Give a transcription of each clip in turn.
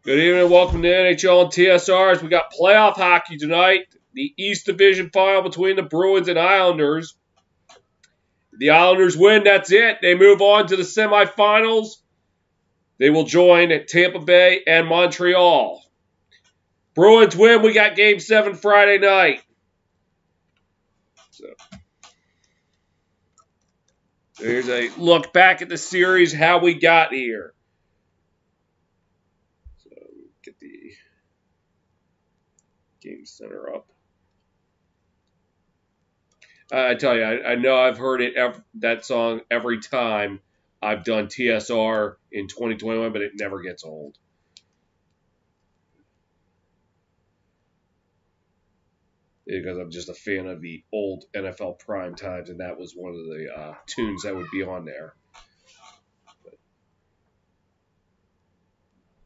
Good evening and welcome to NHL and TSRs. We got playoff hockey tonight. The East Division final between the Bruins and Islanders. The Islanders win, that's it. They move on to the semifinals. They will join Tampa Bay and Montreal. Bruins win, we got Game 7 Friday night. So, here's a look back at the series, how we got here. Get the game center up. I tell you, I know I've heard it that song every time I've done TSR in 2021, but it never gets old. Because I'm just a fan of the old NFL prime times, and that was one of the tunes that would be on there.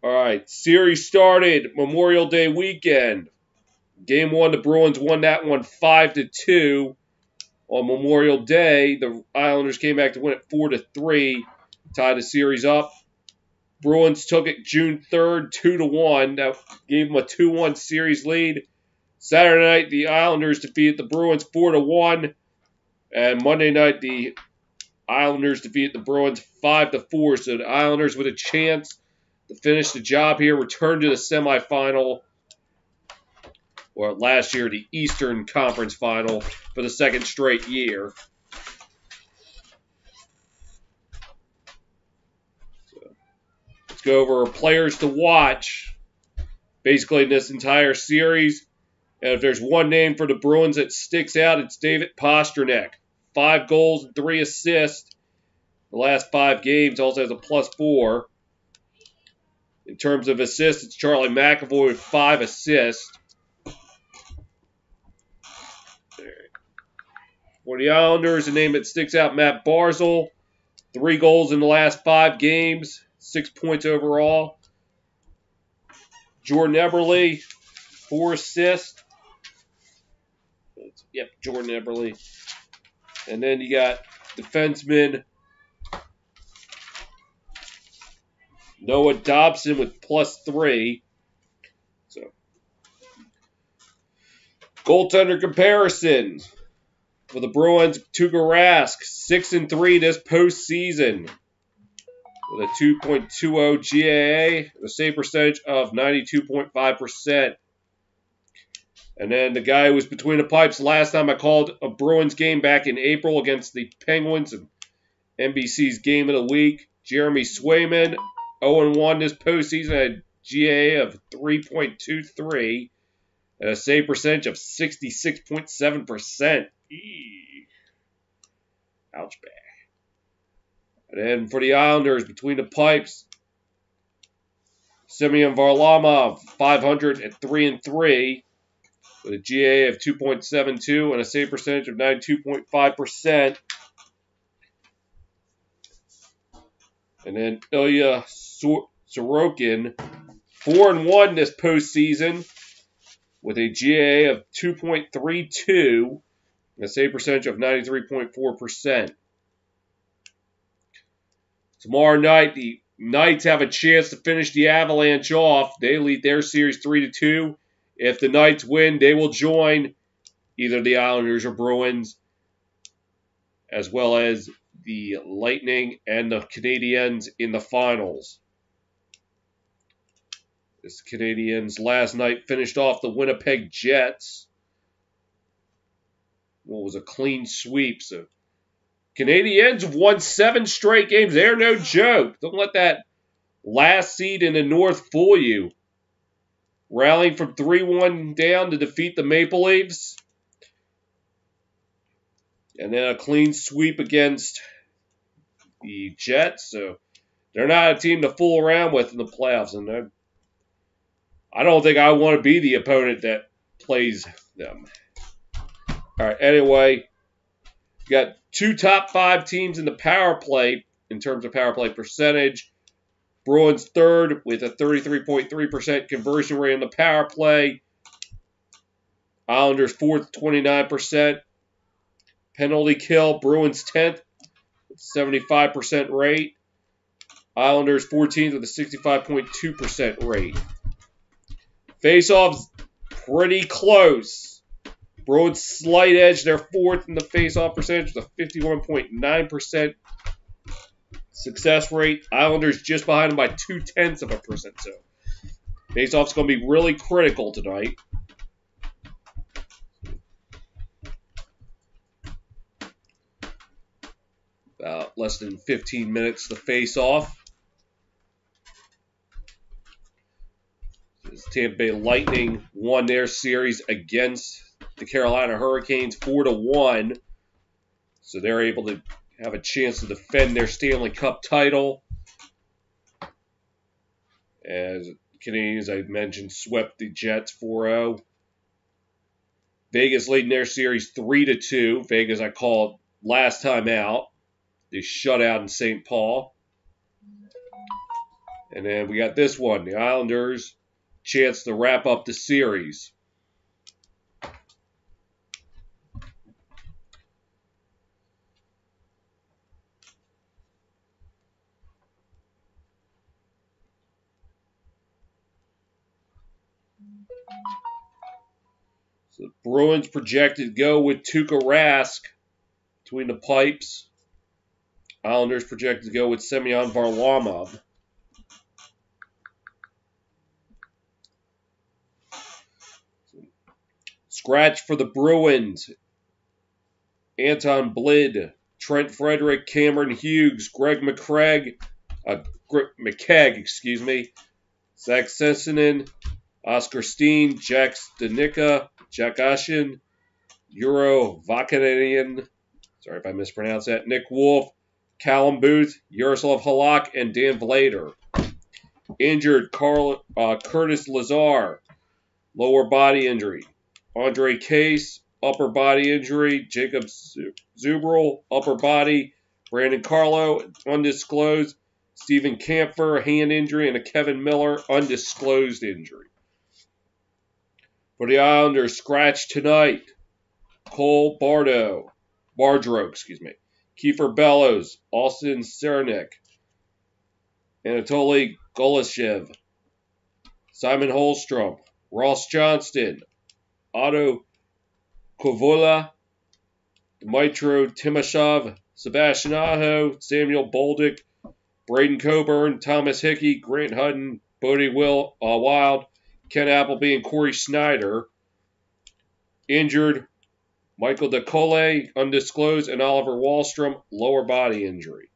All right, series started Memorial Day weekend. Game 1, the Bruins won that one 5-2. On Memorial Day, the Islanders came back to win it 4-3, tied the series up. Bruins took it June 3rd, 2-1. That gave them a 2-1 series lead. Saturday night, the Islanders defeated the Bruins 4-1. And Monday night, the Islanders defeated the Bruins 5-4. So the Islanders with a chance to finish the job here, return to the semifinal, or last year, the Eastern Conference Final for the second straight year. So, let's go over players to watch, basically in this entire series. And if there's one name for the Bruins that sticks out, it's David Pastrnak. 5 goals and 3 assists the last 5 games. Also has a +4. In terms of assists, it's Charlie McAvoy with 5 assists. For the Islanders, a name that sticks out, Matt Barzal. 3 goals in the last 5 games. 6 points overall. Jordan Eberle, 4 assists. Yep, Jordan Eberle. And then you got defenseman Noah Dobson with +3. So, goaltender comparisons. For the Bruins, Tuukka Rask, 6-3 this postseason. With a 2.20 GAA, a save percentage of 92.5%. And then the guy who was between the pipes last time I called a Bruins game back in April against the Penguins and NBC's Game of the Week, Jeremy Swayman, 0-1 this postseason, had a GAA of 3.23 and a save percentage of 66.7%. Ouch, bad. And then for the Islanders, between the pipes, Semyon Varlamov, 500 at 3-3, with a GAA of 2.72 and a save percentage of 92.5%. And then Ilya Sorokin, 4-1 this postseason, with a GAA of 2.32 and a save percentage of 93.4%. Tomorrow night, the Knights have a chance to finish the Avalanche off. They lead their series 3-2. If the Knights win, they will join either the Islanders or Bruins, as well as the Lightning and the Canadiens in the finals. This Canadiens last night finished off the Winnipeg Jets. What was a clean sweep. So Canadiens have won 7 straight games. They're no joke. Don't let that last seed in the North fool you. rallying from 3-1 down to defeat the Maple Leafs. And then a clean sweep against the Jets. So they're not a team to fool around with in the playoffs. And I don't think I want to be the opponent that plays them. All right, anyway, you got 2 top 5 teams in the power play in terms of power play percentage. Bruins third with a 33.3% conversion rate on the power play. Islanders fourth, 29%. Penalty kill, Bruins 10th with 75% rate. Islanders 14th with a 65.2% rate. Faceoffs pretty close. Bruins slight edge, they're 4th in the faceoff percentage with a 51.9% success rate. Islanders just behind them by 0.2%. So faceoff's going to be really critical tonight. About less than 15 minutes to face off. The Tampa Bay Lightning won their series against the Carolina Hurricanes 4-1. So they're able to have a chance to defend their Stanley Cup title. As Canadians, I mentioned, swept the Jets 4-0. Vegas leading their series 3-2. Vegas, I called last time out. They shut out in St. Paul. And then we got this one. The Islanders, chance to wrap up the series. So the Bruins projected to go with Tuukka Rask between the pipes. Islanders projected to go with Semyon Varlamov. Scratch for the Bruins. Anton Blid, Trent Frederick, Cameron Hughes, Greg McKegg, Zach Sessinen, Oscar Steen, Jack Stanica, Jack Ashin, Euro Vakanainen, sorry if I mispronounced that, Nick Wolf, Callum Booth, Yaroslav Halak, and Dan Vlader. Injured Curtis Lazar, lower body injury. Andre Case, upper body injury. Jacob Zubrel, upper body. Brandon Carlo, undisclosed. Stephen Kampfer, hand injury. And a Kevin Miller, undisclosed injury. For the Islanders, scratch tonight. Cole Bardreau, Kiefer Bellows, Austin Cernik, Anatoly Golashev, Simon Holmstrom, Ross Johnston, Otto Kovola, Dmytro Timashov, Sebastian Aho, Samuel Bolduc, Braden Coburn, Thomas Hickey, Grant Hutton, Bodie Wild, Ken Appleby, and Corey Snyder. Injured Michael DeCole, undisclosed, and Oliver Wahlstrom, lower body injury.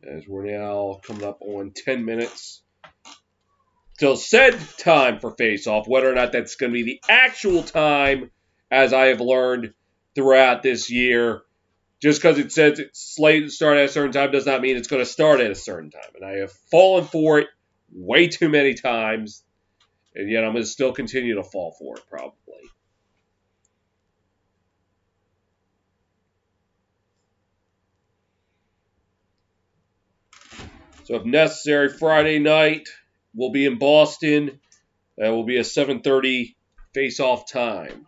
As we're now coming up on 10 minutes till said time for face-off. Whether or not that's going to be the actual time, as I have learned throughout this year, just because it says it's slated to start at a certain time does not mean it's going to start at a certain time. And I have fallen for it way too many times, and yet I'm going to still continue to fall for it probably. So if necessary, Friday night, we'll be in Boston. That will be a 7:30 face-off time.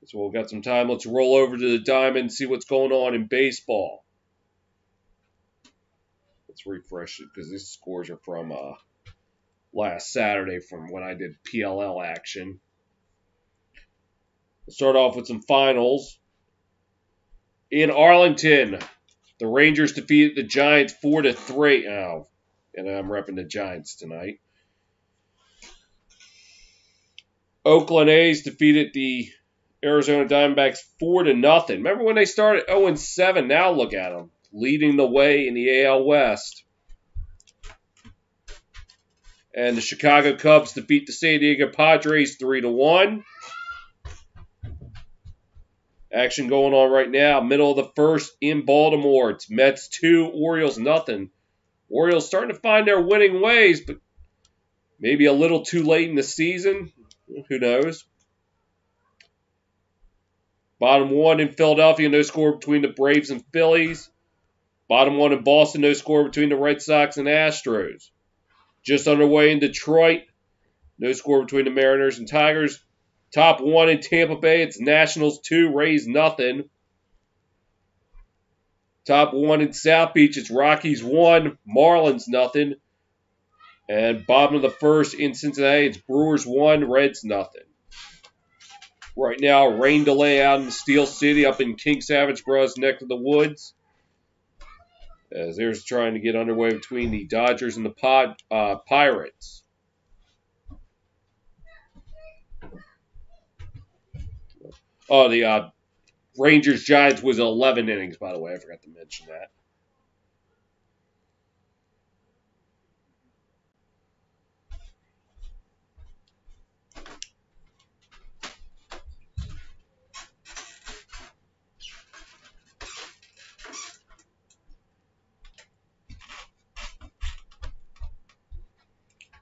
So we've got some time. Let's roll over to the diamond and see what's going on in baseball. Let's refresh it because these scores are from last Saturday from when I did PLL action. We'll start off with some finals. In Arlington, the Rangers defeated the Giants 4-3. Oh, and I'm repping the Giants tonight. Oakland A's defeated the Arizona Diamondbacks 4-0. Remember when they started 0-7? Now look at them, leading the way in the AL West. And the Chicago Cubs defeat the San Diego Padres 3-1. Action going on right now. Middle of the first in Baltimore. It's Mets 2, Orioles nothing. Orioles starting to find their winning ways, but maybe a little too late in the season. Who knows? Bottom 1 in Philadelphia, no score between the Braves and Phillies. Bottom 1 in Boston, no score between the Red Sox and Astros. Just underway in Detroit, no score between the Mariners and Tigers. Top 1 in Tampa Bay, it's Nationals 2, Rays nothing. Top 1 in South Beach, it's Rockies 1, Marlins nothing. And bottom of the first in Cincinnati, it's Brewers 1, Reds nothing. Right now, rain delay out in Steel City up in King Savage Bros neck of the woods. As they're trying to get underway between the Dodgers and the Pirates. Oh, the Rangers-Giants was 11 innings, by the way. I forgot to mention that.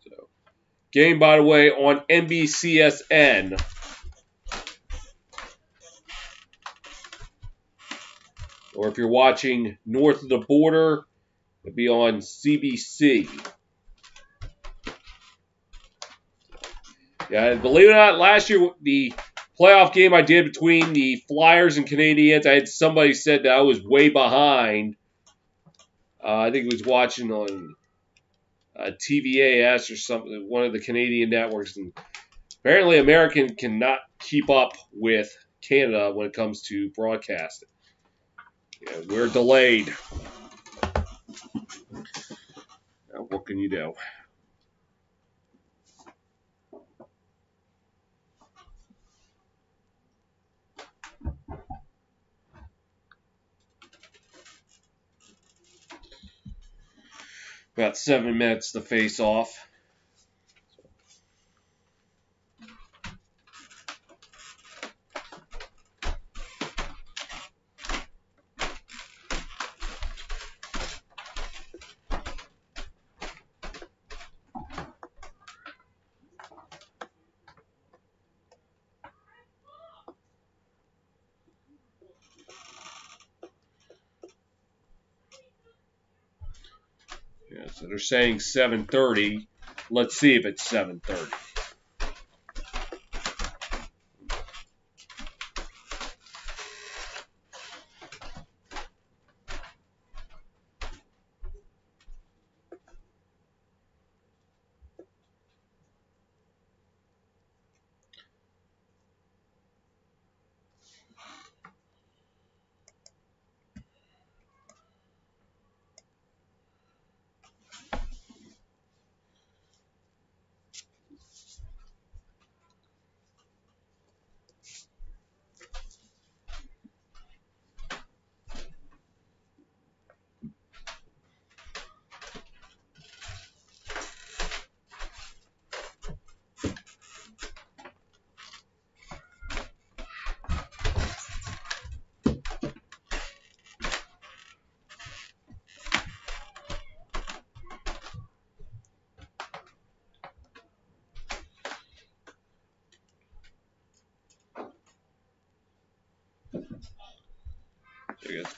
So, game, by the way, on NBCSN. Or if you're watching north of the border, it'll be on CBC. Yeah, believe it or not, last year, the playoff game I did between the Flyers and Canadiens, I had somebody said that I was way behind. I think he was watching on TVAS or something, one of the Canadian networks. And apparently American cannot keep up with Canada when it comes to broadcasting. Yeah, we're delayed. Now, what can you do? About 7 minutes to face off. Yeah, so they're saying 7:30. Let's see if it's 7:30.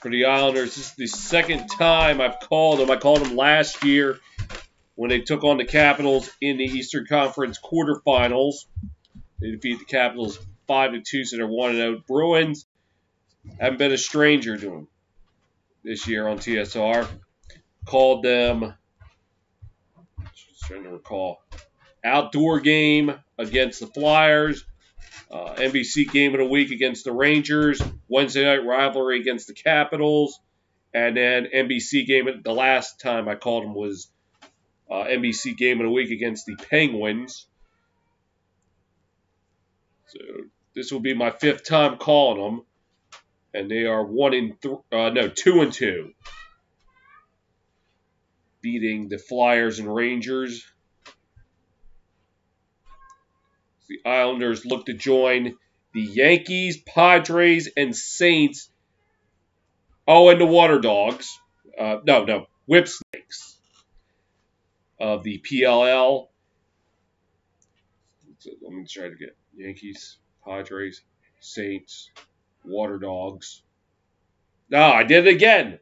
For the Islanders, this is the second time I've called them. I called them last year when they took on the Capitals in the Eastern Conference quarterfinals. They defeated the Capitals 5-2, so they're 1-0. Bruins haven't been a stranger to them this year on TSR. Called them, just trying to recall, outdoor game against the Flyers. NBC game of the week against the Rangers, Wednesday night rivalry against the Capitals, and then NBC game. The last time I called them was NBC game of the week against the Penguins. So this will be my 5th time calling them, and they are 2-2, beating the Flyers and Rangers. The Islanders look to join the Yankees, Padres, and Saints. Oh, and the Water Dogs. Whip Snakes of the PLL. So let me try to get Yankees, Padres, Saints, Water Dogs. No, I did it again.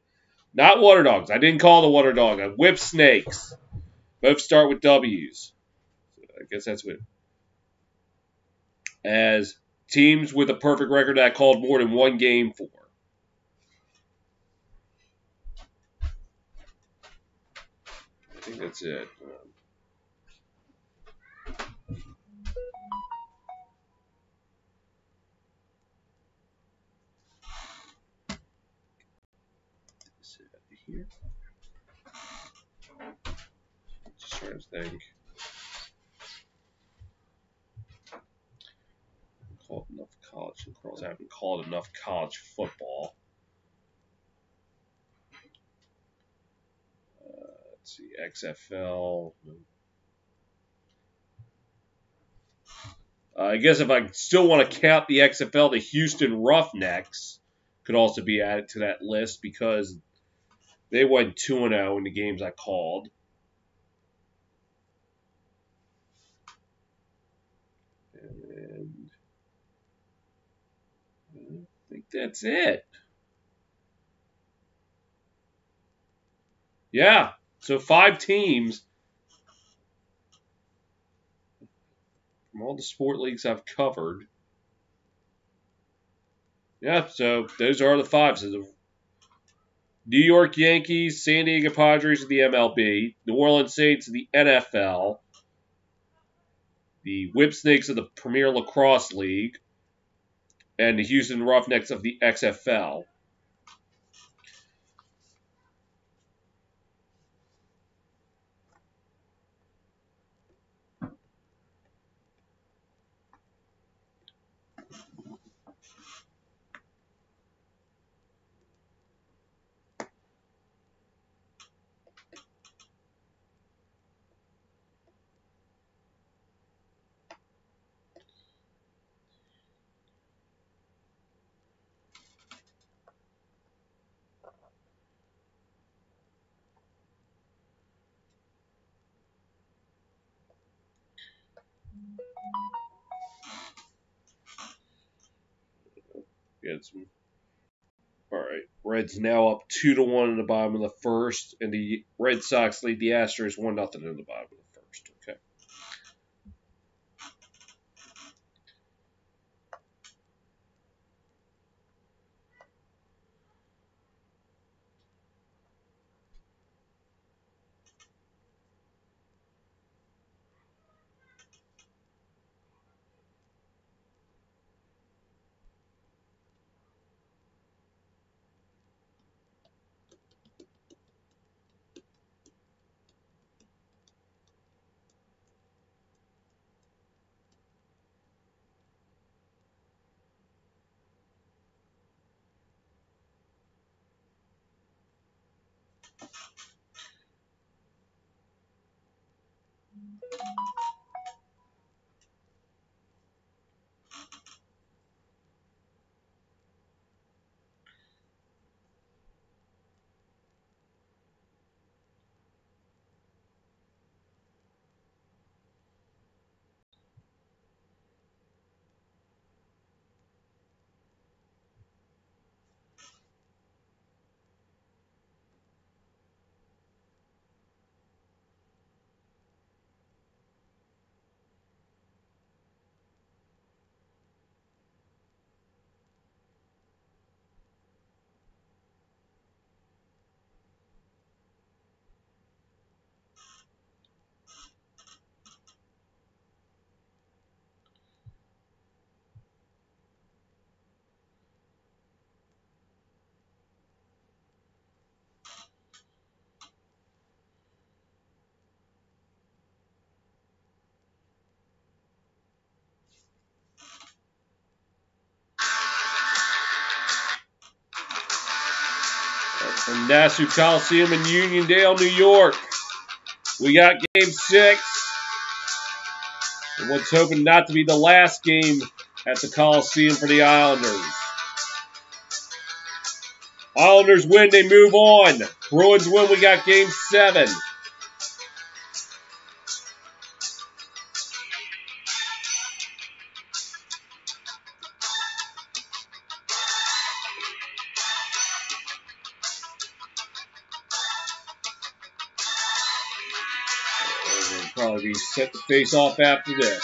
Not Water Dogs. I didn't call the Water Dog. I Whip Snakes. Both start with W's. So I guess that's what. As teams with a perfect record that I called more than one game for. I think that's it. Here. Just trying to think. Called enough college lacrosse. I haven't called enough college football. Let's see, XFL. I guess if I still want to count the XFL, the Houston Roughnecks could also be added to that list because they went 2-0 in the games I called. And I think that's it. Yeah, so 5 teams from all the sport leagues I've covered. Yeah, so those are the 5. So the New York Yankees, San Diego Padres of the MLB, New Orleans Saints of the NFL, the Whip Snakes of the Premier Lacrosse League, and the Houston Roughnecks of the XFL. All right, Reds now up 2-1 in the bottom of the first, and the Red Sox lead the Astros 1-0 in the bottom of the first. Okay. from Nassau Coliseum in Uniondale, New York. We got Game 6. And what's hoping not to be the last game at the Coliseum for the Islanders. Islanders win, they move on. Bruins win, we got Game 7. We'll probably be set to face off after this.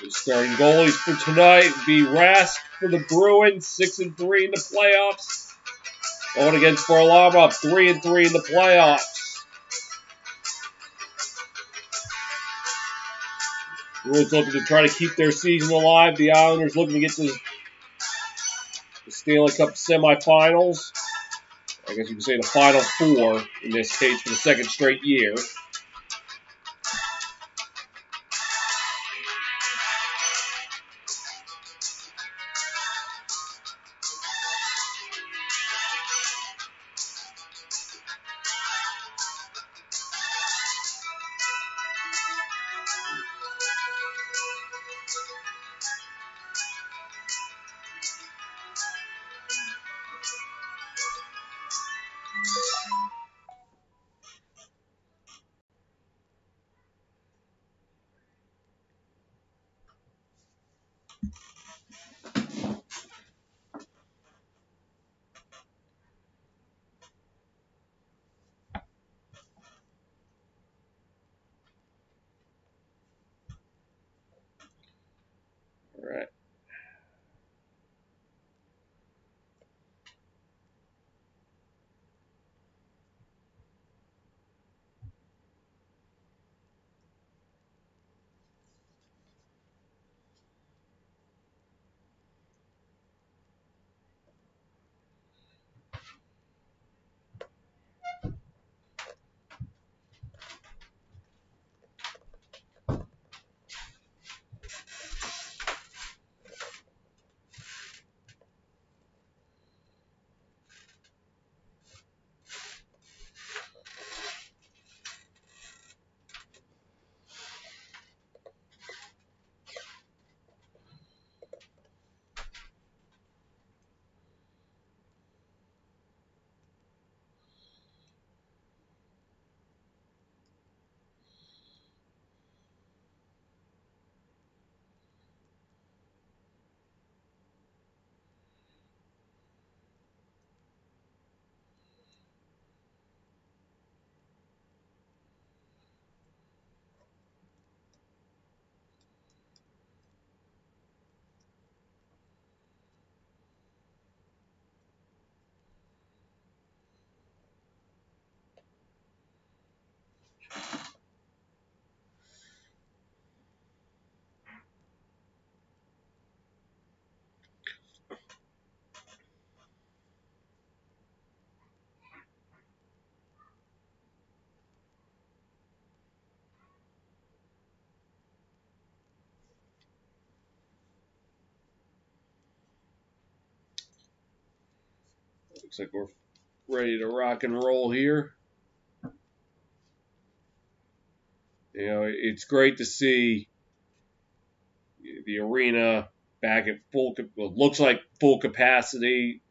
Starting goalies for tonight would be Rask for the Bruins, 6-3 in the playoffs. Going against Varlamov, 3-3 in the playoffs. Bruins looking to try to keep their season alive. The Islanders looking to get to the Stanley Cup semifinals. I guess you can say the Final Four in this case for the second straight year. Looks like we're ready to rock and roll here. You know, it's great to see the arena back at looks like full capacity.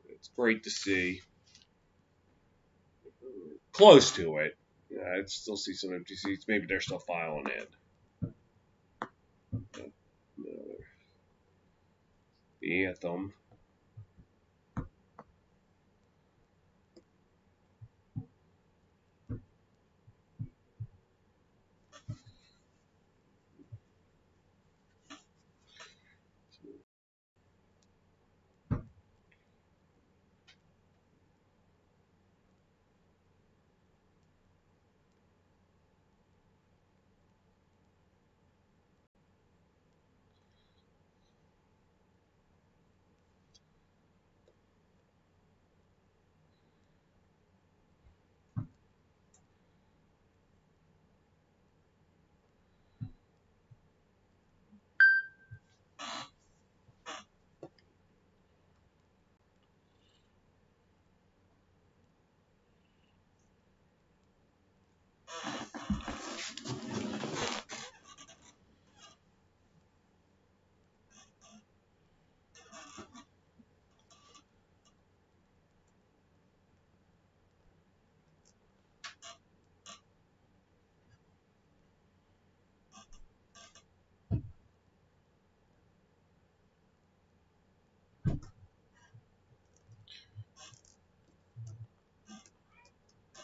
It's great to see. Close to it. Yeah, I still see some empty seats. Maybe they're still filing in. The anthem.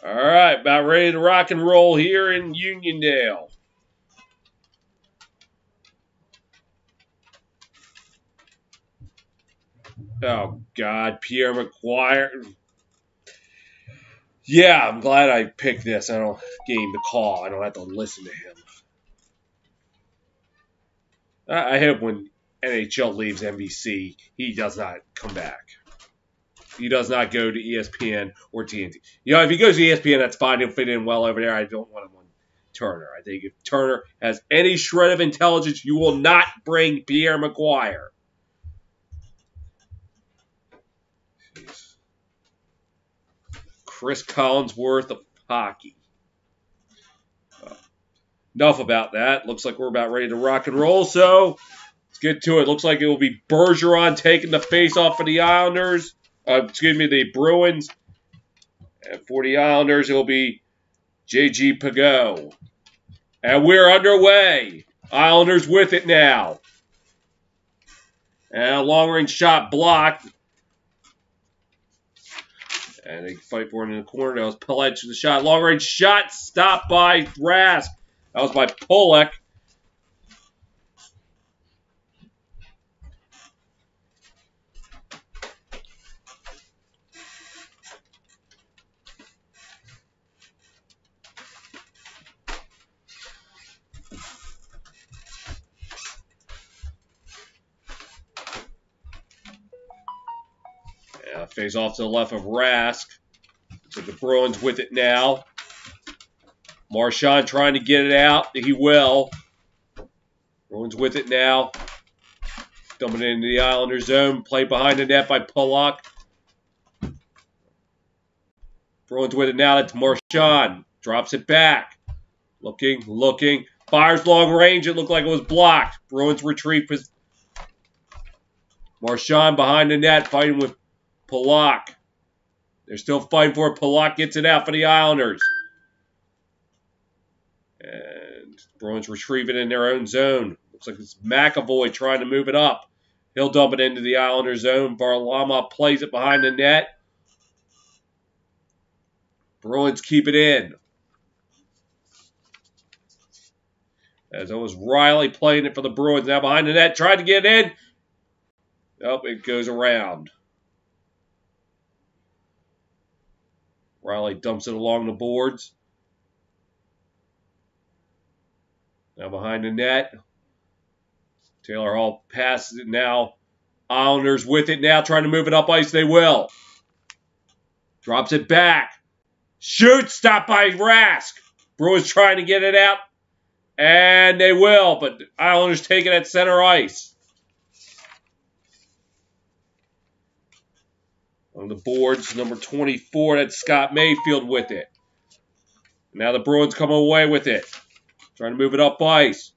All right, about ready to rock and roll here in Uniondale. Oh, God, Pierre McGuire. Yeah, I'm glad I picked this. I don't game the call. I don't have to listen to him. I hope when NHL leaves NBC, he does not come back. He does not go to ESPN or TNT. You know, if he goes to ESPN, that's fine. He'll fit in well over there. I don't want him on Turner. I think if Turner has any shred of intelligence, you will not bring Pierre McGuire. Jeez. Chris Collinsworth of hockey. Enough about that. Looks like we're about ready to rock and roll, so let's get to it. Looks like it will be Bergeron taking the face-off for the Islanders. The Bruins. And for the Islanders, it will be J.G. Pageau. And we're underway. Islanders with it now. And a long-range shot blocked. And they fight for it in the corner. That was Pellet to the shot. Long-range shot stopped by Rask. That was by Pulock. Face off to the left of Rask. So the Bruins with it now. Marchand trying to get it out. He will. Bruins with it now. Dumping it into the Islander zone. Played behind the net by Pulock. Bruins with it now. That's Marchand. Drops it back. Looking. Fires long range. It looked like it was blocked. Bruins retrieve. Marchand behind the net fighting with Pulock. They're still fighting for it. Pulock gets it out for the Islanders. And Bruins retrieve it in their own zone. Looks like it's McAvoy trying to move it up. He'll dump it into the Islander zone. Varlamov plays it behind the net. Bruins keep it in. As it was Riley playing it for the Bruins. Now behind the net. Tried to get in. Nope, it goes around. Riley dumps it along the boards. Now behind the net. Taylor Hall passes it now. Islanders with it now, trying to move it up ice. They will. Drops it back. Shoots, stopped by Rask. Bruins trying to get it out. And they will, but Islanders take it at center ice. On the boards, number 24, that's Scott Mayfield with it. Now the Bruins come away with it. Trying to move it up ice.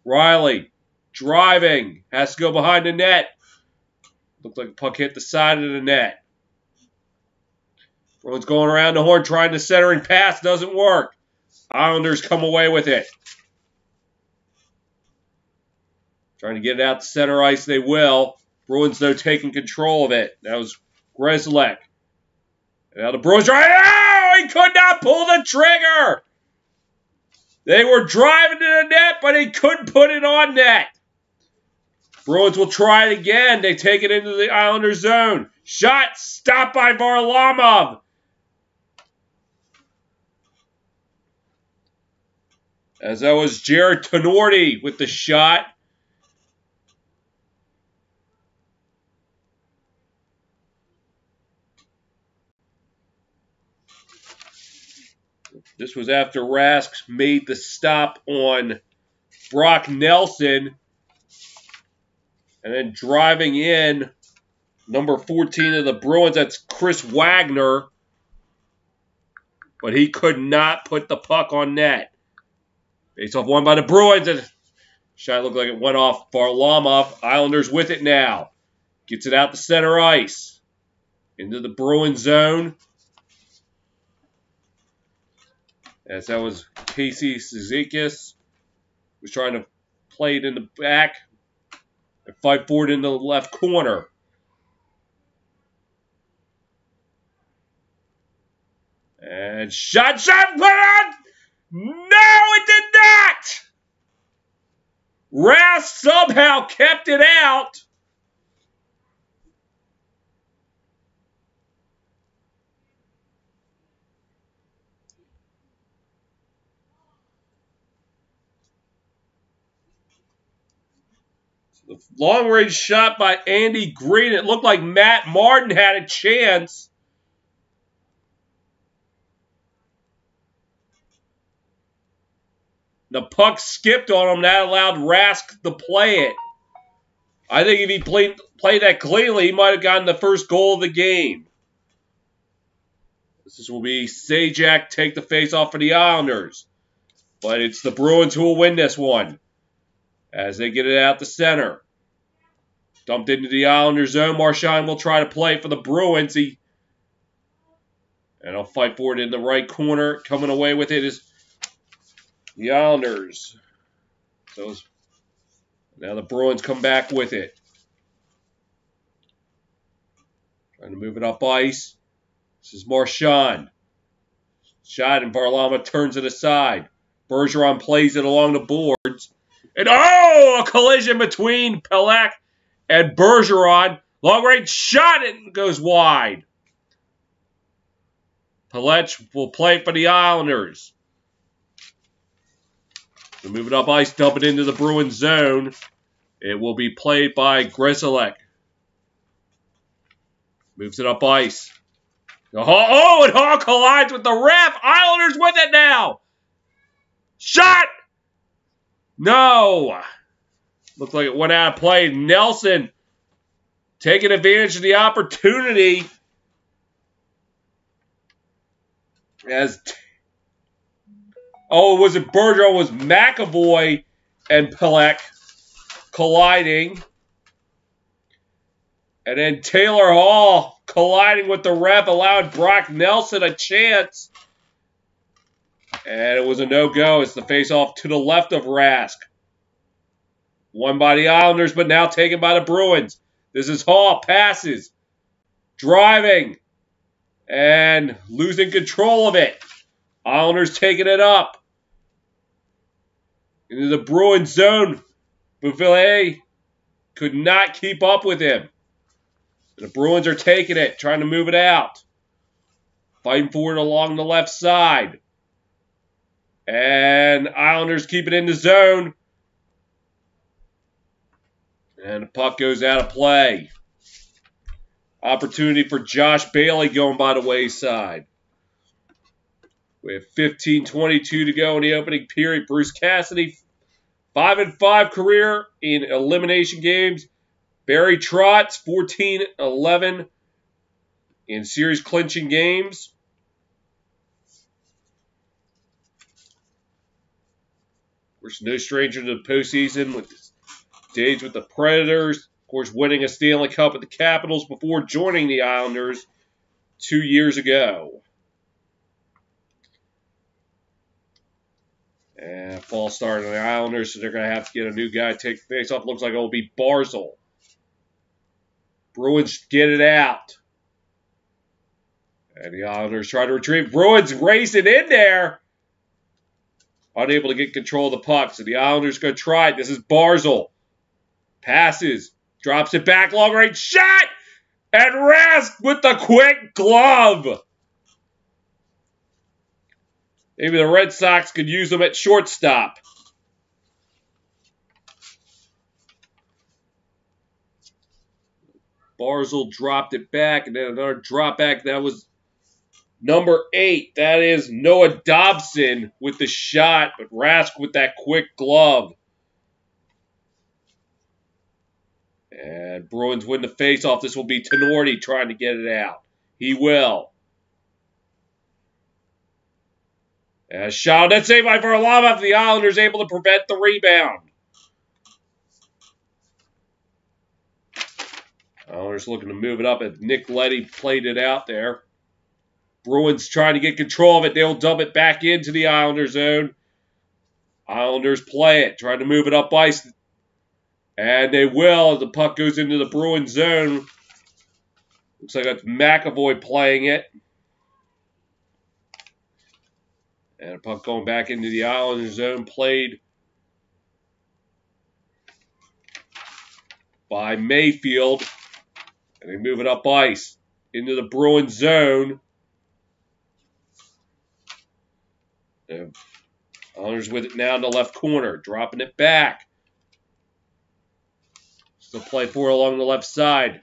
Riley, driving, has to go behind the net. Looked like the puck hit the side of the net. Bruins going around the horn, trying to centering pass, doesn't work. Islanders come away with it. Trying to get it out to center ice, they will. Bruins, though, taking control of it. That was Grzelcyk. Now the Bruins try. Oh, he could not pull the trigger. They were driving to the net, but he couldn't put it on net. Bruins will try it again. They take it into the Islander zone. Shot stopped by Varlamov. As that was Jared Tenorti with the shot. This was after Rask made the stop on Brock Nelson. And then driving in, number 14 of the Bruins, that's Chris Wagner. But he could not put the puck on net. Face off one by the Bruins. And shot looked like it went off Varlamov. Islanders with it now. Gets it out to center ice. Into the Bruins zone. As that was Casey Cizikas. Was trying to play it in the back. And fight forward in the left corner. And shot, put on! No, it did not! Rask somehow kept it out. The long-range shot by Andy Green. It looked like Matt Martin had a chance. The puck skipped on him. That allowed Rask to play it. I think if he played that cleanly, he might have gotten the first goal of the game. This will be Sajak take the face-off for the Islanders. But it's the Bruins who will win this one. As they get it out the center. Dumped into the Islanders zone. Marchand will try to play for the Bruins. And he'll fight for it in the right corner. Coming away with it is the Islanders. So now the Bruins come back with it. Trying to move it up ice. This is Marchand. Shot and Varlamov turns it aside. Bergeron plays it along the boards. And oh, a collision between Pelech and Bergeron. Long range shot, it goes wide. Pelech will play for the Islanders. They move it up ice, dump it into the Bruins zone. It will be played by Grzelcyk. Moves it up ice. Oh, and Hall collides with the ref. Islanders with it now. Shot! No. Looked like it went out of play. Nelson taking advantage of the opportunity. Was it Bergeron? Was McAvoy and Pelech colliding. And then Taylor Hall colliding with the ref, allowed Brock Nelson a chance. And it was a no-go. It's the face-off to the left of Rask. Won by the Islanders, but now taken by the Bruins. This is Hall. Passes. Driving. And losing control of it. Islanders taking it up. Into the Bruins zone. Bouffillet could not keep up with him. The Bruins are taking it, trying to move it out. Fighting forward along the left side. And Islanders keep it in the zone. And the puck goes out of play. Opportunity for Josh Bailey going by the wayside. We have 15:22 to go in the opening period. Bruce Cassidy, 5-5 career in elimination games. Barry Trotz, 14-11 in series clinching games. Of course, no stranger to the postseason with his days with the Predators. Of course, winning a Stanley Cup at the Capitals before joining the Islanders 2 years ago. And false start on the Islanders, so they're going to have to get a new guy to take the face off. Looks like it will be Barzal. Bruins get it out. And the Islanders try to retrieve. Bruins racing in there. Unable to get control of the puck, so the Islanders going to try it. This is Barzal. Passes. Drops it back. Long range shot. And Rask with the quick glove. Maybe the Red Sox could use them at shortstop. Barzal dropped it back, and then another drop back. That was number 8. That is Noah Dobson with the shot, but Rask with that quick glove. And Bruins win the faceoff. This will be Tenorti trying to get it out. He will. And shot. That's saved by Varlamov. The Islanders able to prevent the rebound. Islanders looking to move it up, and Nick Leddy played it out there. Bruins trying to get control of it. They'll dump it back into the Islander zone. Islanders play it, trying to move it up ice. And they will as the puck goes into the Bruins zone. Looks like that's McAvoy playing it. And a puck going back into the Islanders zone, played by Mayfield. And they move it up ice into the Bruins zone. The Islanders with it now in the left corner, dropping it back. Still play for it along the left side.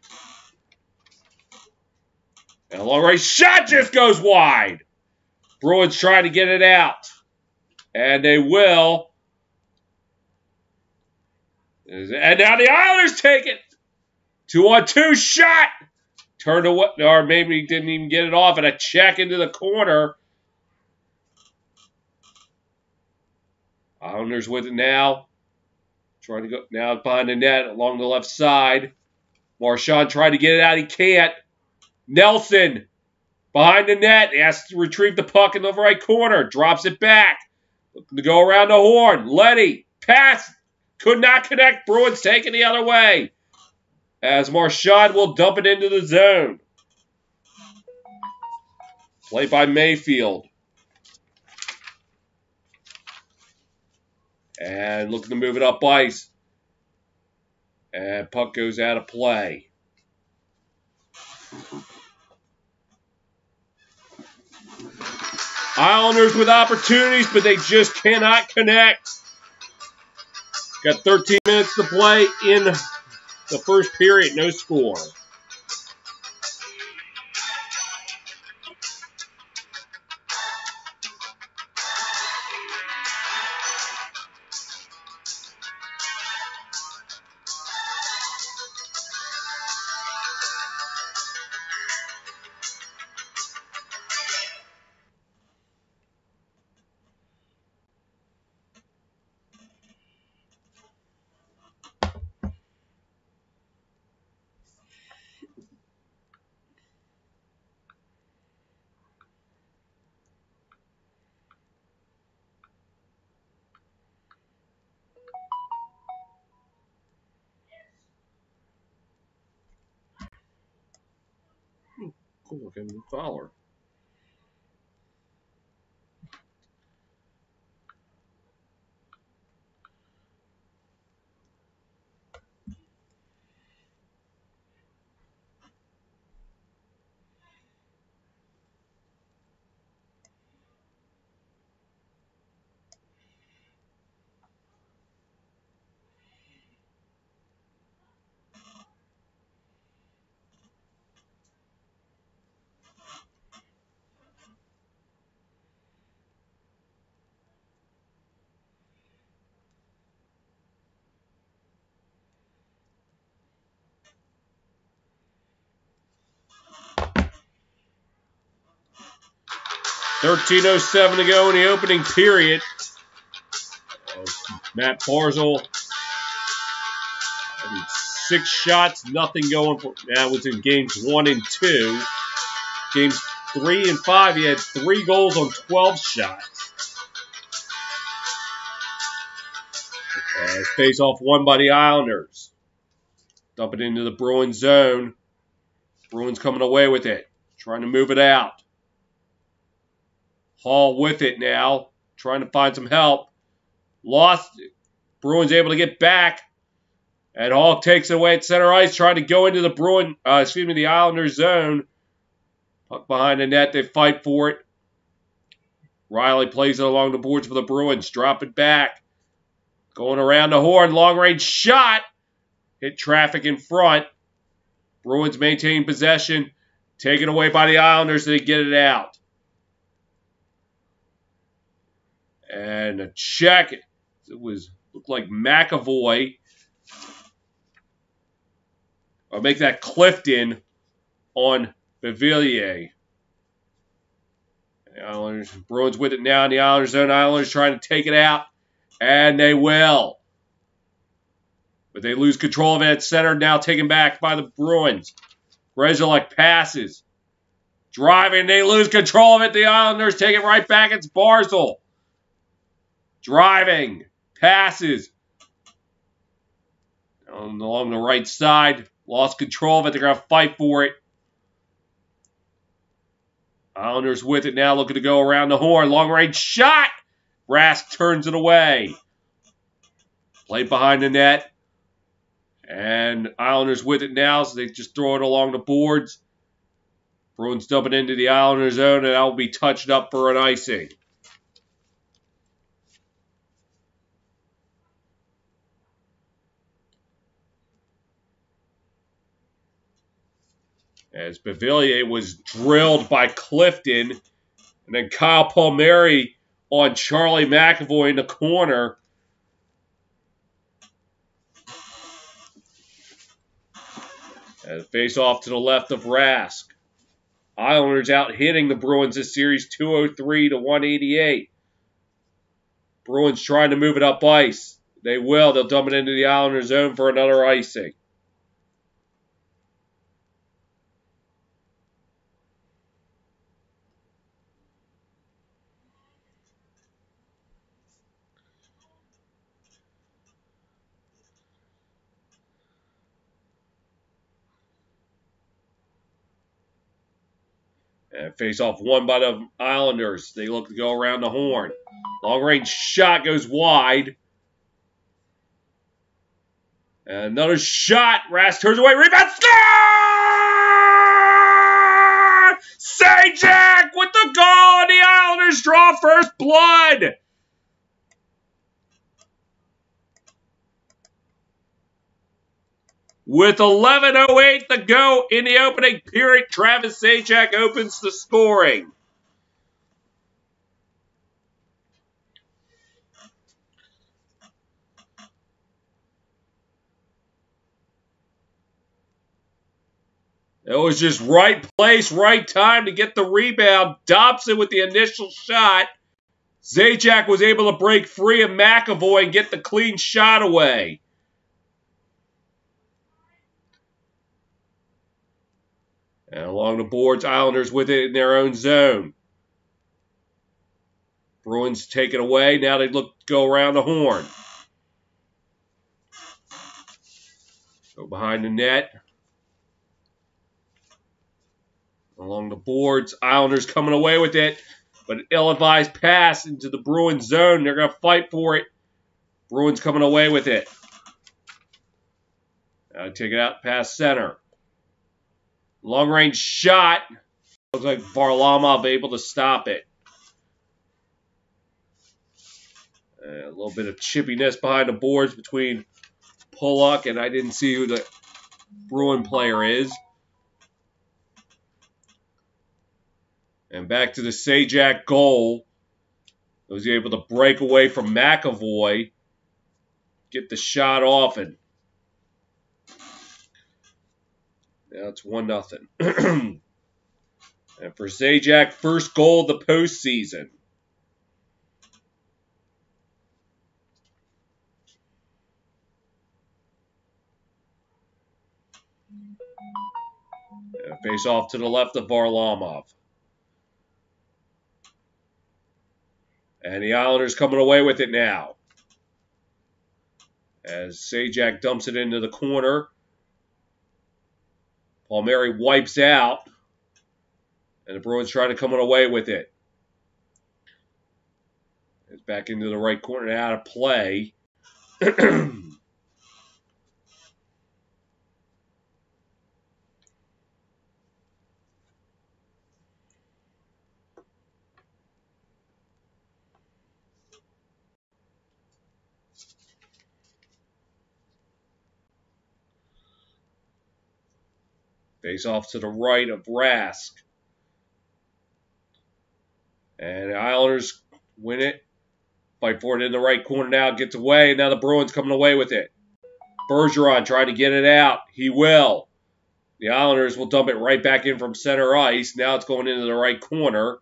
And a long range shot just goes wide. Bruins trying to get it out. And they will. And now the Islanders take it. 2-on-2 shot. Turned away, or maybe he didn't even get it off, and a check into the corner. Islanders with it now. Trying to go now behind the net along the left side. Marchand trying to get it out. He can't. Nelson behind the net. He has to retrieve the puck in the right corner. Drops it back. Looking to go around the horn. Leddy. Pass. Could not connect. Bruins taking the other way. As Marchand will dump it into the zone. Play by Mayfield. And looking to move it up ice. And puck goes out of play. Islanders with opportunities, but they just cannot connect. Got 13 minutes to play in the first period. No score. Cool looking Fowler. 13:07 to go in the opening period. Matt Barzal, 6 shots, nothing going for. That was in games 1 and 2. Games 3 and 5, he had 3 goals on 12 shots. Face off won by the Islanders. Dump it into the Bruins zone. Bruins coming away with it. Trying to move it out. Hall with it now. Trying to find some help. Lost it. Bruins able to get back. And Hall takes it away at center ice. Trying to go into the the Islanders zone. Puck behind the net. They fight for it. Riley plays it along the boards for the Bruins. Drop it back. Going around the horn. Long range shot. Hit traffic in front. Bruins maintain possession. Taken away by the Islanders. They get it out. And a check. It looked like McAvoy. I'll make that Clifton on Bevillier. The Islanders, Bruins with it now in the Islanders zone. Islanders trying to take it out. And they will. But they lose control of it at center. Now taken back by the Bruins. Grzelcyk passes. Driving. They lose control of it. The Islanders take it right back. It's Barzal. Driving. Passes. Along the right side. Lost control of it. They're going to fight for it. Islanders with it now. Looking to go around the horn. Long range shot. Rask turns it away. Played behind the net. And Islanders with it now, so they just throw it along the boards. Bruins dump it into the Islanders zone, and that will be touched up for an icing. As Bevillier was drilled by Clifton, and then Kyle Palmieri on Charlie McAvoy in the corner. And face off to the left of Rask. Islanders out hitting the Bruins this series 203 to 188. Bruins trying to move it up ice. They will. They'll dump it into the Islanders zone for another icing. And face off won by the Islanders. They look to go around the horn. Long range shot goes wide. And another shot. Rask turns away. Rebound. Score! Sajak with the goal. And the Islanders draw first blood. With 11:08 to go in the opening period, Travis Sajak opens the scoring. It was just right place, right time to get the rebound. Dobson with the initial shot. Sajak was able to break free of McAvoy and get the clean shot away. And along the boards, Islanders with it in their own zone. Bruins take it away. Now they look to go around the horn. Go behind the net. Along the boards, Islanders coming away with it. But an ill-advised pass into the Bruins zone. They're going to fight for it. Bruins coming away with it. Now take it out past center. Long-range shot. Looks like Varlamov able to stop it. A little bit of chippiness behind the boards between Pollock and I didn't see who the Bruin player is. And back to the Sajak goal. Was able to break away from McAvoy. Get the shot off and now it's 1-0. And for Zajac, first goal of the postseason. And face off to the left of Varlamov. And the Islanders coming away with it now. As Zajac dumps it into the corner. Palmieri wipes out. And the Bruins trying to come away with it. It's back into the right corner and out of play. Face off to the right of Rask. And the Islanders win it. Fight for it in the right corner now. Gets away. Now the Bruins coming away with it. Bergeron trying to get it out. He will. The Islanders will dump it right back in from center ice. Now it's going into the right corner.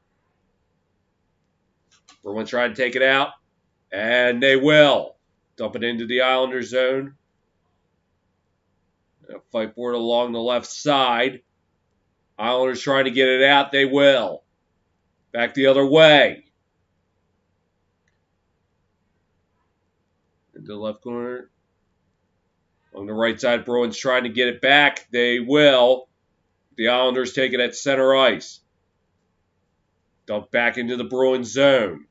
Bruins trying to take it out. And they will. Dump it into the Islanders zone. Fight for it along the left side. Islanders trying to get it out. They will. Back the other way. Into the left corner. On the right side, Bruins trying to get it back. They will. The Islanders take it at center ice. Dump back into the Bruins zone.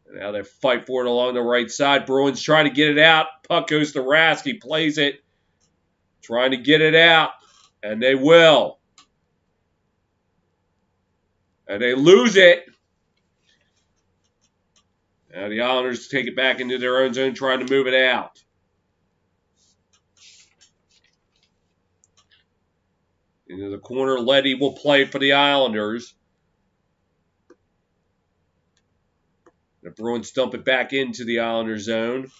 And now they fight for it along the right side. Bruins trying to get it out. Puck goes to Rask. He plays it. Trying to get it out. And they will. And they lose it. Now the Islanders take it back into their own zone, trying to move it out. Into the corner, Leddy will play for the Islanders. The Bruins dump it back into the Islanders zone.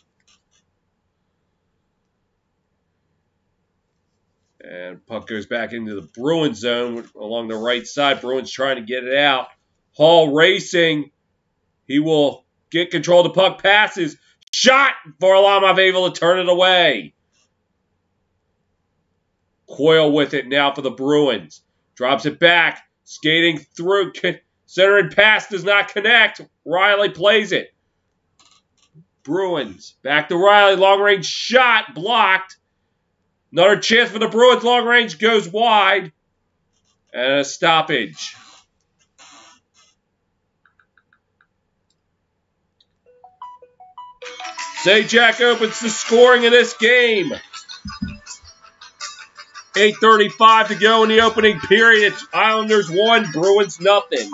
And puck goes back into the Bruins zone along the right side. Bruins trying to get it out. Hall racing. He will get control of the puck. Passes. Shot. Varlamov able to turn it away. Coyle with it now for the Bruins. Drops it back. Skating through. Centering pass does not connect. Riley plays it. Bruins. Back to Riley. Long range shot. Blocked. Another chance for the Bruins. Long range goes wide. And a stoppage. Zajac opens the scoring of this game. 8:35 to go in the opening period. It's Islanders 1, Bruins nothing.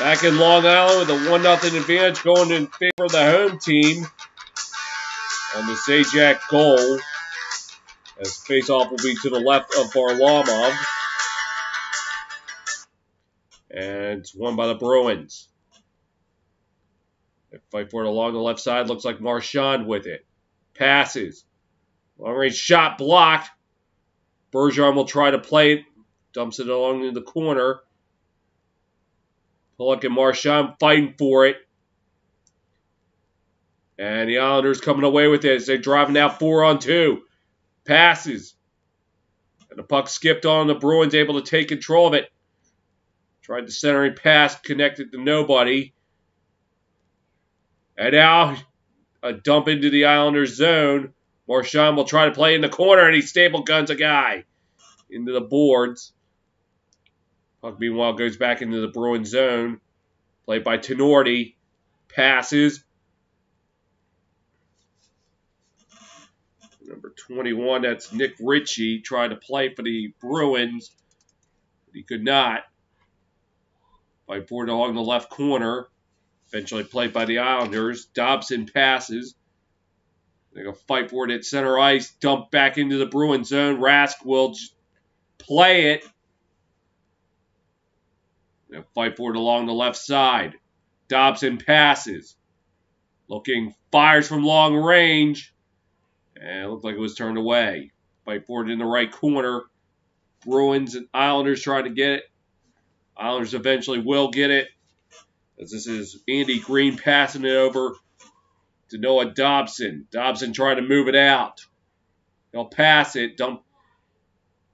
Back in Long Island with a 1-0 advantage going in favor of the home team on the Zajac goal. As face-off will be to the left of Varlamov. And it's won by the Bruins. They fight for it along the left side. Looks like Marchand with it. Passes. Long-range shot blocked. Bergeron will try to play it. Dumps it along in the corner. Pollock and Marchand fighting for it. And the Islanders coming away with it as they're driving now 4-on-2. Passes. And the puck skipped on. The Bruins able to take control of it. Tried the centering pass, connected to nobody. And now a dump into the Islanders zone. Marchand will try to play in the corner, and he staple guns a guy into the boards. Puck, meanwhile, goes back into the Bruins zone. Played by Tenorti. Passes. Number 21, that's Nick Ritchie, tried to play for the Bruins, but he could not. Fight for it along the left corner. Eventually played by the Islanders. Dobson passes. They're going to fight for it at center ice. Dump back into the Bruins zone. Rask will play it. They'll fight for it along the left side. Dobson passes. Looking, fires from long range. And it looked like it was turned away. Fight for it in the right corner. Bruins and Islanders trying to get it. Islanders eventually will get it. As this is Andy Green passing it over to Noah Dobson. Dobson trying to move it out. They'll pass it.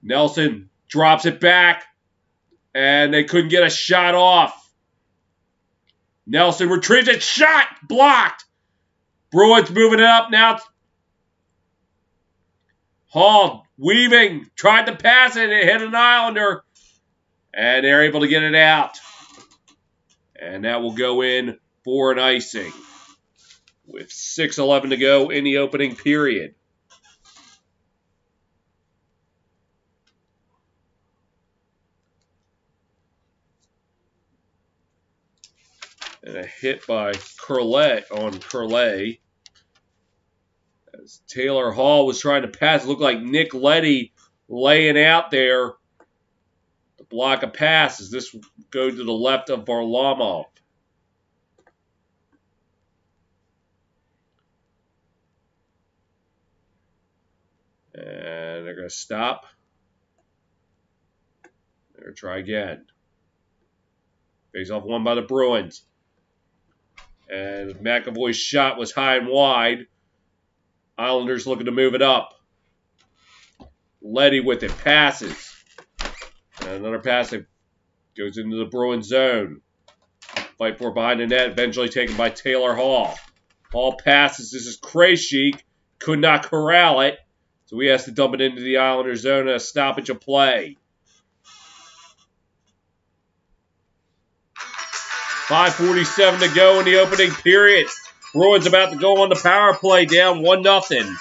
Nelson drops it back. And they couldn't get a shot off. Nelson retrieves it. Shot! Blocked! Bruins moving it up now. Hall weaving. Tried to pass it. It hit an Islander. And they're able to get it out. And that will go in for an icing. With 6:11 to go in the opening period. And a hit by Curley. As Taylor Hall was trying to pass, it looked like Nick Leddy laying out there to block a pass as this will go to the left of Varlamov. And they're going to stop. They're going to try again. Face off one by the Bruins. And McAvoy's shot was high and wide. Islanders looking to move it up. Leddy with it. Passes. And another pass that goes into the Bruins zone. Fight for it behind the net. Eventually taken by Taylor Hall. Hall passes. This is Krejci. Could not corral it. So he has to dump it into the Islanders zone and a stoppage of play. 5:47 to go in the opening period. Bruins about to go on the power play, down 1-0.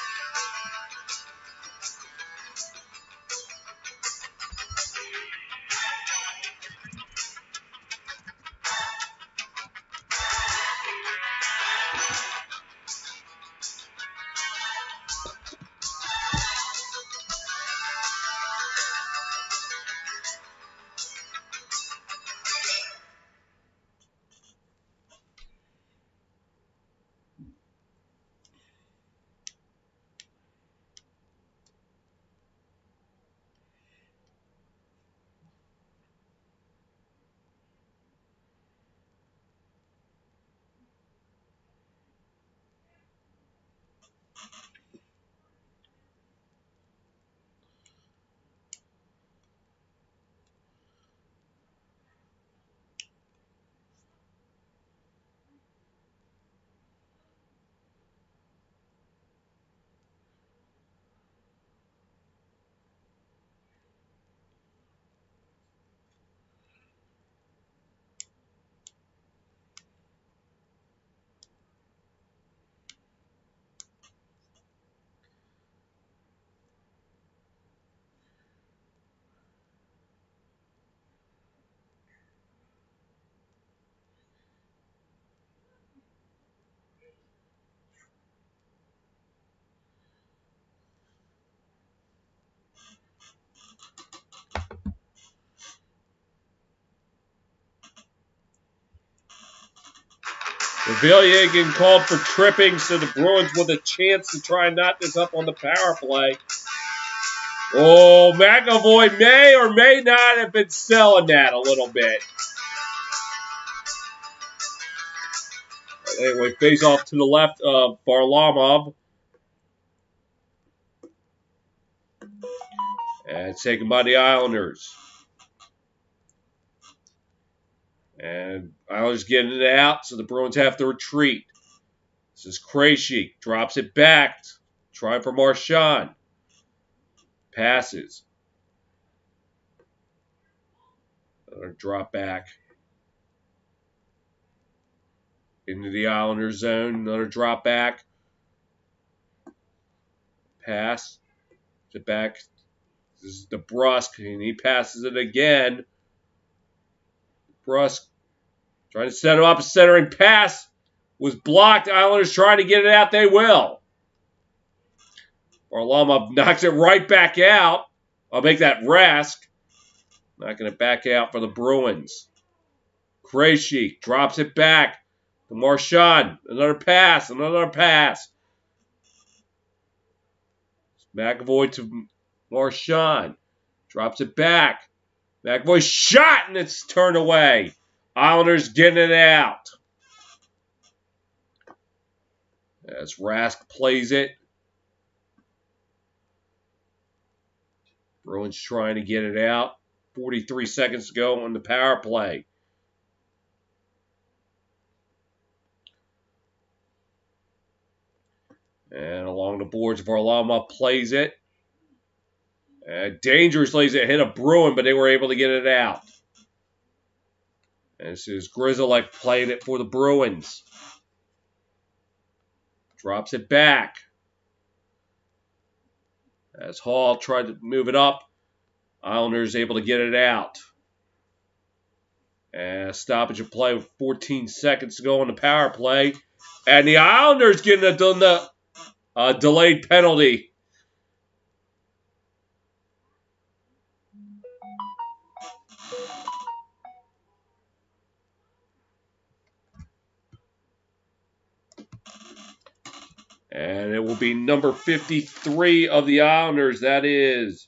Villiers getting called for tripping, so the Bruins with a chance to try and knock this up on the power play. Oh, McAvoy may or may not have been selling that a little bit. Anyway, face off to the left of Varlamov. And it's taken by the Islanders. And Islanders getting it out, so the Bruins have to retreat. This is Krejci. Drops it back. Trying for Marchand. Passes. Another drop back. Into the Islanders zone. Another drop back. Pass. It back. This is DeBrusk, and he passes it again. DeBrusk trying to set him up. A centering pass was blocked. Islanders trying to get it out. They will. Varlamov knocks it right back out. I'll make that Rask. Knocking it back out for the Bruins. Krejci drops it back to Marchand. Another pass. Another pass. McAvoy to Marchand. Drops it back. McAvoy shot, and it's turned away. Islanders getting it out. As Rask plays it. Bruins trying to get it out. 43 seconds to go on the power play. And along the boards, Varlamov plays it. Dangerously, it hit a Bruin, but they were able to get it out. And this is Grizzlek playing it for the Bruins. Drops it back. As Hall tried to move it up, Islanders able to get it out. And stoppage of play with 14 seconds to go on the power play. And the Islanders getting a delayed penalty. And it will be number 53 of the Islanders. That is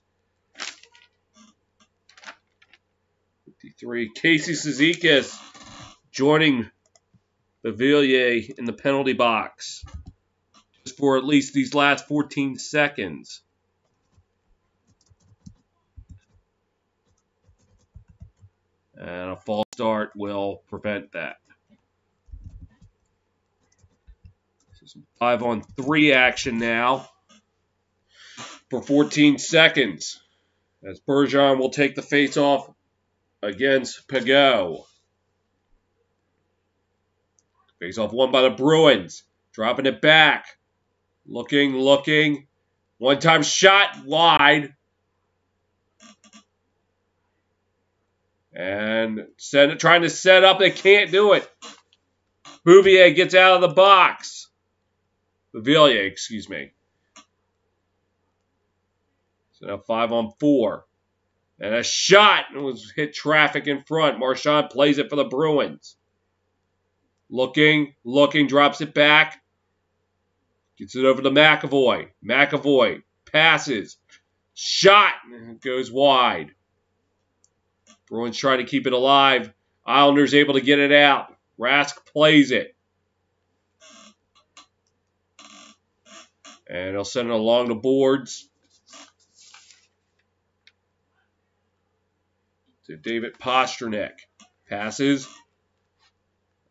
53. Casey Cizikas joining Villiers in the penalty box. Just for at least these last 14 seconds. And a false start will prevent that. 5-on-3 action now for 14 seconds. As Bergeron will take the face-off against Pageau. Face-off won by the Bruins. Dropping it back. Looking. One-time shot wide. And trying to set up. They can't do it. Bouvier gets out of the box. Villiers, excuse me. So now 5-on-4. And a shot was hit traffic in front. Marchand plays it for the Bruins. Looking, drops it back. Gets it over to McAvoy. McAvoy passes. Shot, and it goes wide. Bruins trying to keep it alive. Islanders able to get it out. Rask plays it. And he'll send it along the boards to David Pastrnak. Passes.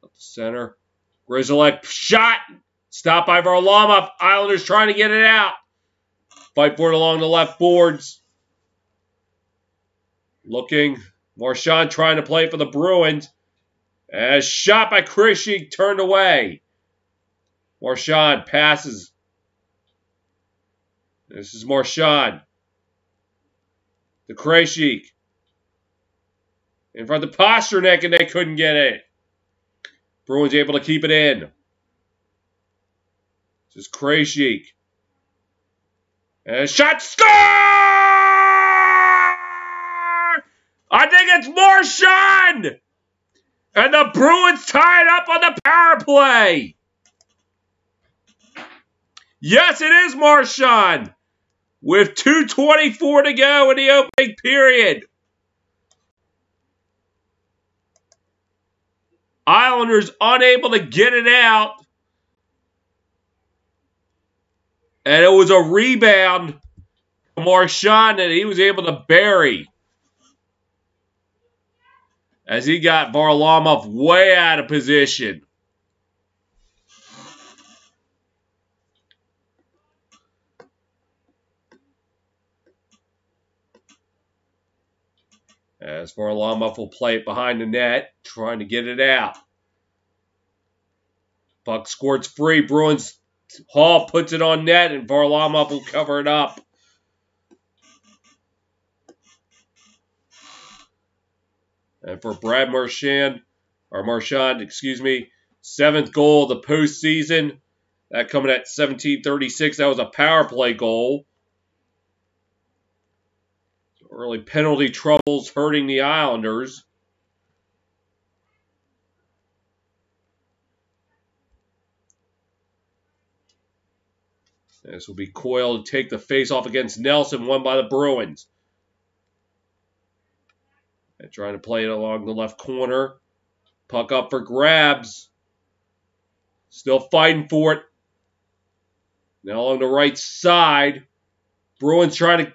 Up the center. Grizzlek shot. Stopped by Varlamov. Islanders trying to get it out. Fight for it along the left boards. Looking. Marchand trying to play for the Bruins. And a shot by Krejci turned away. Marchand passes. This is Marchand. The Krejci. In front of the Pastrnak, and they couldn't get it. Bruins able to keep it in. This is Krejci. And a shot. Score! I think it's Marchand! And the Bruins tie it up on the power play. Yes, it is Marchand. With 2:24 to go in the opening period. Islanders unable to get it out. And it was a rebound from Marchand that he was able to bury. As he got Varlamov way out of position. As Varlamov will play it behind the net, trying to get it out. Puck squirts free. Bruins Hall puts it on net, and Varlamov will cover it up. And for Brad Marchand, excuse me, 7th goal of the postseason. That coming at 17:36. That was a power play goal. Early penalty troubles hurting the Islanders. This will be Coyle to take the face-off against Nelson, won by the Bruins. And trying to play it along the left corner. Puck up for grabs. Still fighting for it. Now along the right side. Bruins trying to...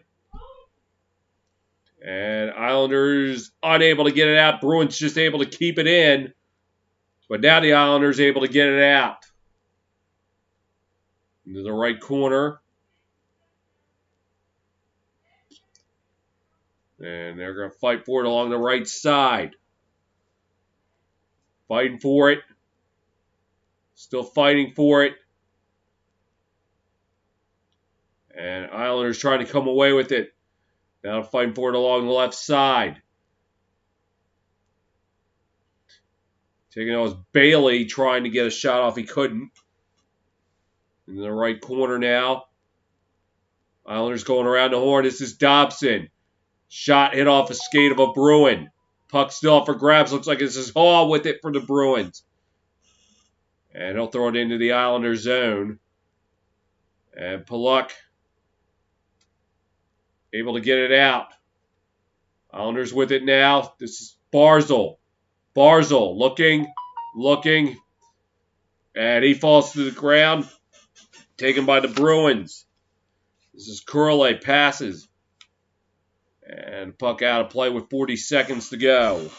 And Islanders unable to get it out. Bruins just able to keep it in. But now the Islanders able to get it out. Into the right corner. And they're going to fight for it along the right side. Fighting for it. Still fighting for it. And Islanders trying to come away with it. Now fighting for it along the left side. Taking out was Bailey trying to get a shot off. He couldn't. In the right corner now. Islanders going around the horn. This is Dobson. Shot hit off a skate of a Bruin. Puck still up for grabs. Looks like this is Hall with it for the Bruins. And he'll throw it into the Islander zone. And Pollock able to get it out. Islanders with it now. This is Barzal. Barzal looking. And he falls to the ground. Taken by the Bruins. This is Curley. Passes. And puck out of play with 40 seconds to go.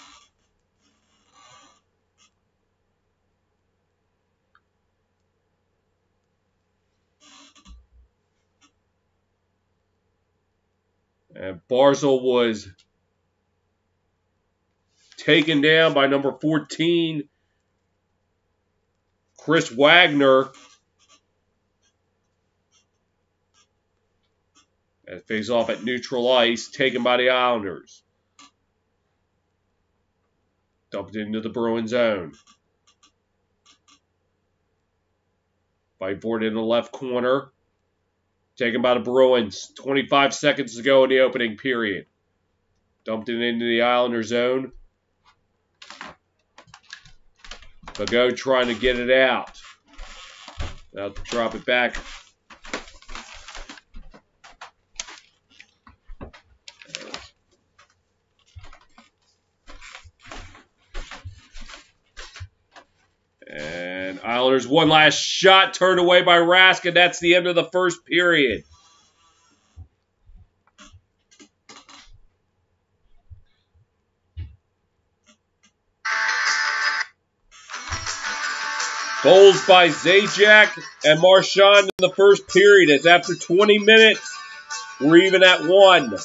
And Barzal was taken down by number 14, Chris Wagner. And face off at neutral ice, taken by the Islanders. Dumped into the Bruin zone. Fight for it in the left corner. Taken by the Bruins. 25 seconds to go in the opening period. Dumped it into the Islander zone. Bago trying to get it out. Now drop it back. And Islanders one last shot turned away by Rask, and that's the end of the first period. Goals by Zajac and Marchand in the first period. As after 20 minutes, we're even at 1.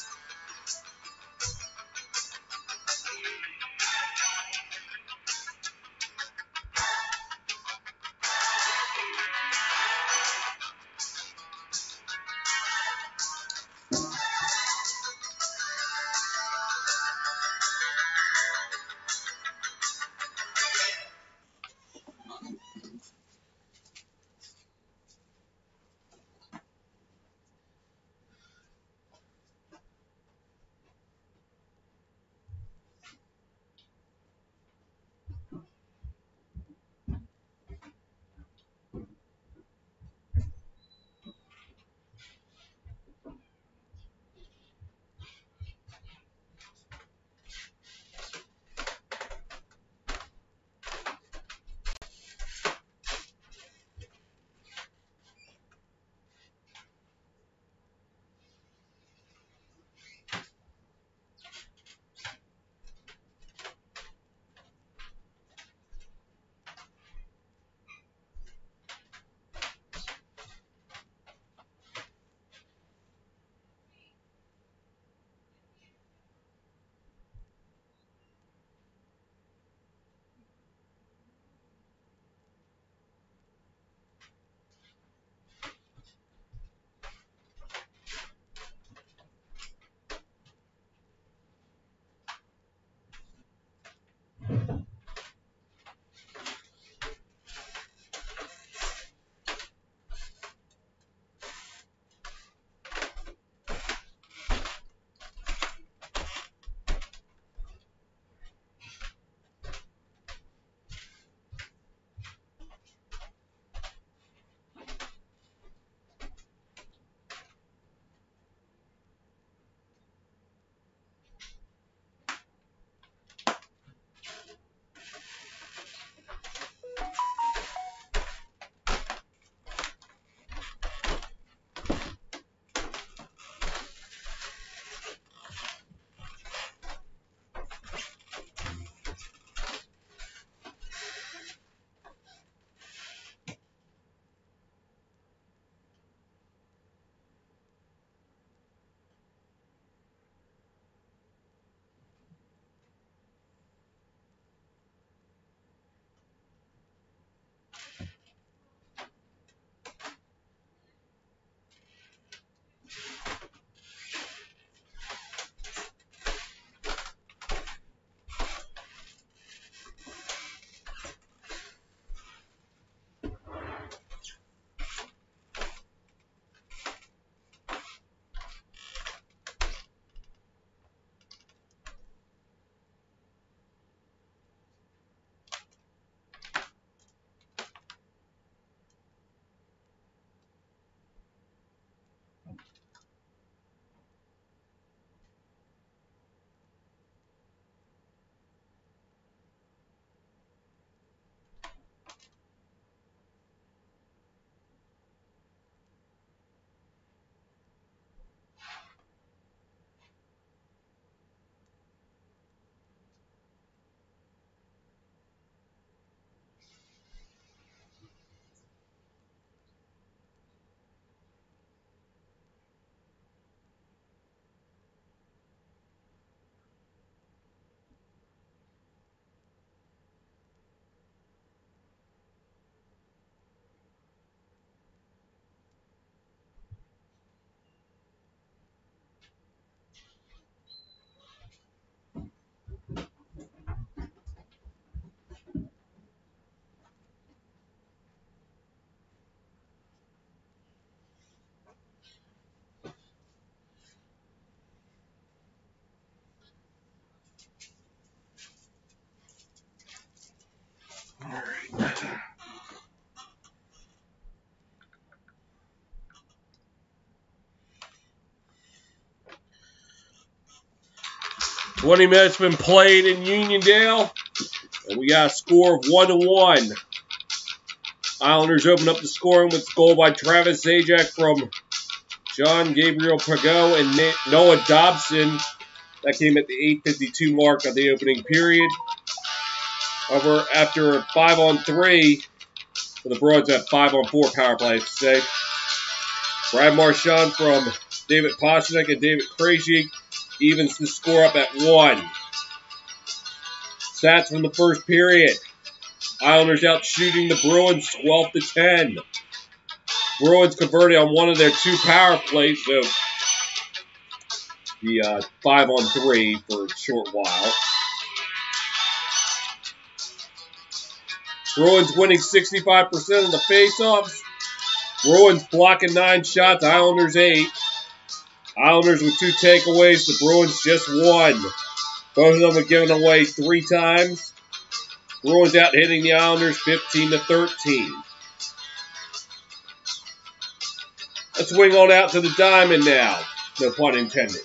20 minutes been played in Uniondale, and we got a score of 1-1. Islanders open up the scoring with a goal by Travis Zajac from John Gabriel Pago and Noah Dobson. That came at the 8:52 mark of the opening period. However, after a 5-on-3, for the Bruins at 5-on-4 power play, I should say, Brad Marchand from David Pastrnak and David Krejci evens the score up at 1. Stats from the first period. Islanders out shooting the Bruins 12-10. Bruins converted on one of their 2 power plays, so the 5-on-3 for a short while. Bruins winning 65% of the faceoffs. Bruins blocking 9 shots, Islanders 8. Islanders with 2 takeaways, the Bruins just 1. Both of them have given away 3 times. Bruins out hitting the Islanders 15-13. Let's swing on out to the diamond now. No pun intended.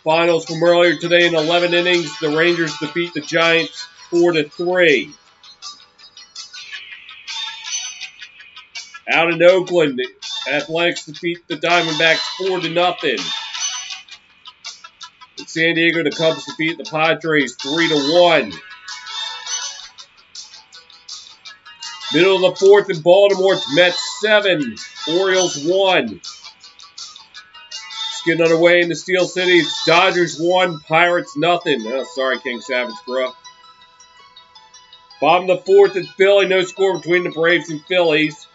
Finals from earlier today in 11 innings. The Rangers defeat the Giants 4-3. Out in Oakland, the Athletics defeat the Diamondbacks 4-0. In San Diego, the Cubs defeat the Padres 3-1. Middle of the 4th in Baltimore, it's Mets 7, Orioles 1. Just getting underway in the Steel City, it's Dodgers 1, Pirates nothing. Oh, sorry, King Savage, bro. Bottom of the 4th in Philly, no score between the Braves and Phillies.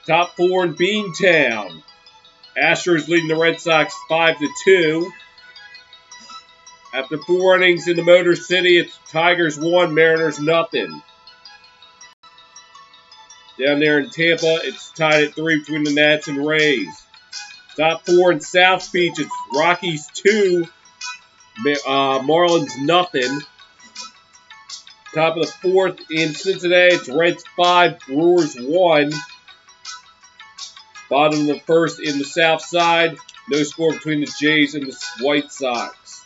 Top 4 in Beantown. Astros leading the Red Sox 5-2. After 4 innings in the Motor City, it's Tigers 1, Mariners nothing. Down there in Tampa, it's tied at 3 between the Nats and Rays. Top 4 in South Beach, it's Rockies 2, Marlins nothing. Top of the 4th in Cincinnati, it's Reds 5, Brewers 1. Bottom of the 1st in the South Side, no score between the Jays and the White Sox.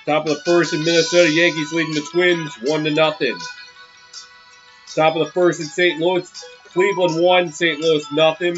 Top of the 1st in Minnesota, Yankees leading the Twins 1-0. Top of the 1st in St. Louis, Cleveland 1, St. Louis nothing.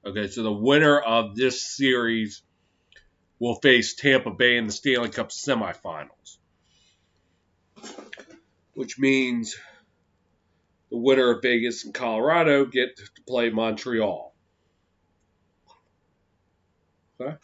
Okay, so the winner of this series will face Tampa Bay in the Stanley Cup semifinals, which means the winner of Vegas and Colorado get to play Montreal. Okay.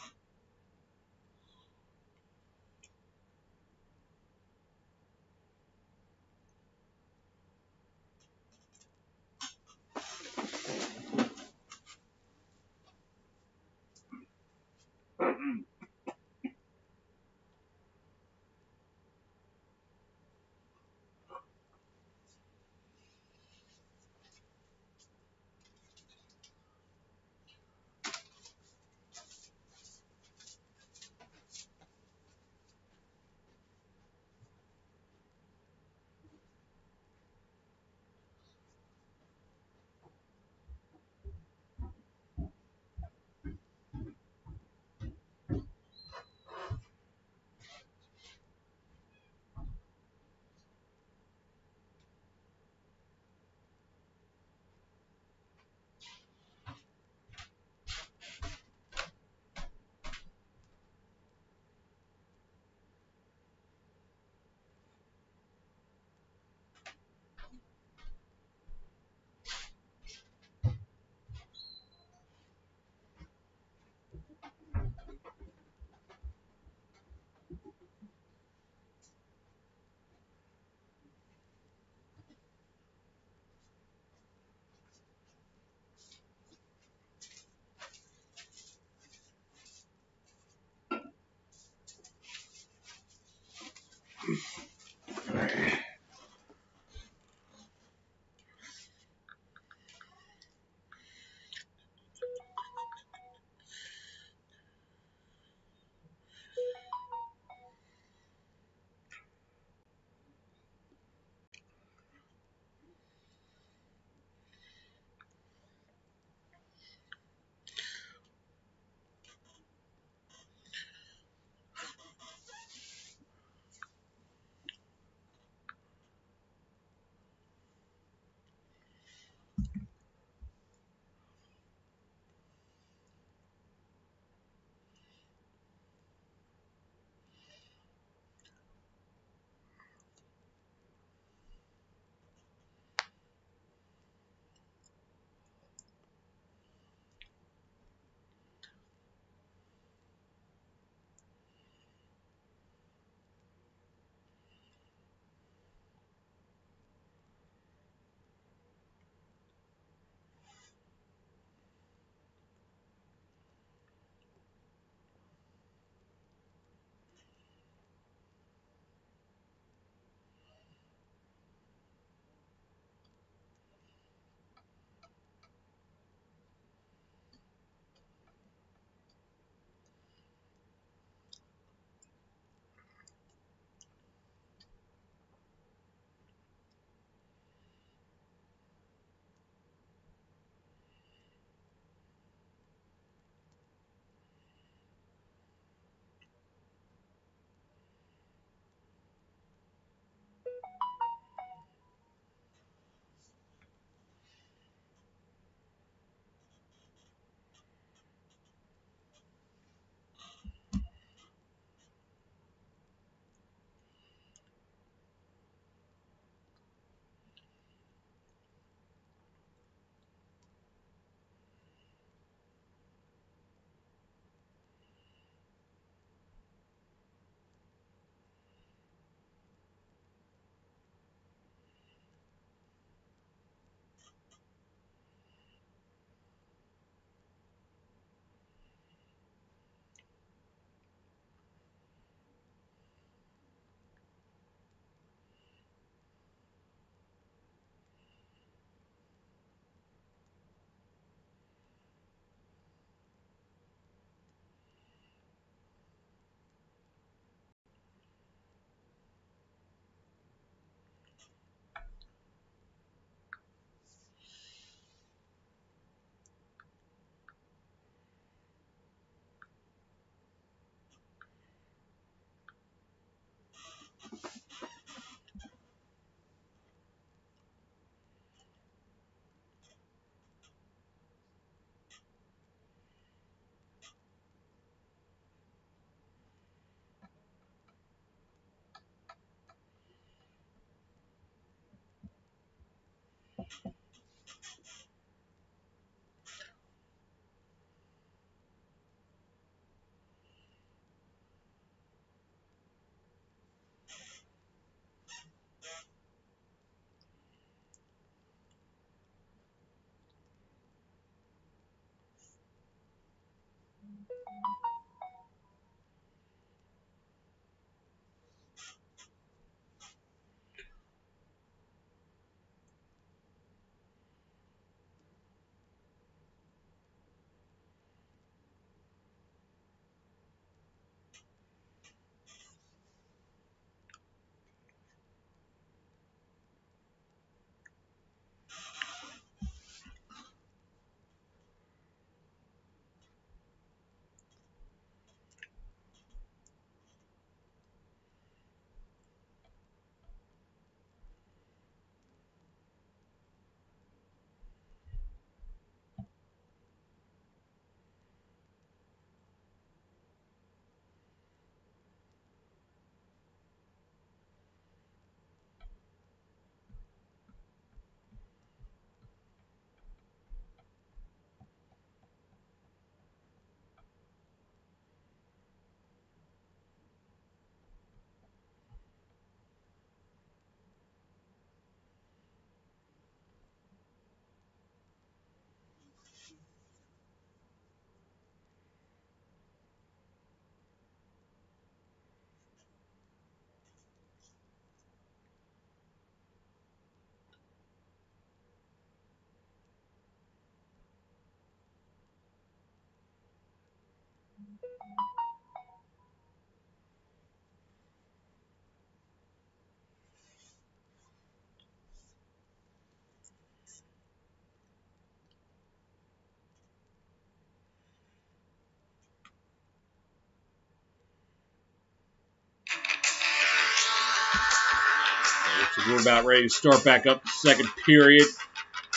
So we're about ready to start back up the second period.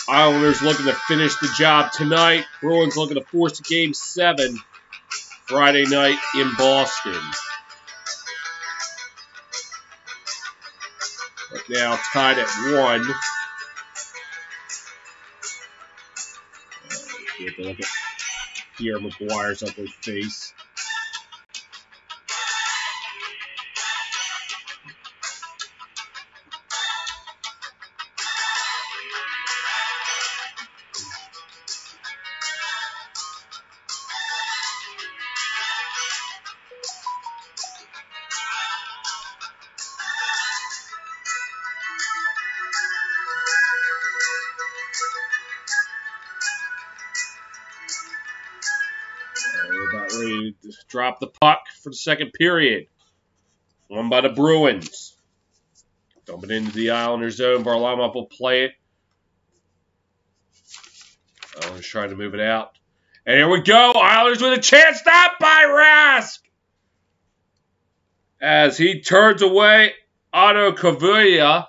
Islanders looking to finish the job tonight. Bruins looking to force Game 7 Friday night in Boston. But now tied at 1. You have to look at Pierre McGuire's ugly face. We're about ready to drop the puck for the second period. Won by the Bruins. Dumping into the Islanders zone. Varlamov will play it. Islanders trying to move it out. And here we go. Islanders with a chance. Stopped by Rask. As he turns away Otto Kavuya.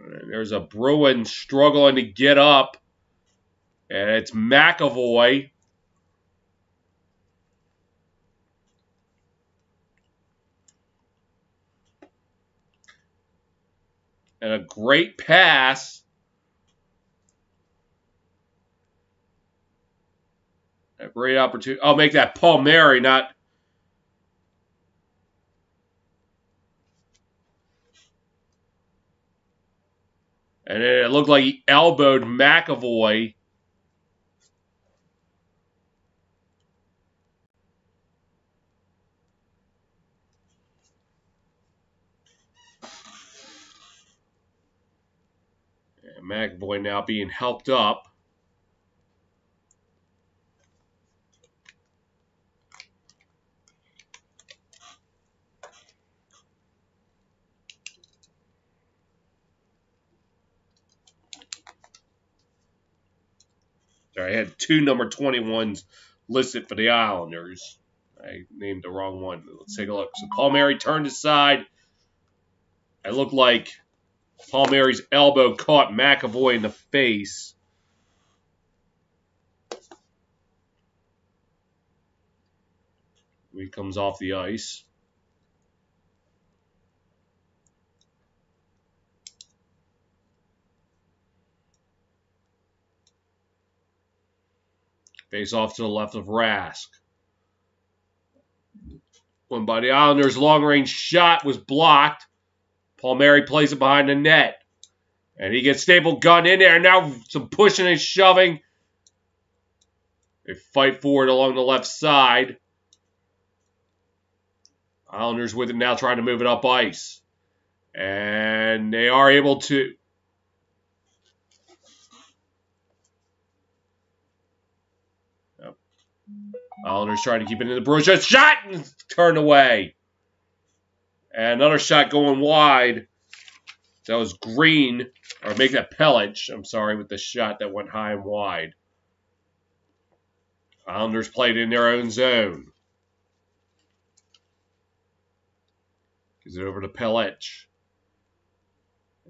And there's a Bruin struggling to get up. And it's McAvoy. And a great pass. A great opportunity. I'll make that Palmieri, not... And it looked like he elbowed McAvoy. And McAvoy now being helped up. I had 2 number 21s listed for the Islanders. I named the wrong one. Let's take a look. So Palmieri turned aside. It looked like Palmieri's elbow caught McAvoy in the face. He comes off the ice. Face off to the left of Rask. One by the Islanders. Long-range shot was blocked. Palmieri plays it behind the net. And he gets Staple Gun in there. Now some pushing and shoving. They fight forward along the left side. Islanders with it now, trying to move it up ice. And they are able to. Islanders trying to keep it in the Bruins. Just shot and turned away. And another shot going wide. That was Green, or make that Pellich, I'm sorry, with the shot that went high and wide. Islanders played in their own zone. Gives it over to Pellich.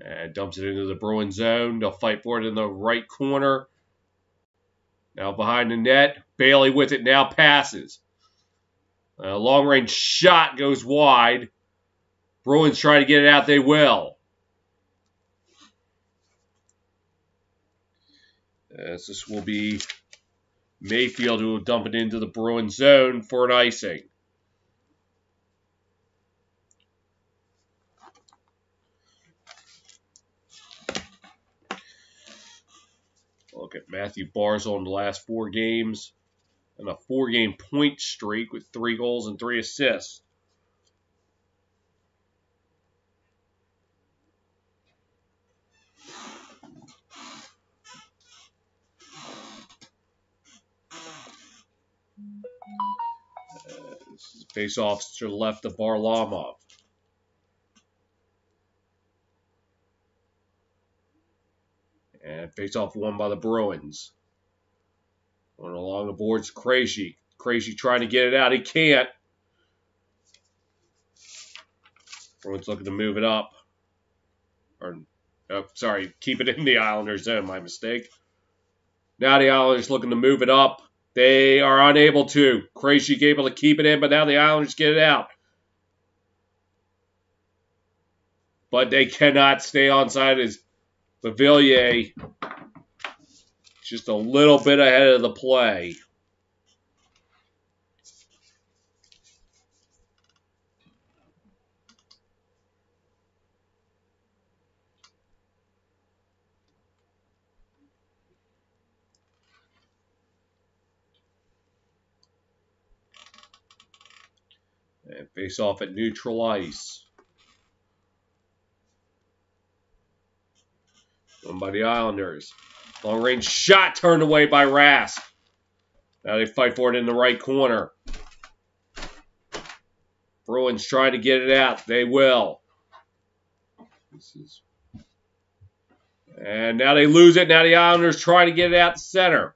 And dumps it into the Bruins zone. They'll fight for it in the right corner. Now behind the net. Bailey with it now passes. A long-range shot goes wide. Bruins try to get it out. They will. As this will be Mayfield who will dump it into the Bruins zone for an icing. Look at Matthew Barzal in the last 4 games. And a 4-game point streak with 3 goals and 3 assists. This is face-off to the left of Varlamov. And face-off won by the Bruins. Going along the boards, Krejci. Krejci trying to get it out. He can't. Bruins looking to move it up. Keep it in the Islanders zone. My mistake. Now the Islanders looking to move it up. They are unable to. Krejci able to keep it in, but now the Islanders get it out. But they cannot stay onside as Beauvillier just a little bit ahead of the play. And face off at neutral ice. One by the Islanders. Long range shot turned away by Rask. Now they fight for it in the right corner. Bruins trying to get it out. They will. And now they lose it. Now the Islanders trying to get it out the center.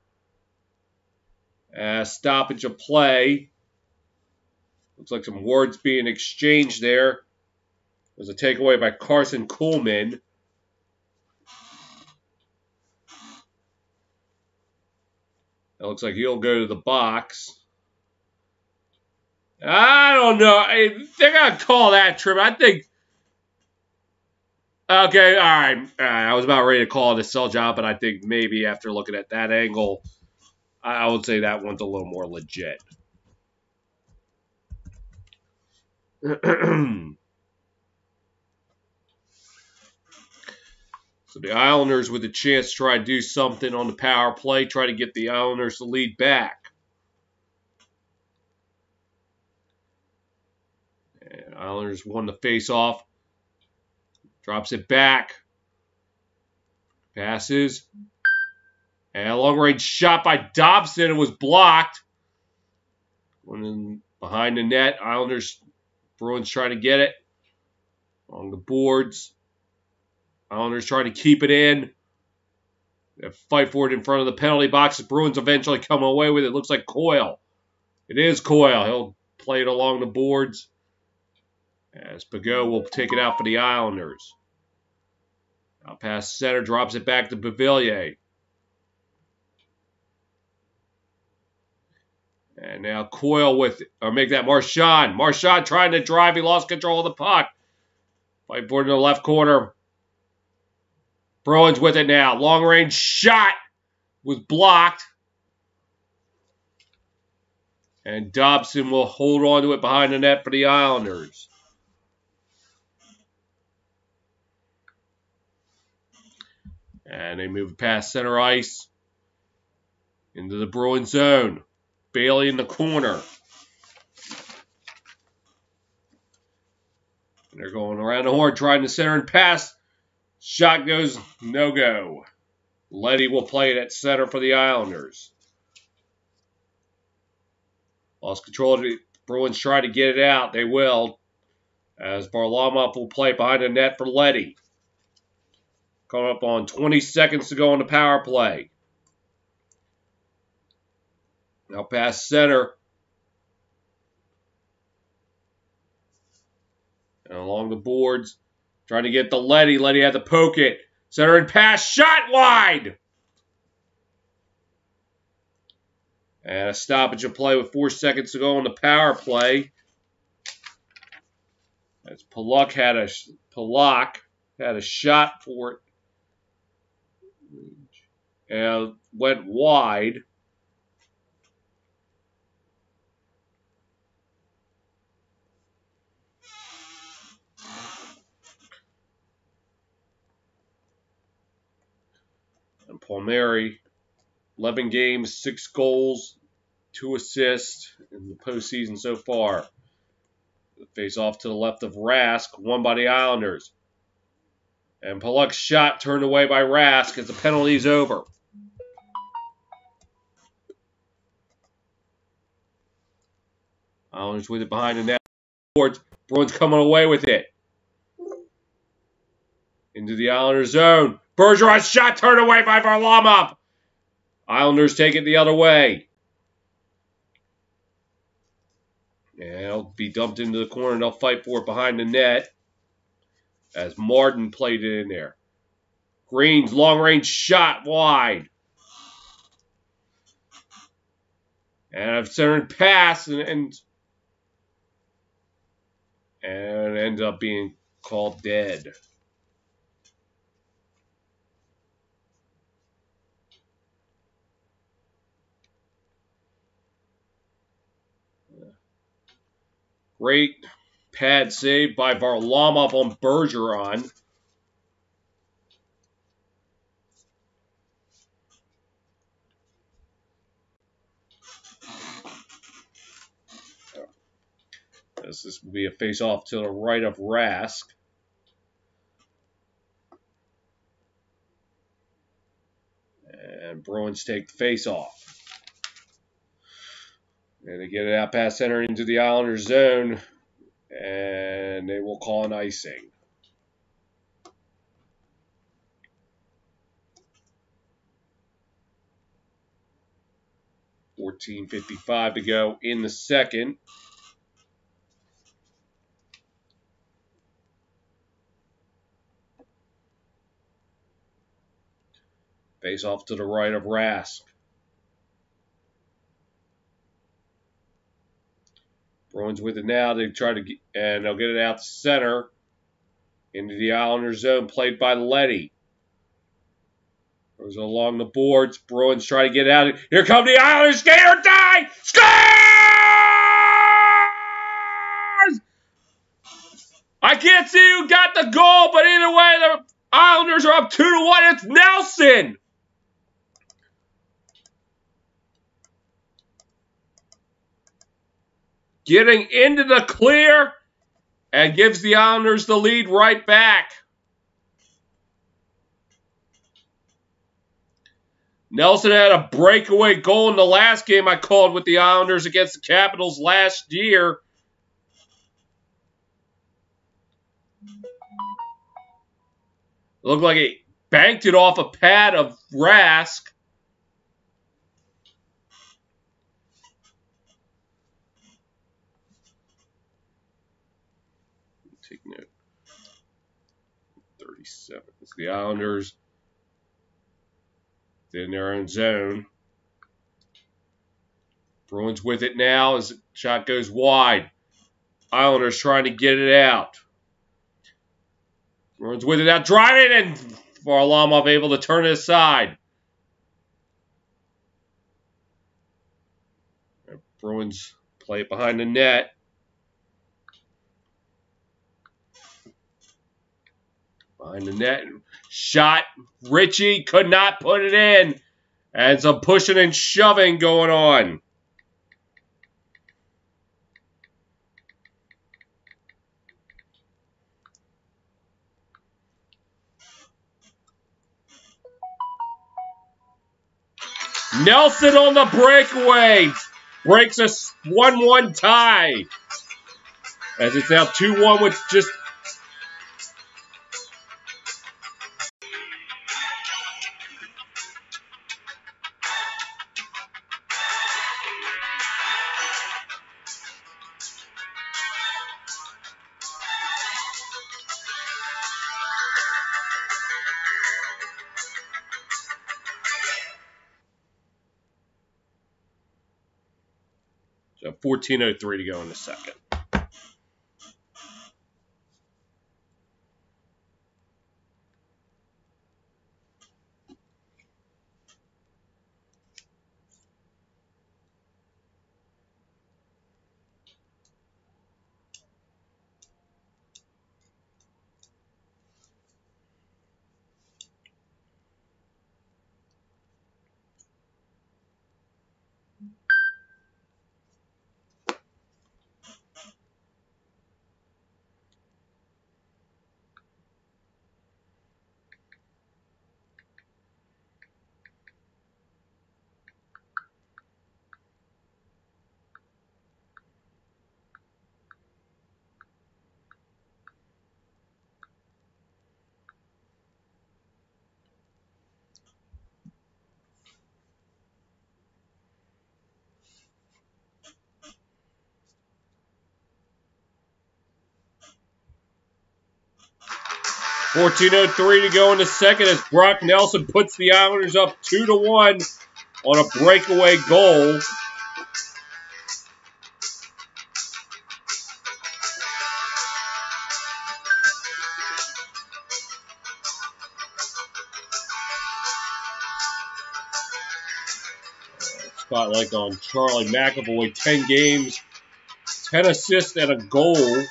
Stoppage of play. Looks like some words being exchanged there. There's a takeaway by Carson Kuhlman. It looks like he'll go to the box. I don't know. They're going to call that trip. I think. Okay, all right. I was about ready to call it a sell job, but I think maybe after looking at that angle, I would say that one's a little more legit. So the Islanders with a chance to try to do something on the power play, try to get the Islanders to lead back. And Islanders won the face-off. Drops it back. Passes. And a long-range shot by Dobson. It was blocked. Went in behind the net. Islanders, Bruins trying to get it. On the boards. Islanders trying to keep it in. They fight for it in front of the penalty box. The Bruins eventually come away with it. Looks like Coyle. It is Coyle. He'll play it along the boards. As Pageau will take it out for the Islanders. Now past center, drops it back to Beauvillier. And now Coyle with it. Or make that Marchand. Marchand trying to drive. He lost control of the puck. Fight for it in the left corner. Bruins with it now. Long range shot was blocked. And Dobson will hold on to it behind the net for the Islanders. And they move past center ice into the Bruins zone. Bailey in the corner. And they're going around the horn, trying to center and pass. Shot goes no-go. Leddy will play it at center for the Islanders. Lost control of the Bruins try to get it out. They will. As Varlamov will play behind the net for Leddy. Coming up on 20 seconds to go on the power play. Now past center. And along the boards. Trying to get the Leddy. Leddy had to poke it. Center and pass. Shot wide. And a stoppage of play with 4 seconds to go on the power play. As Pollock had a shot for it. And went wide. And Palmieri, 11 games, 6 goals, 2 assists in the postseason so far. The face off to the left of Rask, won by the Islanders. And Pollock's shot turned away by Rask as the penalty is over. Islanders with it behind the net. Bruins coming away with it. Into the Islanders zone. Bergeron's shot turned away by Varlamov. Islanders take it the other way. And it'll be dumped into the corner and they'll fight for it behind the net. As Martin played it in there. Green's long-range shot wide. And a center pass and ends up being called dead. Great pad save by Varlamov on Bergeron. This will be a face-off to the right of Rask. And Bruins take the face-off. And they get it out past center into the Islanders zone. And they will call an icing. .55 to go in the second. Face off to the right of Rask. Bruins with it now. They try to get, and they'll get it out to center into the Islanders zone, played by Leddy. Goes along the boards. Bruins try to get out. Here come the Islanders. Skate or die! Scores! I can't see who got the goal, but either way, the Islanders are up 2-1. It's Nelson. Getting into the clear and gives the Islanders the lead right back. Nelson had a breakaway goal in the last game I called with the Islanders against the Capitals last year. Looked like he banked it off a pad of Rask. Take note. 37. It's the Islanders in their own zone. Bruins with it now as the shot goes wide. Islanders trying to get it out. Bruins with it out, driving, and Varlamov able to turn it aside. Bruins Play it behind the net. Behind the net. Shot. Richie could not put it in. And some pushing and shoving going on. Nelson on the breakaway. Breaks a 1-1 tie. As it's now 2-1 with just... So 14:03 to go in the second. $14:03 to go in the second as Brock Nelson puts the Islanders up 2-1 on a breakaway goal. Spotlight on Charlie McAvoy, 10 games, 10 assists, and a goal.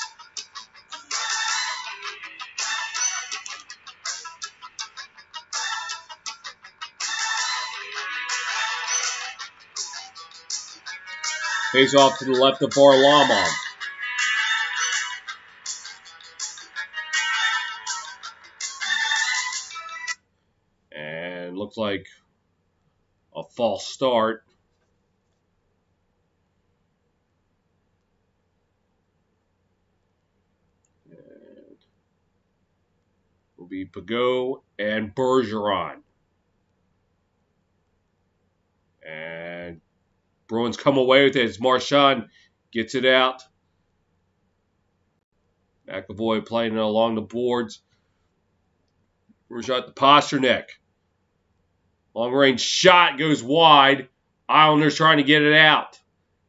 Face off to the left of Varlamov. And looks like a false start. And will be Pagot and Bergeron. And Bruins come away with it as Marchand gets it out. McAvoy playing it along the boards. Rajat Pasternak. Long-range shot goes wide. Islanders trying to get it out.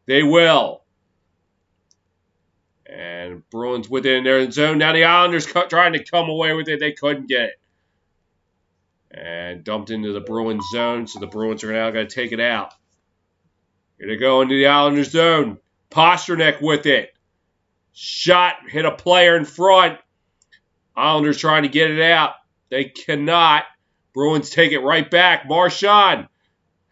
They will. And Bruins within their zone. Now the Islanders trying to come away with it. They couldn't get it. And dumped into the Bruins zone. So the Bruins are now going to take it out. Here they go into the Islanders zone. Pasternak with it. Shot, hit a player in front. Islanders trying to get it out. They cannot. Bruins take it right back. Marchand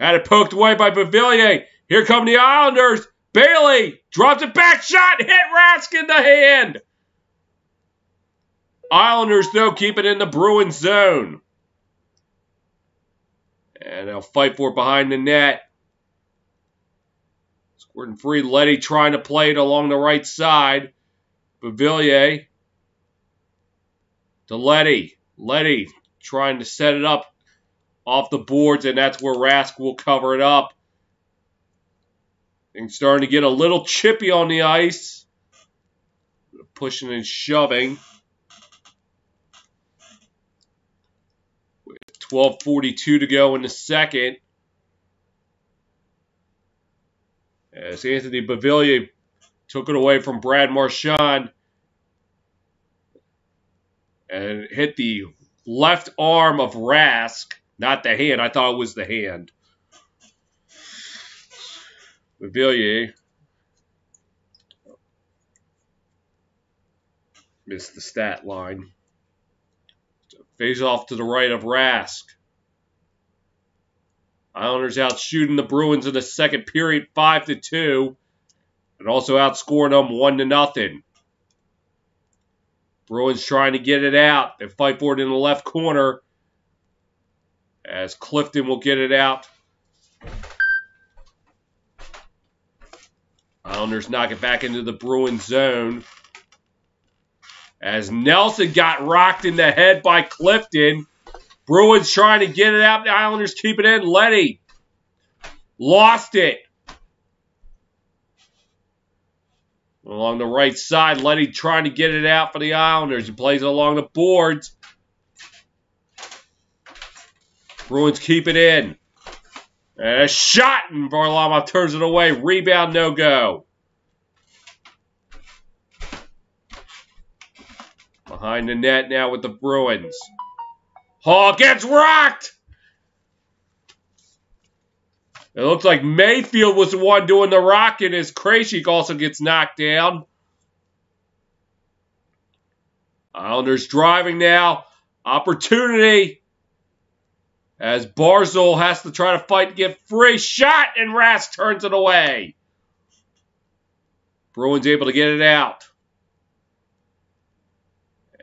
had it poked away by Beauvillier. Here come the Islanders. Bailey drops it back. Shot, hit Rask in the hand. Islanders, though, keep it in the Bruins zone. And they'll fight for it behind the net. Squirting free. Letty trying to play it along the right side. Beauvillier to Letty. Letty trying to set it up off the boards, and that's where Rask will cover it up. Things starting to get a little chippy on the ice. Pushing and shoving. With 12:42 to go in the second. As Anthony Beauvillier took it away from Brad Marchand and hit the left arm of Rask, not the hand. I thought it was the hand. Beauvillier Missed the stat line. Face off to the right of Rask. Islanders out shooting the Bruins in the second period 5-2. And also outscoring them 1-0. Bruins trying to get it out. They fight for it in the left corner. As Clifton will get it out. Islanders knock it back into the Bruins zone. As Nelson got rocked in the head by Clifton. Bruins trying to get it out. The Islanders keep it in. Letty lost it. Along the right side, Letty trying to get it out for the Islanders. He plays it along the boards. Bruins keep it in. And a shot, and Varlamov turns it away. Rebound, no go. Behind the net now with the Bruins. Hall gets rocked. It looks like Mayfield was the one doing the rocking as Krejcik also gets knocked down. Islanders driving now. Opportunity. As Barzal has to try to fight to get free. Shot, and Rask turns it away. Bruins able to get it out.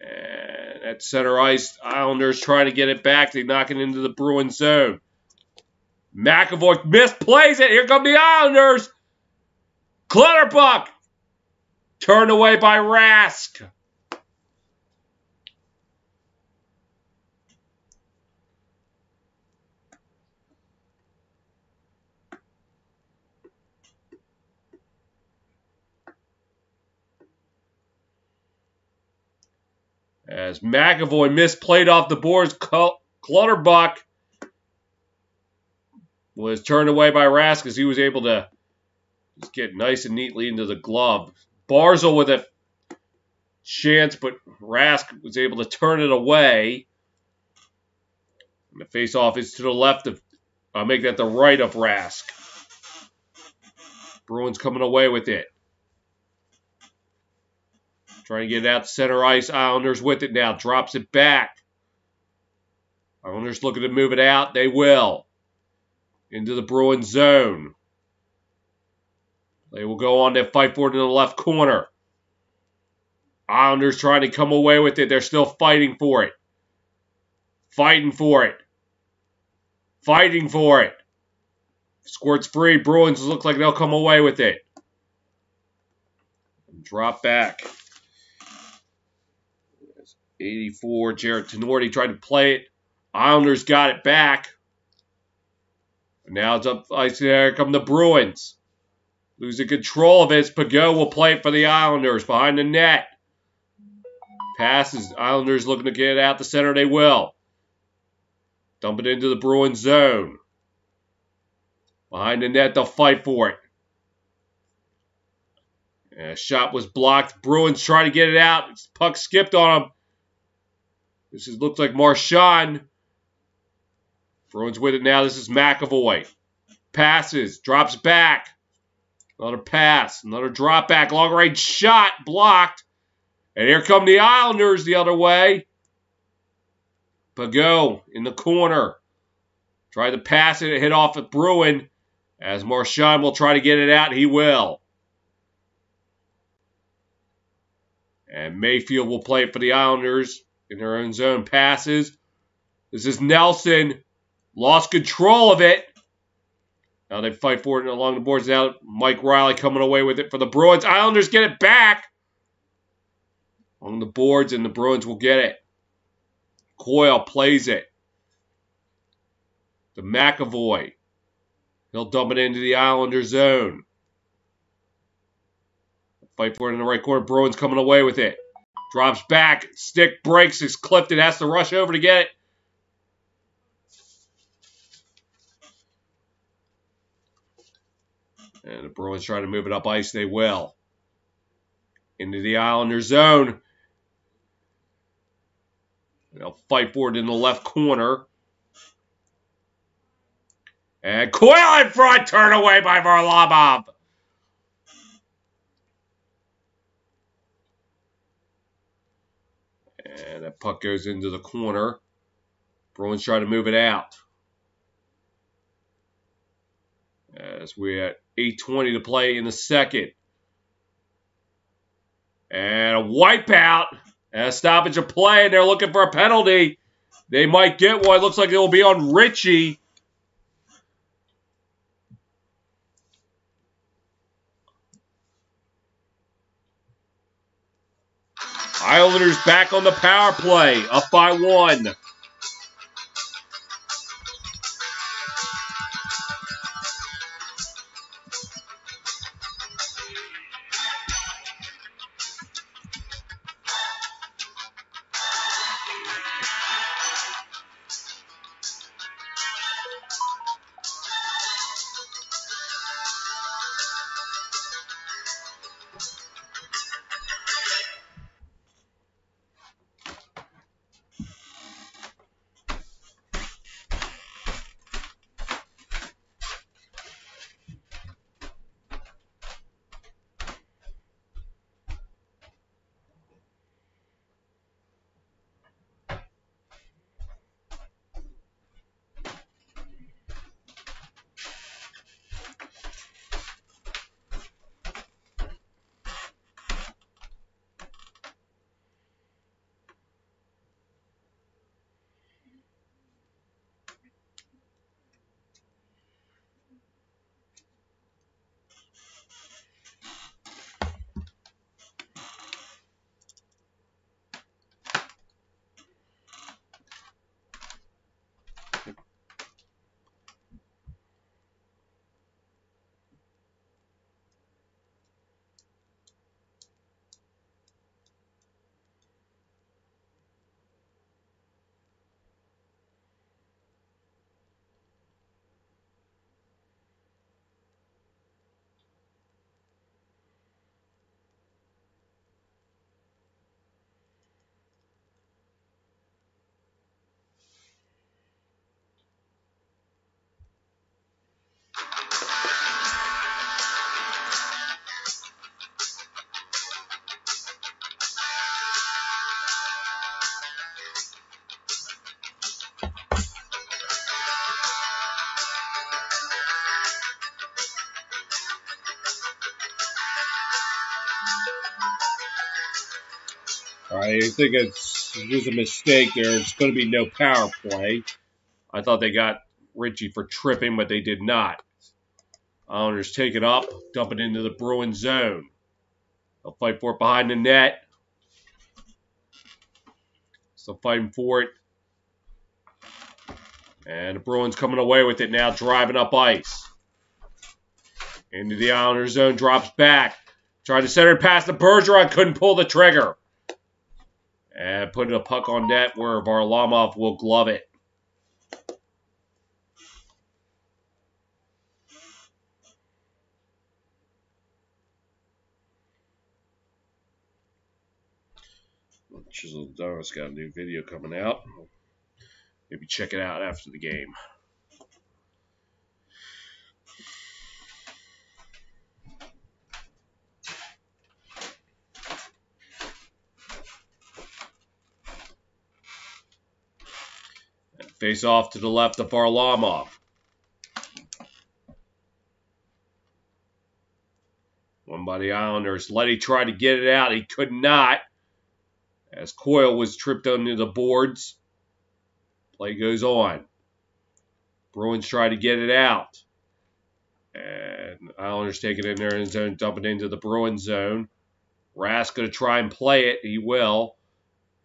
And at center ice, Islanders trying to get it back. They knock it into the Bruins zone. McAvoy misplays it. Here come the Islanders. Clutterbuck. Turned away by Rask. As McAvoy misplayed off the boards, Clutterbuck was turned away by Rask as he was able to just get nice and neatly into the glove. Barzal with a chance, but Rask was able to turn it away. And the face-off is to the left of, I'll make that the right of Rask. Bruins coming away with it. Trying to get it out to center ice. Islanders with it now. Drops it back. Islanders looking to move it out. They will. Into the Bruins zone. They will go on to fight for it in the left corner. Islanders trying to come away with it. They're still fighting for it. Fighting for it. Fighting for it. Squirts free. Bruins look like they'll come away with it. Drop back. 84, Jared Tenorti tried to play it. Islanders got it back. And now it's up ice. There come the Bruins. Losing control of it. Pageau will play it for the Islanders behind the net. Passes. Islanders looking to get it out the center. They will. Dump it into the Bruins zone. Behind the net, they'll fight for it. And a shot was blocked. Bruins try to get it out. Puck skipped on them. This looks like Marchand. Bruins with it now. This is McAvoy. Passes. Drops back. Another pass. Another drop back. Long range shot. Blocked. And here come the Islanders the other way. Pageau in the corner. Tried to pass it. It hit off at Bruin. As Marchand will try to get it out. He will. And Mayfield will play it for the Islanders. In their own zone. Passes. This is Nelson. Lost control of it. Now they fight for it along the boards. Now Mike Riley coming away with it for the Bruins. Islanders get it back. On the boards, and the Bruins will get it. Coyle plays it. To McAvoy. He'll dump it into the Islander zone. Fight for it in the right corner. Bruins coming away with it. Drops back. Stick breaks. As Clifton has to rush over to get it. And the Bruins trying to move it up ice. They will. Into the Islander zone. They'll fight for it in the left corner. And Coyle in front. Turned away by Varlamov. And that puck goes into the corner. Bruins try to move it out. As we're at 8:20 to play in the second. And a wipeout. And a stoppage of play. And they're looking for a penalty. They might get one. Looks like it will be on Richie. Islanders back on the power play. Up by 1. I think it was a mistake there. It's going to be no power play. I thought they got Richie for tripping, but they did not. Islanders take it up, dump it into the Bruins zone. They'll fight for it behind the net. Still fighting for it. And the Bruins coming away with it now, driving up ice. Into the Islanders zone, drops back. Tried to center it past the Bergeron, couldn't pull the trigger. And putting a puck on net where Varlamov will glove it. Chisel Dar's got a new video coming out. Maybe check it out after the game. And face off to the left of Varlamov. One by the Islanders. Letty tried to get it out. He could not. As Coyle was tripped under the boards. Play goes on. Bruins try to get it out. And Islanders take it in their end zone, dump it into the Bruins zone. Rask going to try and play it. He will.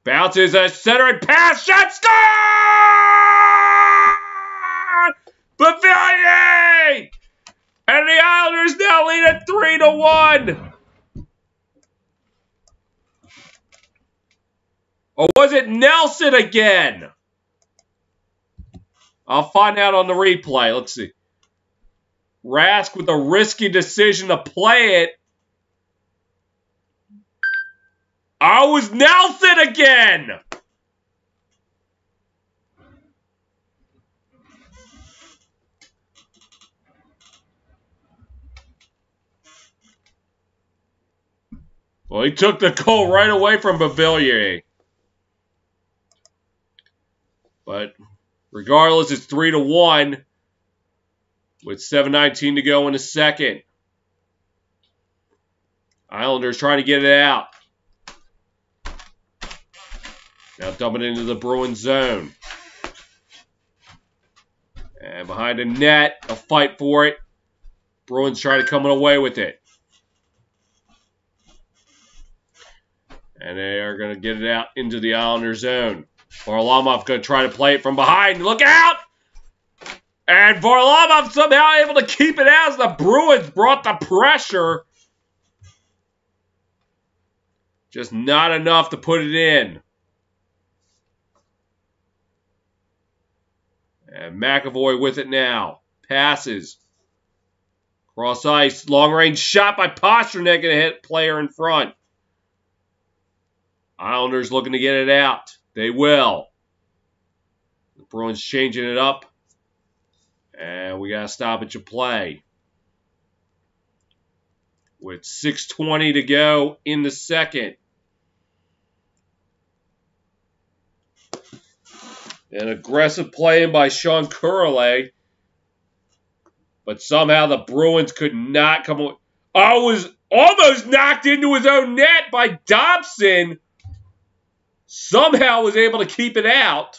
Bounces a center and pass. Shot score! Bavilier! And the Islanders now lead at 3-1. Or was it Nelson again? I'll find out on the replay. Let's see. Rask with a risky decision to play it. Oh, it was Nelson again! Well, he took the goal right away from Bavilier. Regardless, it's 3-1 with 7:19 to go in the second. Islanders trying to get it out. Now dumping into the Bruins zone. And behind the net, a fight for it. Bruins trying to come away with it. And they are going to get it out into the Islander zone. Varlamov going to try to play it from behind. Look out! And Varlamov somehow able to keep it out as the Bruins brought the pressure. Just not enough to put it in. And McAvoy with it now. Passes. Cross ice. Long range shot by Pastrnak and a hit player in front. Islanders looking to get it out. They will. The Bruins changing it up. And we got to stoppage of play. With 6:20 to go in the second. An aggressive playing by Sean Curley. But somehow the Bruins could not come away. Oh, was almost knocked into his own net by Dobson. Somehow was able to keep it out.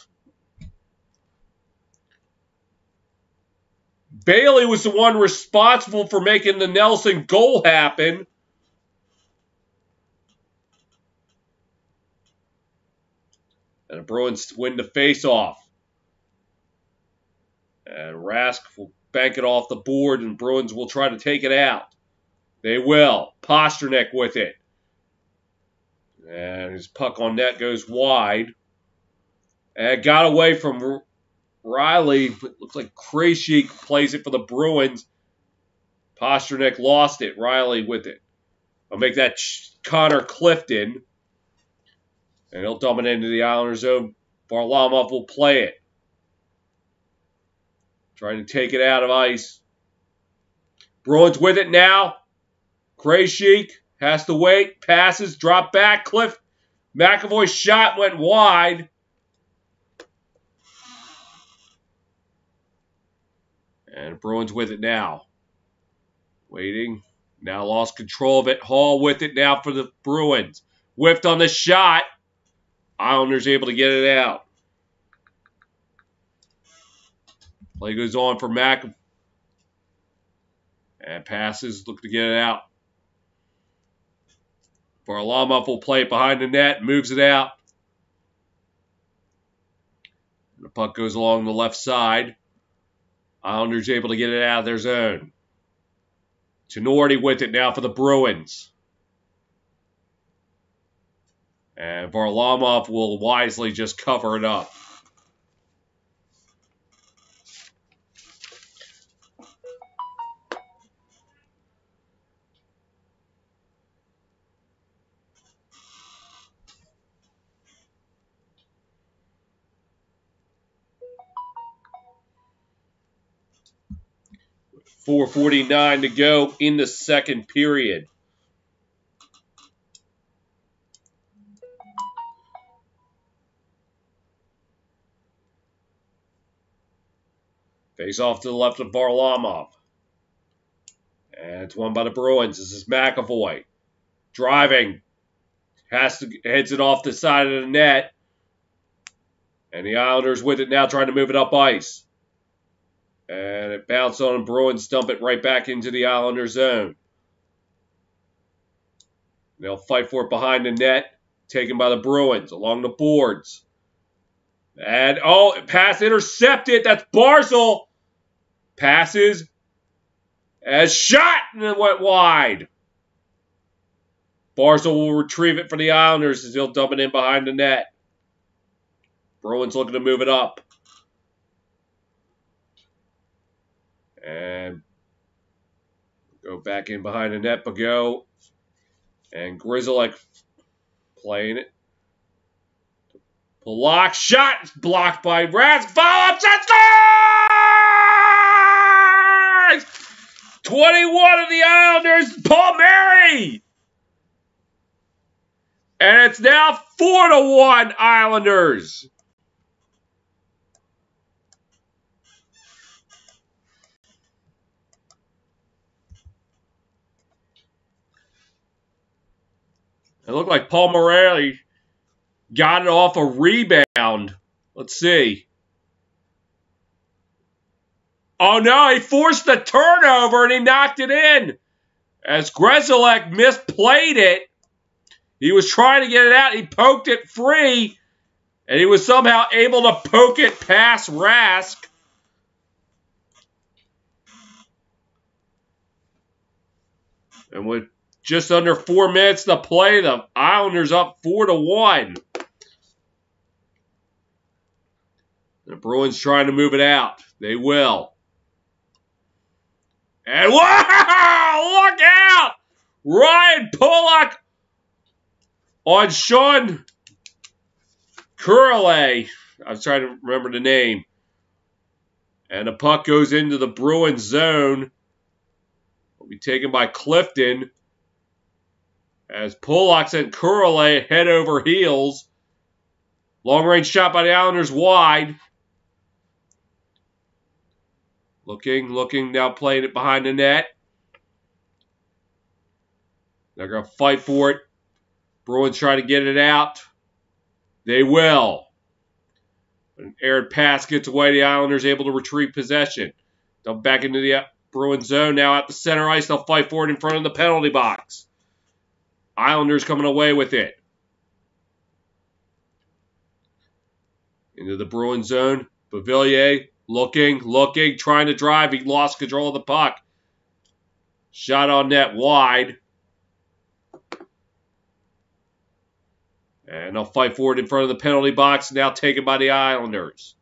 Bailey was the one responsible for making the Nelson goal happen. And the Bruins win the faceoff. And Rask will bank it off the board, and Bruins will try to take it out. They will. Pastrnak with it. And his puck on net goes wide. And got away from Riley. But looks like Krejci plays it for the Bruins. Pastrnak lost it. Riley with it. I'll make that Connor Clifton. And he'll dump it into the Islander zone. Varlamov will play it. Trying to take it out of ice. Bruins with it now. Krejci has to wait. Passes. Drop back. McAvoy's shot went wide. And Bruins with it now. Waiting. Now lost control of it. Hall with it now for the Bruins. Whiffed on the shot. Islanders able to get it out. Play goes on for McAvoy. And passes. Look to get it out. Varlamov will play it behind the net. Moves it out. The puck goes along the left side. Islanders able to get it out of their zone. Tenorti with it now for the Bruins. And Varlamov will wisely just cover it up. .449 to go in the second period. Face off to the left of Varlamov. And it's won by the Bruins. This is McAvoy. Driving. Heads it off the side of the net. And the Islanders with it now trying to move it up ice. And it bounced on Bruins, dump it right back into the Islander zone. They'll fight for it behind the net. Taken by the Bruins along the boards. And, pass intercepted. That's Barzal. Passes. As shot, and it went wide. Barzal will retrieve it for the Islanders as he'll dump it in behind the net. Bruins looking to move it up. And go back in behind the net, Bago. And Grizzly playing it. Block shot blocked by Rask. Follow-up shot scores! 21 of the Islanders, Palmieri! And it's now 4-1 Islanders. It looked like Paul Morelli got it off a rebound. Let's see. Oh, no, he forced the turnover and he knocked it in. As Grzelcyk misplayed it, he was trying to get it out. He poked it free, and he was somehow able to poke it past Rask. And with just under 4 minutes to play, the Islanders up 4-1. The Bruins trying to move it out. They will. And wow! Look out! Ryan Pulock on Sean Curley. I'm trying to remember the name. And the puck goes into the Bruins zone. Will be taken by Clifton. As Pulock sent Curley head over heels. Long range shot by the Islanders wide. Looking, now playing it behind the net. They're going to fight for it. Bruins try to get it out. They will. An errant pass gets away. The Islanders able to retrieve possession. Dump back into the Bruins zone. Now at the center ice. They'll fight for it in front of the penalty box. Islanders coming away with it. Into the Bruins zone. Beauvillier looking, trying to drive. He lost control of the puck. Shot on net wide. And they'll fight for it in front of the penalty box. Now taken by the Islanders.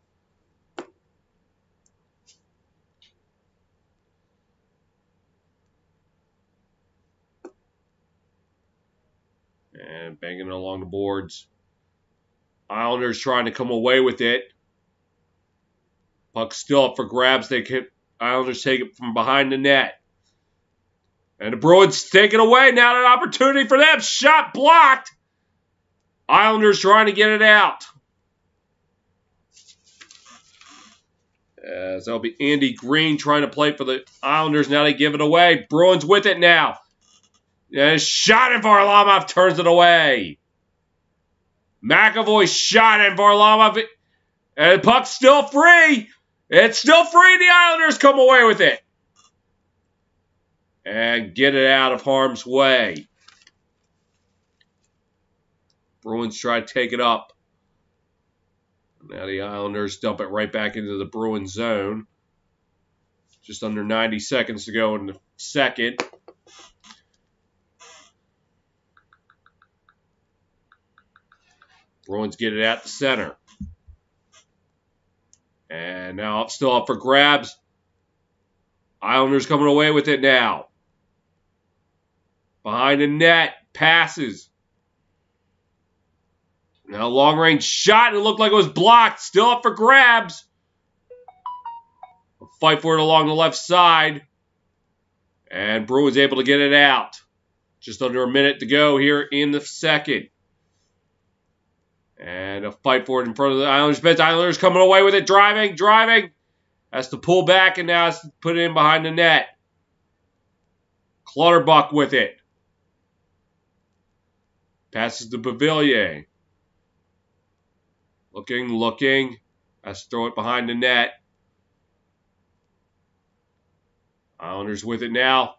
And banging it along the boards. Islanders trying to come away with it. Puck still up for grabs. Islanders take it from behind the net. And the Bruins take it away. Now an opportunity for them. Shot blocked. Islanders trying to get it out. As that'll be Andy Green trying to play for the Islanders. Now they give it away. Bruins with it now. And shot and Varlamov turns it away. McAvoy shot and Varlamov. And the puck's still free. It's still free. The Islanders come away with it. And get it out of harm's way. Bruins try to take it up. Now the Islanders dump it right back into the Bruins zone. Just under 90 seconds to go in the second. Bruins get it at the center. And now still up for grabs. Islanders coming away with it now. Behind the net. Passes. Now long range shot. It looked like it was blocked. Still up for grabs. Fight for it along the left side. And Bruins able to get it out. Just under a minute to go here in the second. And a fight for it in front of the Islanders bench. Islanders coming away with it. Driving. Has to pull back and now has to put it in behind the net. Clutterbuck with it. Passes to Beauvillier. Looking. Has to throw it behind the net. Islanders with it now.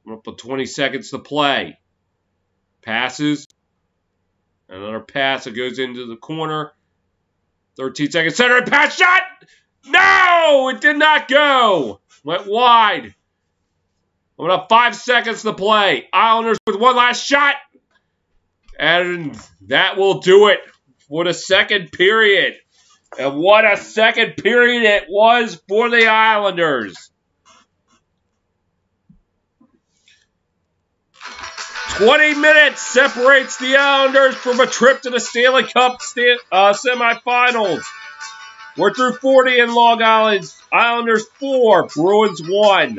Up to 20 seconds to play. Passes. Another pass that goes into the corner. 13 seconds. Center and pass shot. No! It did not go. Went wide. Coming up 5 seconds to play. Islanders with one last shot. And that will do it for the second period. And what a second period it was for the Islanders. 20 minutes separates the Islanders from a trip to the Stanley Cup semifinals. We're through 40 in Long Island. Islanders 4, Bruins 1.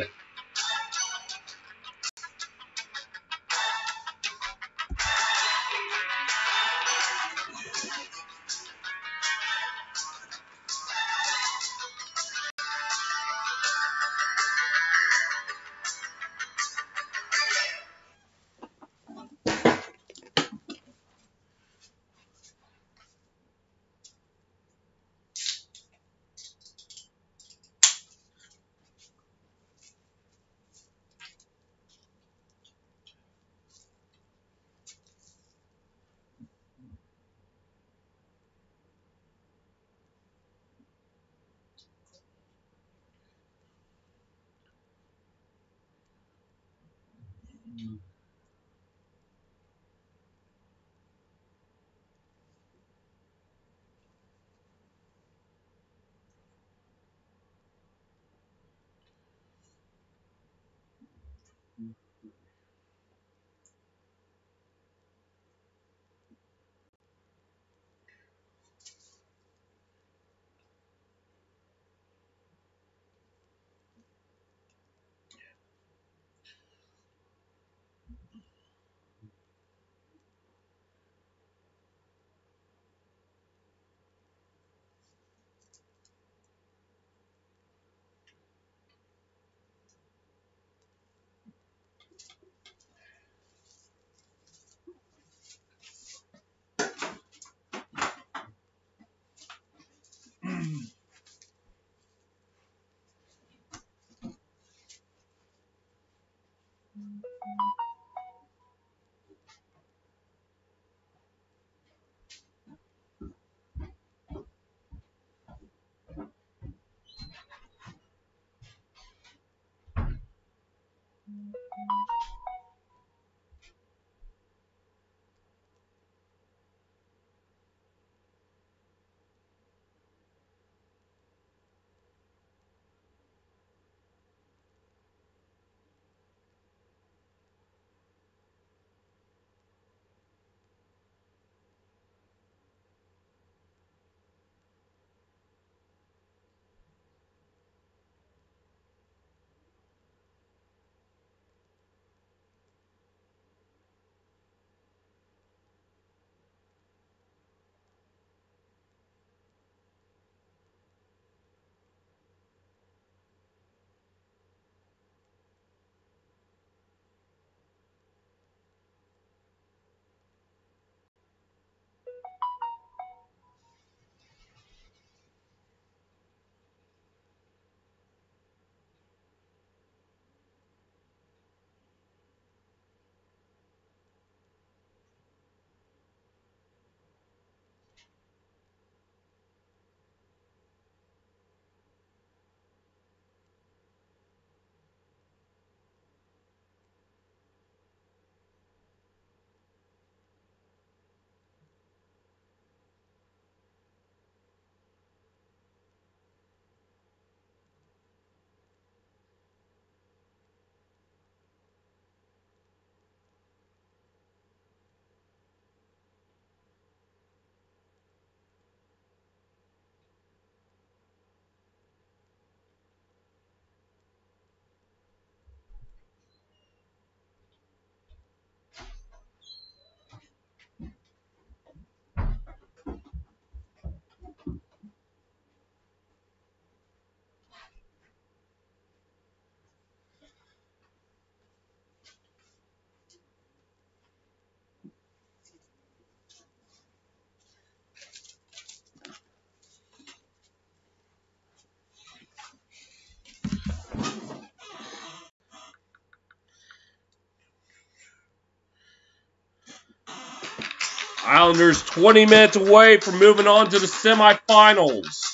Islanders 20 minutes away from moving on to the semifinals.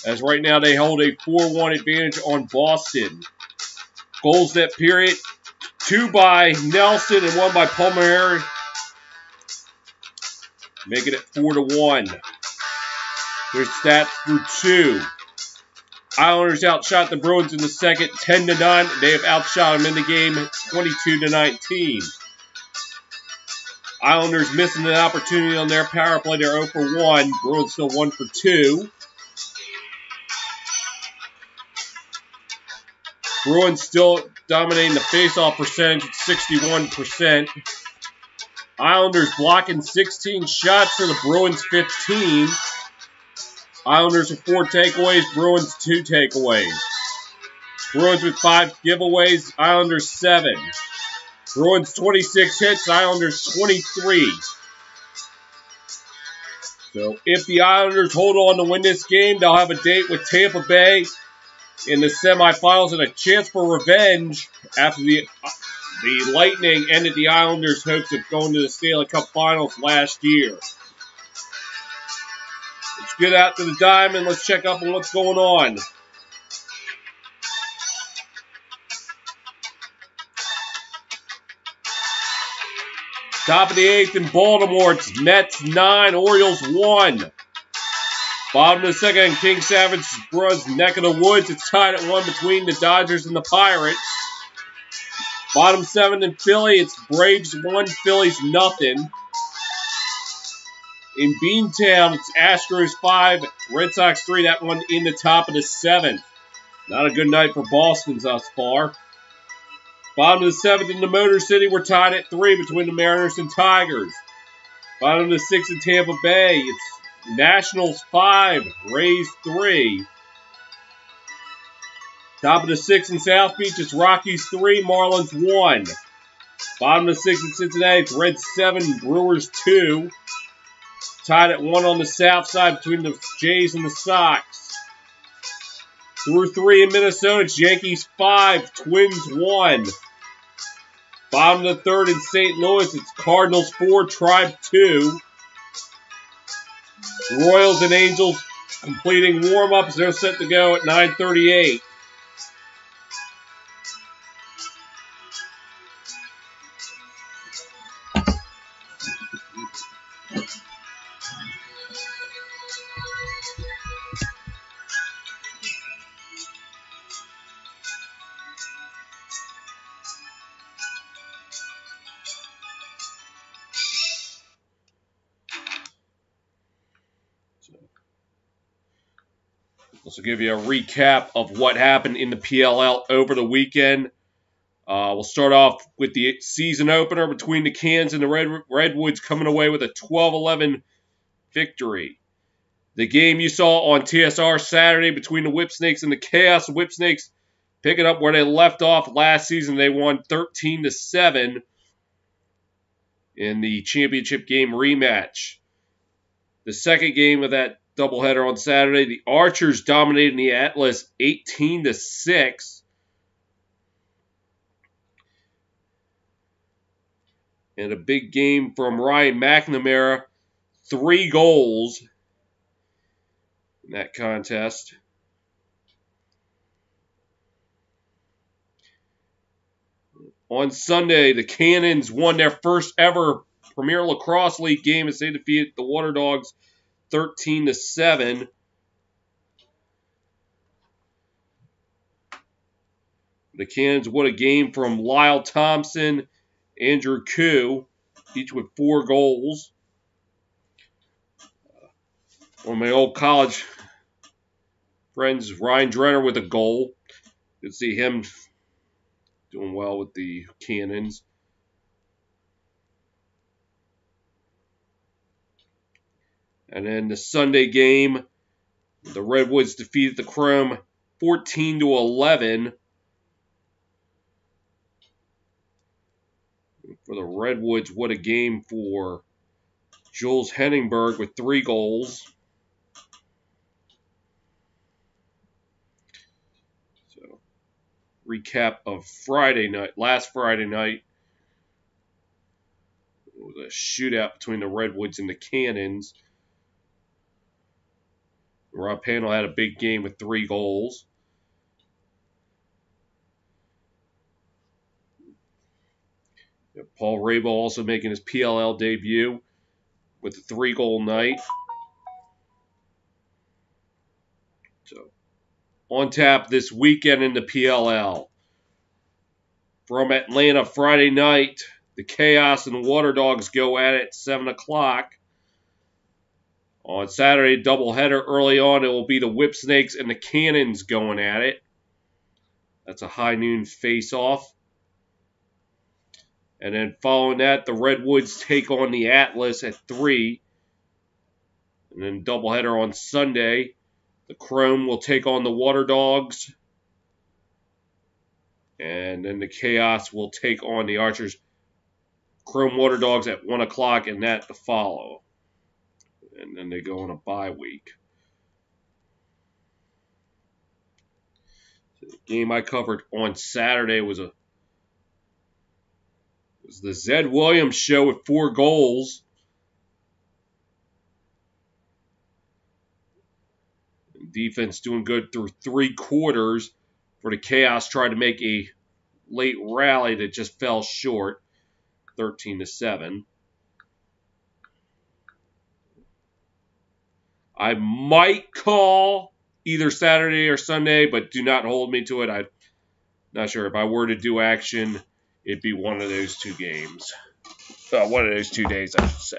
As right now they hold a 4-1 advantage on Boston. Goals that period, 2 by Nelson and 1 by Palmieri, making it 4-1. Their stats through 2. Islanders outshot the Bruins in the second 10-9. They have outshot them in the game 22-19. Islanders missing an opportunity on their power play. They're 0 for 1. Bruins still 1 for 2. Bruins still dominating the faceoff percentage at 61%. Islanders blocking 16 shots for the Bruins 15. Islanders with 4 takeaways, Bruins 2 takeaways. Bruins with 5 giveaways, Islanders 7. Bruins 26 hits, Islanders 23. So if the Islanders hold on to win this game, they'll have a date with Tampa Bay in the semifinals and a chance for revenge after the Lightning ended the Islanders' hopes of going to the Stanley Cup Finals last year. Let's get out to the diamond. Let's check up on what's going on. Top of the 8th in Baltimore, it's Mets 9, Orioles 1. Bottom of the 2nd, King Savage Bros neck of the woods. It's tied at 1 between the Dodgers and the Pirates. Bottom 7th in Philly, it's Braves 1, Phillies nothing. In Beantown, it's Astros 5, Red Sox 3. That one in the top of the 7th. Not a good night for Boston thus far. Bottom of the 7th in the Motor City, we're tied at 3 between the Mariners and Tigers. Bottom of the 6th in Tampa Bay, it's Nationals 5, Rays 3. Top of the 6th in South Beach, it's Rockies 3, Marlins 1. Bottom of the 6th in Cincinnati, it's Reds 7, Brewers 2. Tied at 1 on the south side between the Jays and the Sox. Through 3 in Minnesota, it's Yankees 5, Twins 1. Bottom of the 3rd in St. Louis, it's Cardinals 4, Tribe 2. Royals and Angels completing warm-ups. They're set to go at 9:38. This will give you a recap of what happened in the PLL over the weekend. We'll start off with the season opener between the Cans and the Redwoods coming away with a 12-11 victory. The game you saw on TSR Saturday between the Whipsnakes and the Chaos Whipsnakes picking up where they left off last season. They won 13-7 in the championship game rematch. The second game of that doubleheader on Saturday, the Archers dominating the Atlas 18-6. And a big game from Ryan McNamara, 3 goals in that contest. On Sunday, the Cannons won their first ever Premier Lacrosse League game as they defeated the Water Dogs 13-7. The Cannons won a game from Lyle Thompson, Andrew Koo, each with 4 goals. One of my old college friends, Ryan Drenner, with a goal. You can see him doing well with the Cannons. And then the Sunday game, the Redwoods defeated the Chrome 14-11. For the Redwoods, what a game for Jules Henningberg with 3 goals. So, recap of Friday night, last Friday night. It was a shootout between the Redwoods and the Cannons. Rob Panel had a big game with 3 goals. Paul Rabel also making his PLL debut with a 3-goal night. So, on tap this weekend in the PLL. From Atlanta Friday night, the Chaos and the Water Dogs go at it at 7 o'clock. On Saturday, doubleheader early on, it will be the Whipsnakes and the Cannons going at it. That's a high noon face-off. And then following that, the Redwoods take on the Atlas at 3. And then doubleheader on Sunday, the Chrome will take on the Water Dogs. And then the Chaos will take on the Archers. Chrome Water Dogs at 1 o'clock, and that to follow. And then they go on a bye week. So the game I covered on Saturday was the Zed Williams show with 4 goals. Defense doing good through 3 quarters for the Chaos. Tried to make a late rally that just fell short, 13-7. I might call either Saturday or Sunday, but do not hold me to it. I'm not sure. If I were to do action, it'd be one of those 2 games. One of those 2 days, I should say.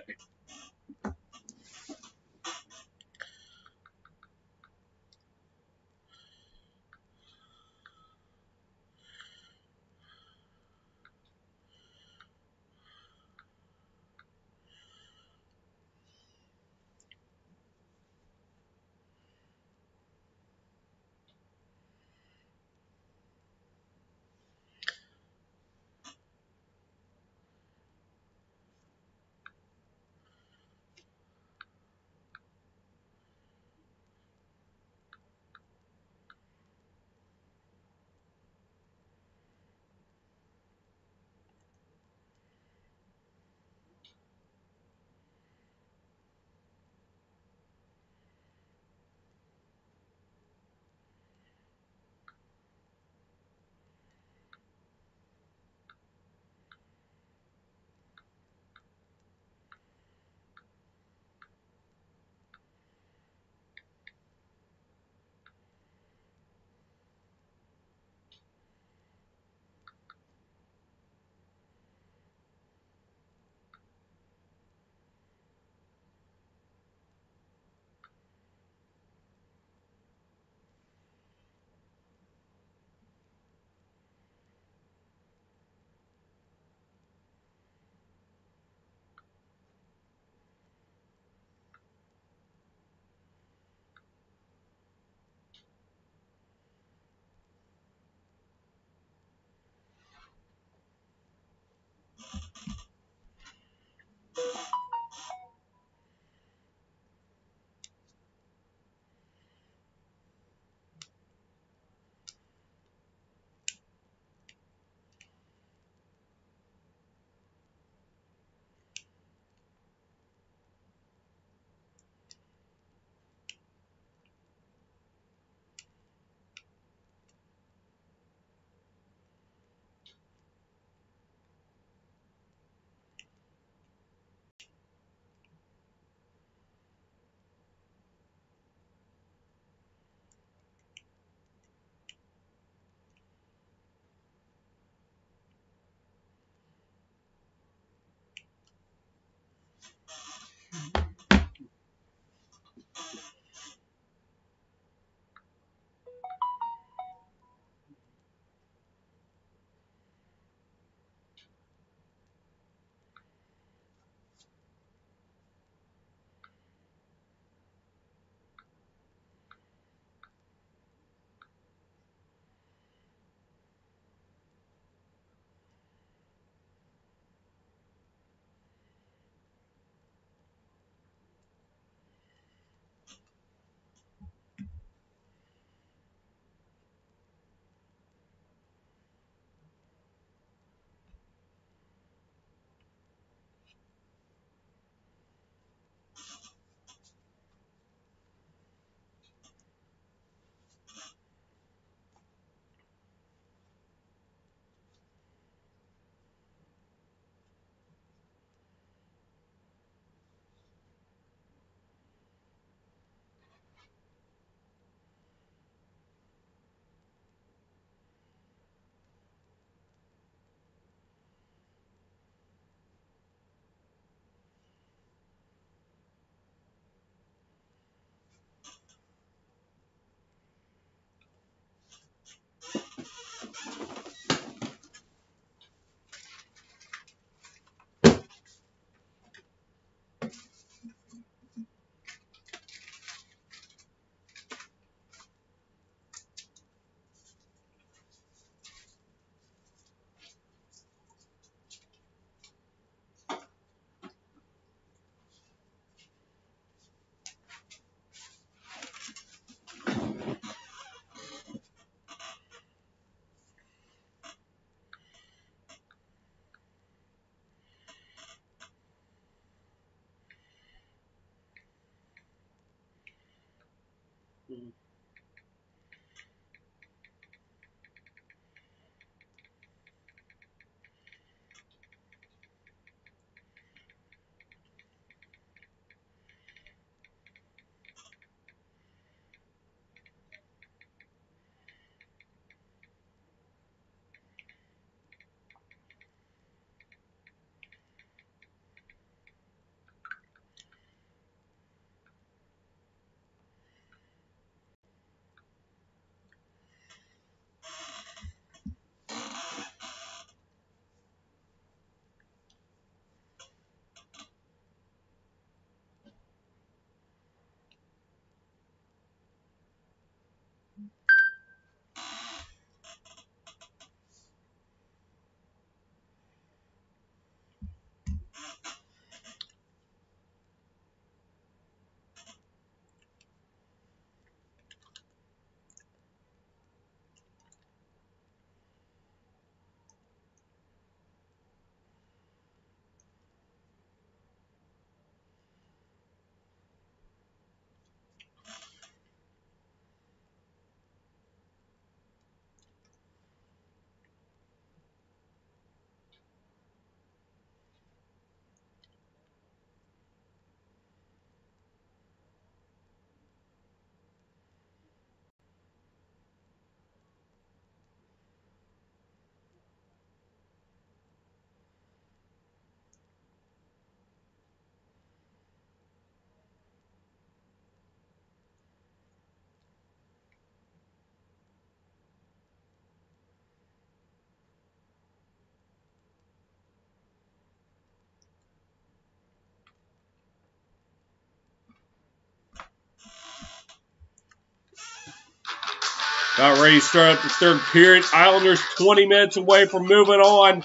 About ready to start up the third period. Islanders 20 minutes away from moving on,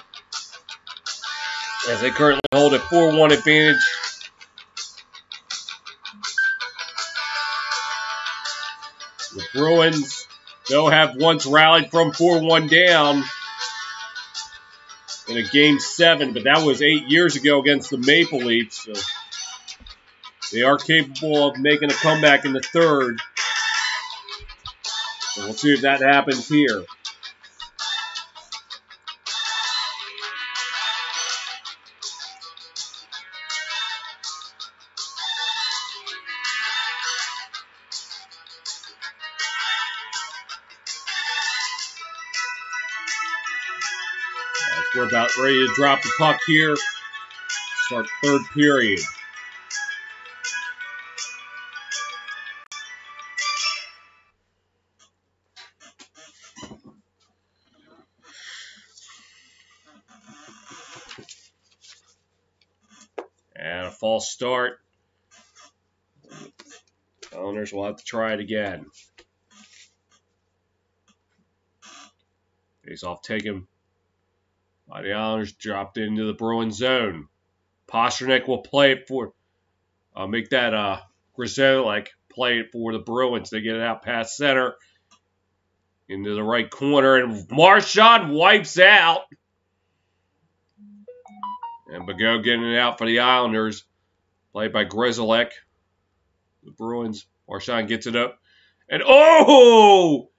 as they currently hold a 4-1 advantage. The Bruins, though, have once rallied from 4-1 down in a Game 7, but that was 8 years ago against the Maple Leafs. So they are capable of making a comeback in the third. So we'll see if that happens here. We're about ready to drop the puck here. Start third period. And a false start. Islanders will have to try it again. Face off taken by the Islanders, dropped into the Bruins zone. Pastrnak will play it for, make that Grzelcyk play it for the Bruins. They get it out past center into the right corner, and Marchand wipes out. And Bagot getting it out for the Islanders, played by Grzelcyk. The Bruins, Marchand gets it up, and oh!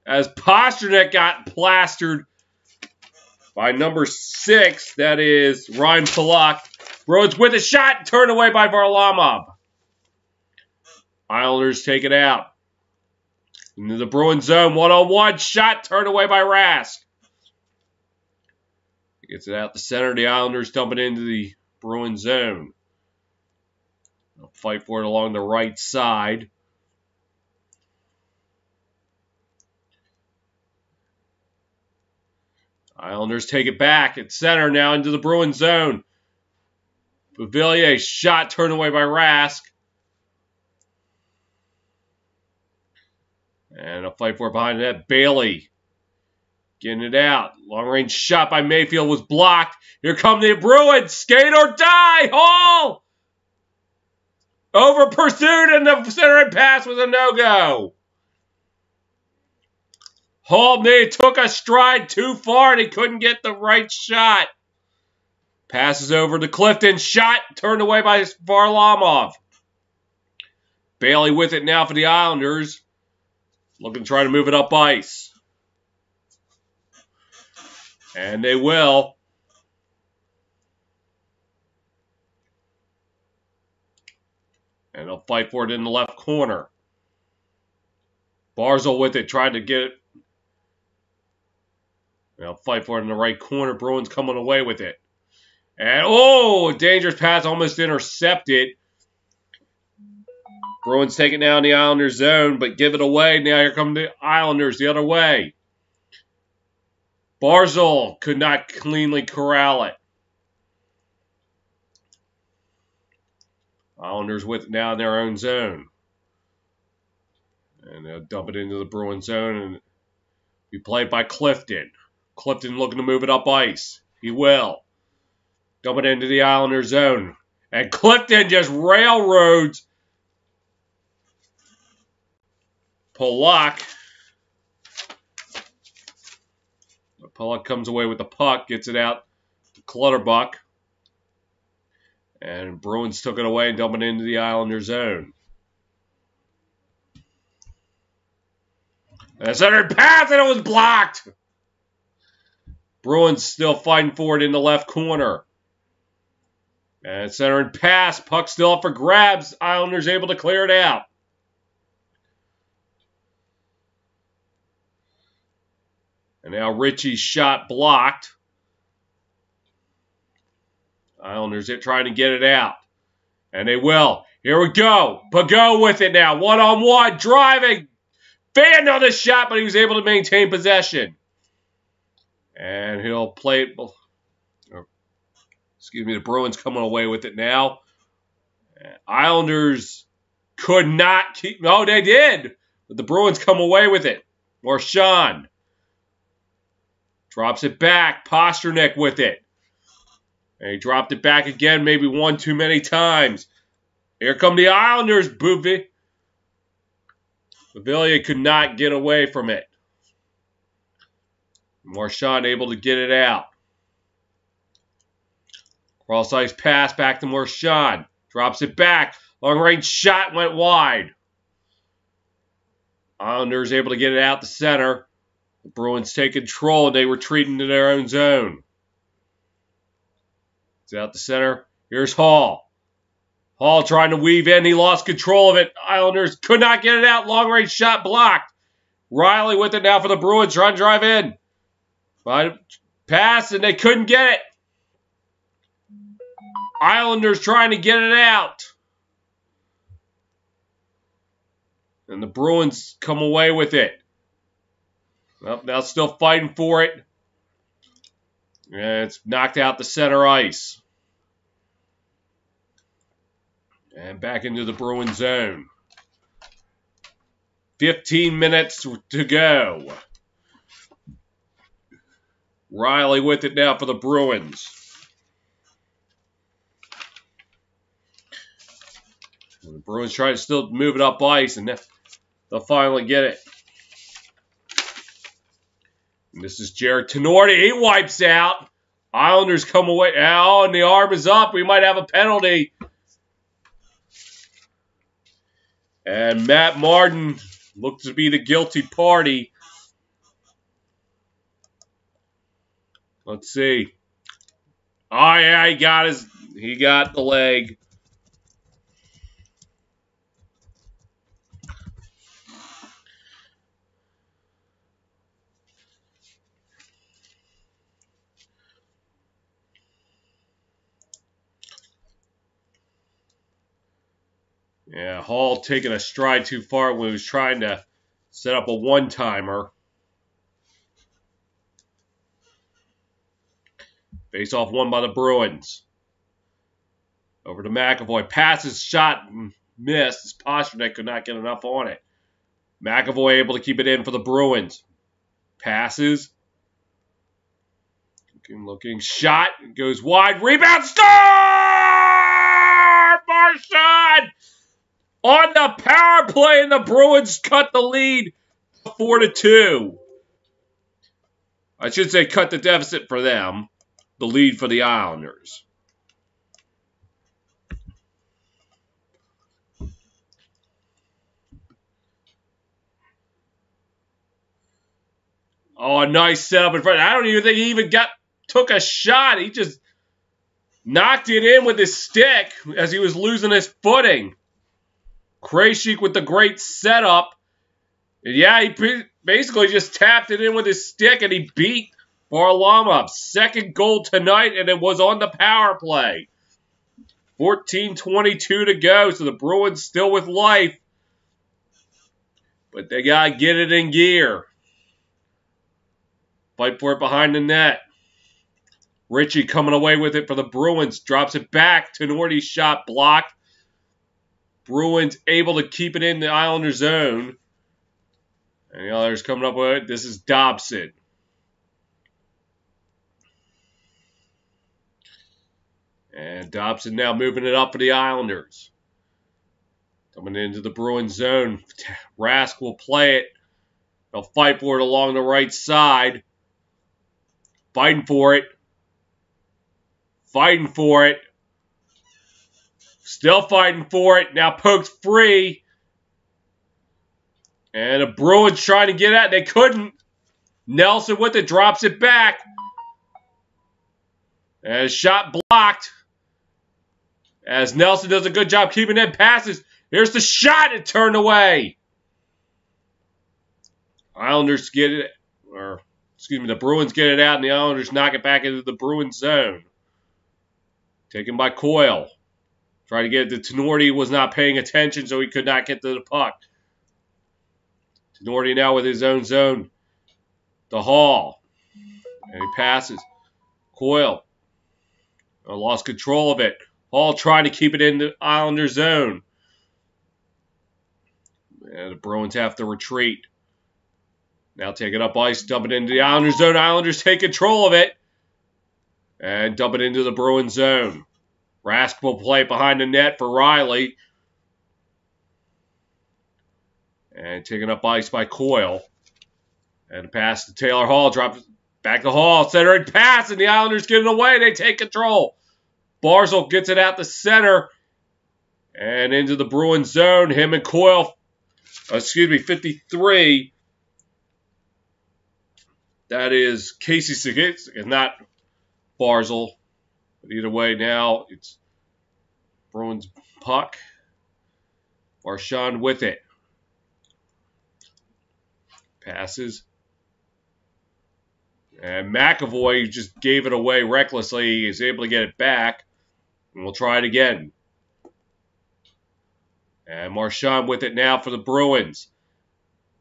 As Pastrnak got plastered by number 6, that is Ryan Pulock. Bruins with a shot, turned away by Varlamov. Islanders take it out. Into the Bruins zone, one-on-one, shot turned away by Rask. He gets it out the center, the Islanders dump it into the Bruins zone. They'll fight for it along the right side. Islanders take it back at center now into the Bruins zone. Pavillier shot turned away by Rask. And a fight for it behind that. Bailey getting it out. Long range shot by Mayfield was blocked. Here come the Bruins. Skate or die. Hall! Over pursuit, and the center pass was a no-go. Hall took a stride too far and he couldn't get the right shot. Passes over to Clifton. Shot turned away by Varlamov. Bailey with it now for the Islanders. Looking to try to move it up ice. And they will. And they'll fight for it in the left corner. Barzal with it, tried to get it. They'll fight for it in the right corner. Bruins coming away with it. And, oh, a dangerous pass almost intercepted. Bruins take it now in the Islanders zone, but give it away. Now here come the Islanders the other way. Barzal could not cleanly corral it. Islanders with it now in their own zone. And they'll dump it into the Bruins zone and be played by Clifton. Clifton looking to move it up ice. He will. Dump it into the Islanders zone. And Clifton just railroads Pulock. Pulock comes away with the puck, gets it out to Clutterbuck. And Bruins took it away and dumped it into the Islanders zone. And a center pass, and it was blocked. Bruins still fighting for it in the left corner. And center and pass. Puck still up for grabs. Islanders able to clear it out. And now Ritchie's shot blocked. Islanders trying to get it out. And they will. Here we go. Bagot with it now. One-on-one. Driving. Fanned on the shot, but he was able to maintain possession. And he'll play it. Excuse me, the Bruins coming away with it now. Islanders could not keep. No, they did. But the Bruins come away with it. Marchand drops it back. Pasternak with it. And he dropped it back again, maybe one too many times. Here come the Islanders, Boovy. Pavillion could not get away from it. Marchand able to get it out. Cross-ice pass back to Marchand. Drops it back. Long-range shot went wide. Islanders able to get it out the center. The Bruins take control and they retreat into their own zone. It's out the center. Here's Hall. Hall trying to weave in. He lost control of it. Islanders could not get it out. Long-range shot blocked. Riley with it now for the Bruins. Trying to drive in. Pass, and they couldn't get it. Islanders trying to get it out. And the Bruins come away with it. Well, now still fighting for it. And it's knocked out the center ice. And back into the Bruin zone. 15 minutes to go. Riley with it now for the Bruins. And the Bruins try to still move it up ice, and they'll finally get it. And this is Jared Tenorti. He wipes out. Islanders come away. Oh, and the arm is up. We might have a penalty. And Matt Martin looks to be the guilty party. Let's see. Oh, yeah, he got the leg. Yeah, Hall taking a stride too far when he was trying to set up a one-timer. Face-off won by the Bruins. Over to McAvoy. Passes, shot, and missed. Pasternak could not get enough on it. McAvoy able to keep it in for the Bruins. Passes. Looking. Shot. Goes wide. Rebound. Score! Marchand! On the power play, and the Bruins cut the lead 4-2. I should say cut the deficit for them. The lead for the Islanders. Oh, a nice setup in front. I don't even think he even took a shot. He just knocked it in with his stick as he was losing his footing. Krejcik with the great setup. And yeah, he basically just tapped it in with his stick and he beat Varlamov. Second goal tonight, and it was on the power play. 14:22 to go, so the Bruins still with life. But they got to get it in gear. Fight for it behind the net. Ritchie coming away with it for the Bruins. Drops it back. Tenorti's shot blocked. Bruins able to keep it in the Islander zone. And the others coming up with it. This is Dobson. And Dobson now moving it up for the Islanders. Coming into the Bruins zone. Rask will play it. They'll fight for it along the right side. Fighting for it. Fighting for it. Still fighting for it. Now poked free. And the Bruins trying to get at it. They couldn't. Nelson with it. Drops it back. And shot blocked. As Nelson does a good job keeping in passes. Here's the shot. It turned away. Islanders get it. The Bruins get it out, and the Islanders knock it back into the Bruins zone. Taken by Coyle. Trying to get it to Tenorti, was not paying attention, so he could not get to the puck. Tenorti now with his own zone. To Hall. And he passes. Coyle. Lost control of it. Hall trying to keep it in the Islander zone. And the Bruins have to retreat. Now taking up ice, dump it into the Islanders zone. Islanders take control of it. And dump it into the Bruins zone. Rask will play behind the net for Riley. And taking up ice by Coyle. And a pass to Taylor Hall. Drops back to Hall. Centering pass, and the Islanders get it away. They take control. Barzal gets it out the center. And into the Bruins zone. Him and Coyle. 53. That is Casey Sigitz, and not Barzal. But either way, now it's Bruins puck. Marchand with it. Passes. And McAvoy just gave it away recklessly. He's able to get it back. And we'll try it again. And Marchand with it now for the Bruins.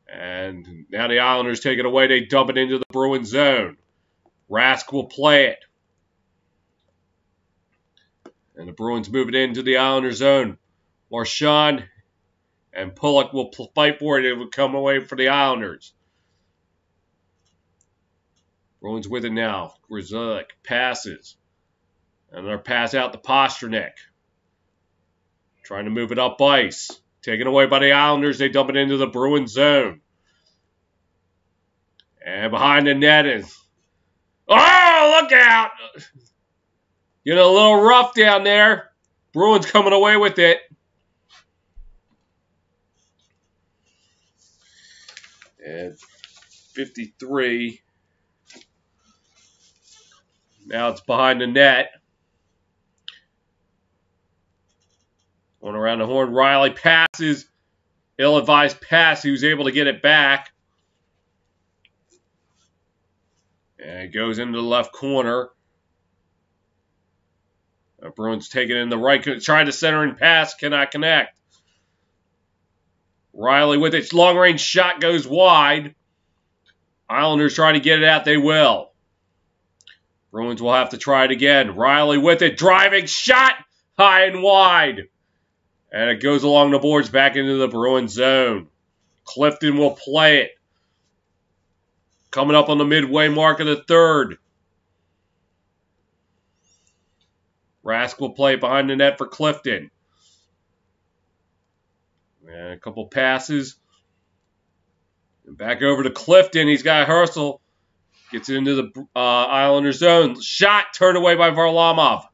And now the Islanders take it away. They dump it into the Bruins zone. Rask will play it. And the Bruins move it into the Islanders zone. Marchand and Pulock will fight for it. It will come away for the Islanders. Bruins with it now. Grzelcyk passes. Another pass out to Pastrnak. Trying to move it up ice. Taken away by the Islanders. They dump it into the Bruins zone. And behind the net is... Oh, look out! Getting a little rough down there. Bruins coming away with it. And 53. Now it's behind the net. Going around the horn. Riley passes. Ill-advised pass. He was able to get it back. And it goes into the left corner. The Bruins take it in the right. Trying to center and pass. Cannot connect. Riley with its long-range shot goes wide. Islanders trying to get it out. They will. Bruins will have to try it again. Riley with it. Driving shot. High and wide. And it goes along the boards back into the Bruins zone. Clifton will play it. Coming up on the midway mark of the third. Rask will play it behind the net for Clifton. And a couple passes. And back over to Clifton. He's got Herschel. Gets into the Islanders zone. Shot turned away by Varlamov.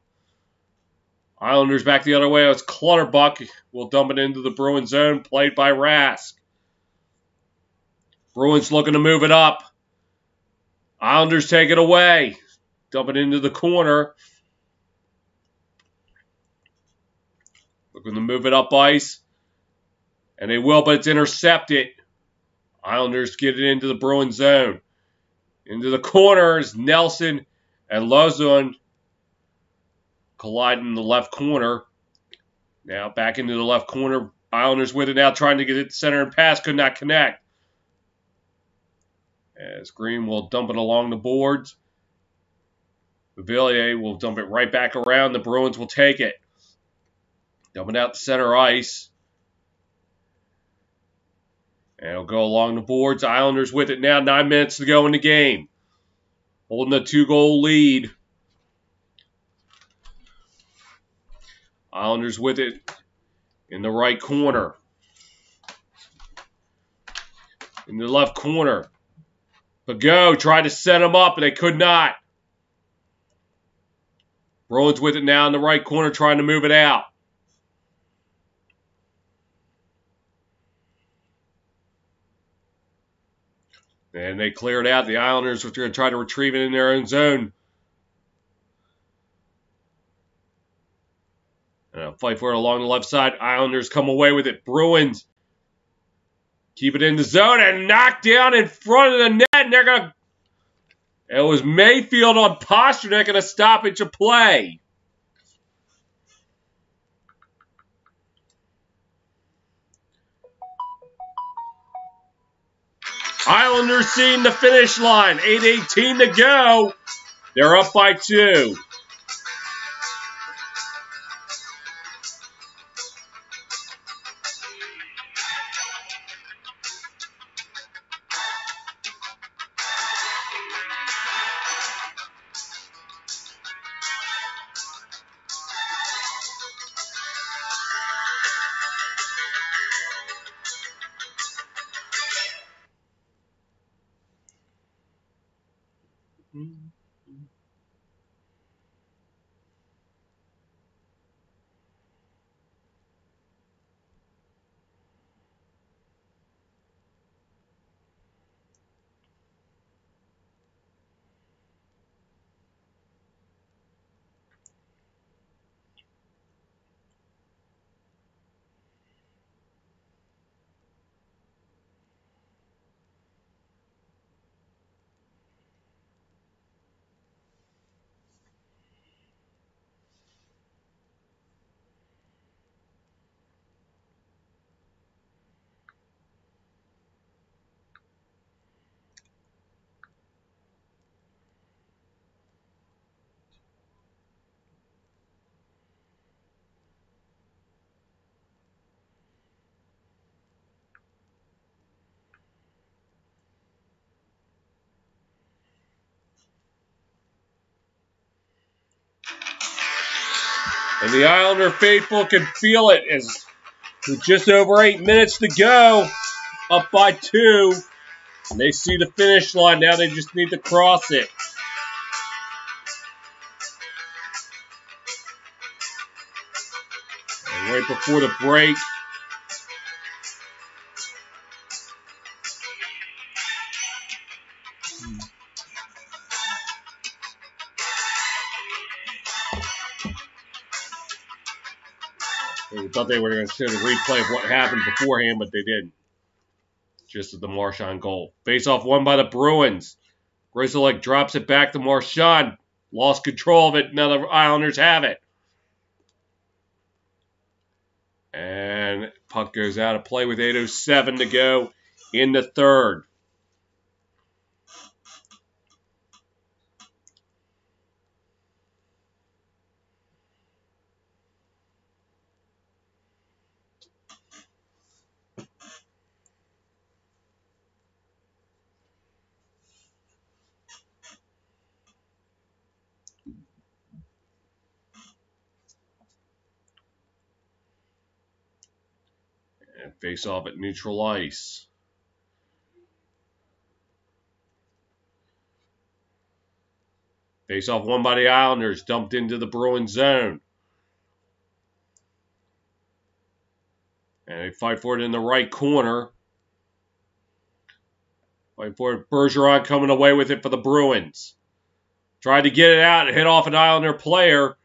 Islanders back the other way. It's Clutterbuck. Will dump it into the Bruins zone. Played by Rask. Bruins looking to move it up. Islanders take it away. Dump it into the corner. Looking to move it up ice. And they will, but it's intercepted. Islanders get it into the Bruins zone. Into the corners. Nelson and Lozon collide in the left corner. Now back into the left corner. Islanders with it now, trying to get it to center and pass. Could not connect. As Green will dump it along the boards. Villiers will dump it right back around. The Bruins will take it. Dump it out to center ice. And it'll go along the boards. Islanders with it now. 9 minutes to go in the game. Holding a 2-goal lead. Islanders with it in the right corner. In the left corner. Pageau tried to set him up, and they could not. Bruins with it now in the right corner, trying to move it out. And they clear it out. The Islanders are going to try to retrieve it in their own zone. And a fight for it along the left side. Islanders come away with it. Bruins keep it in the zone and knock down in front of the net. And they're going to... It was Mayfield on Pastrnak and a stoppage of play. Islanders seeing the finish line. 8:18 to go. They're up by 2. And the Islander faithful can feel it as with just over 8 minutes to go, up by 2. And they see the finish line. Now they just need to cross it. And right before the break, they thought they were going to send a replay of what happened beforehand, but they didn't. Just at the Marchand goal. Face-off won by the Bruins. Grzelcyk drops it back to Marchand. Lost control of it. Now the Islanders have it. And puck goes out of play with 8:07 to go in the third. And face off at neutral ice. Face off won by the Islanders. Dumped into the Bruins zone. And they fight for it in the right corner. Fight for it. Bergeron coming away with it for the Bruins. Tried to get it out and hit off an Islander player.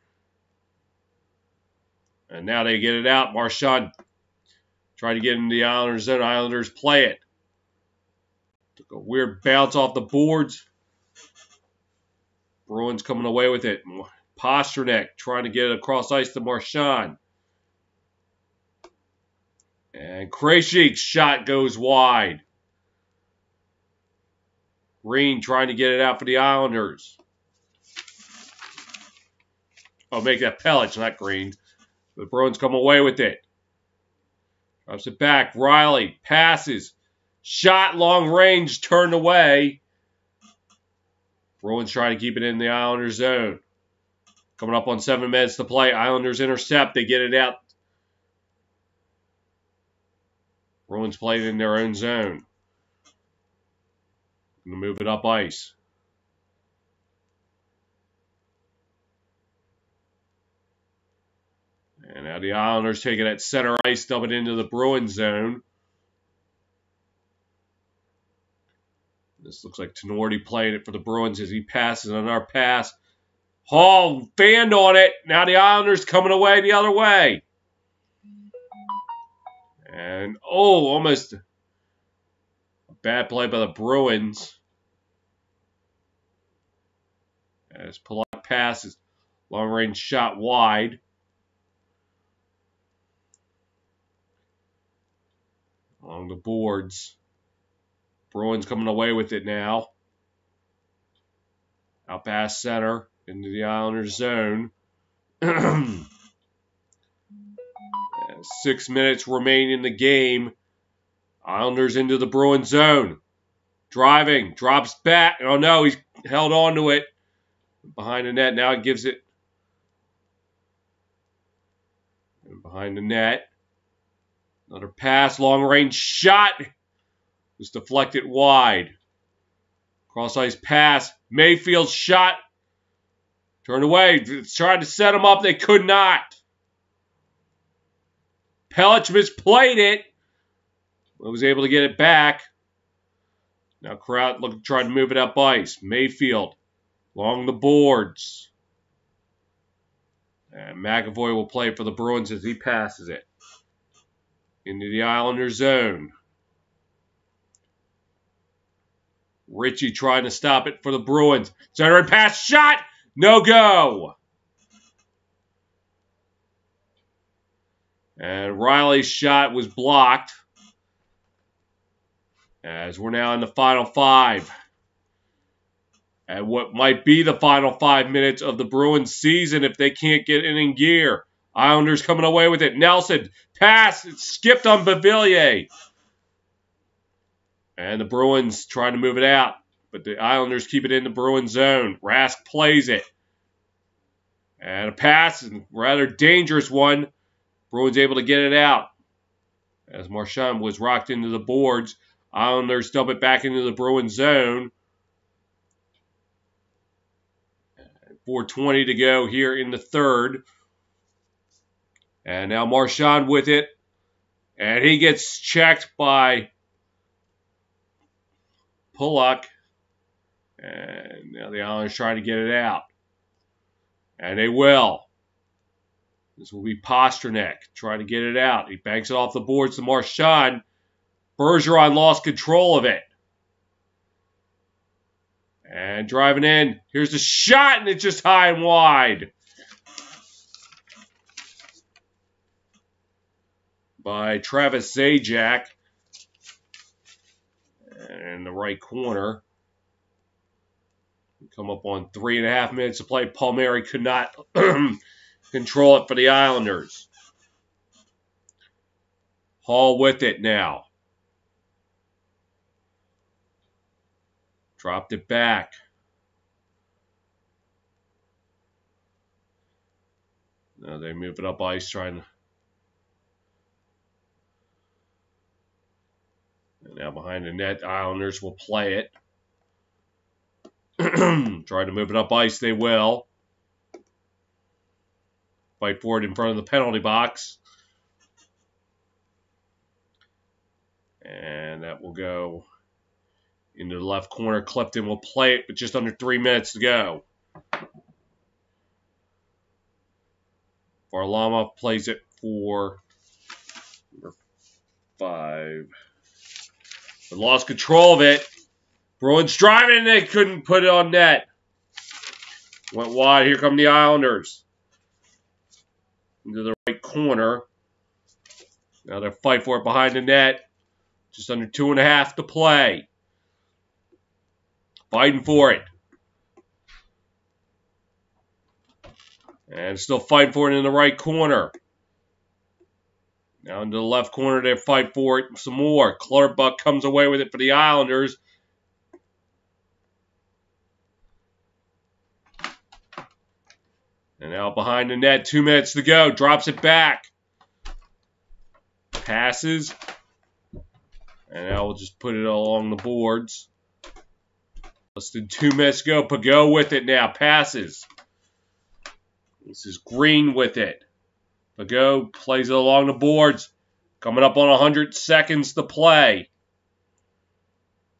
And now they get it out. Marchand tried to get into the Islanders zone. Islanders play it. Took a weird bounce off the boards. Bruins coming away with it. Pasternak trying to get it across ice to Marchand. And Krejcik's shot goes wide. Green trying to get it out for the Islanders. Oh, make that Pellich, not Green. The Bruins come away with it. Drops it back. Riley passes. Shot long range, turned away. Bruins trying to keep it in the Islanders zone. Coming up on 7 minutes to play. Islanders intercept. They get it out. Bruins play it in their own zone. Going to move it up ice. And now the Islanders take it at center ice, dump it into the Bruins zone. This looks like Tenorti playing it for the Bruins as he passes on our pass. Hall fanned on it. Now the Islanders coming away the other way. And, oh, almost a bad play by the Bruins. As Pollock passes. Long range shot wide. Along the boards. Bruins coming away with it now. Out past center into the Islanders zone. 6 minutes remain in the game. Islanders into the Bruins zone. Driving. Drops back. Oh no, he's held on to it. Behind the net. Now it gives it. And behind the net. Another pass. Long range shot. Was deflected wide. Cross ice pass. Mayfield's shot. Turned away. Tried to set him up. They could not. Pellich misplayed it. But was able to get it back. Now Kraut tried to move it up ice. Mayfield along the boards. And McAvoy will play for the Bruins as he passes it into the Islander zone. Ritchie trying to stop it for the Bruins. Center and pass shot. No go. And Riley's shot was blocked. As we're now in the final 5. And what might be the final 5 minutes of the Bruins season if they can't get it in gear. Islanders coming away with it. Nelson, pass. It skipped on Beauvillier. And the Bruins trying to move it out. But the Islanders keep it in the Bruins zone. Rask plays it. And a pass, a rather dangerous one. Bruins able to get it out. As Marchand was rocked into the boards. Islanders dump it back into the Bruins zone. 4:20 to go here in the third. And now Marchand with it. And he gets checked by Pulock. And now the Islanders trying to get it out. And they will. This will be Pasternak trying to get it out. He banks it off the boards to Marchand. Bergeron lost control of it. And driving in. Here's the shot, and it's just high and wide. By Travis Zajac. And in the right corner. Come up on 3.5 minutes to play. Palmieri could not control it for the Islanders. Hall with it now. Dropped it back. Now they move it up ice, trying to. And now behind the net, Islanders will play it. Try to move it up ice, they will. Fight for it in front of the penalty box. And that will go into the left corner. Clifton will play it with just under 3 minutes to go. Varlamov plays it for number 5. But lost control of it. Bruins driving, and they couldn't put it on net. Went wide. Here come the Islanders. Into the right corner. Now they'll fight for it behind the net. Just under 2.5 to play. Fighting for it. And still fighting for it in the right corner. Now into the left corner, they fight for it some more. Clutterbuck comes away with it for the Islanders. And now behind the net, 2 minutes to go. Drops it back. Passes. And now we'll just put it along the boards. Less than 2 minutes to go. Pageau with it now. Passes. This is Green with it. Pageau plays it along the boards. Coming up on 100 seconds to play.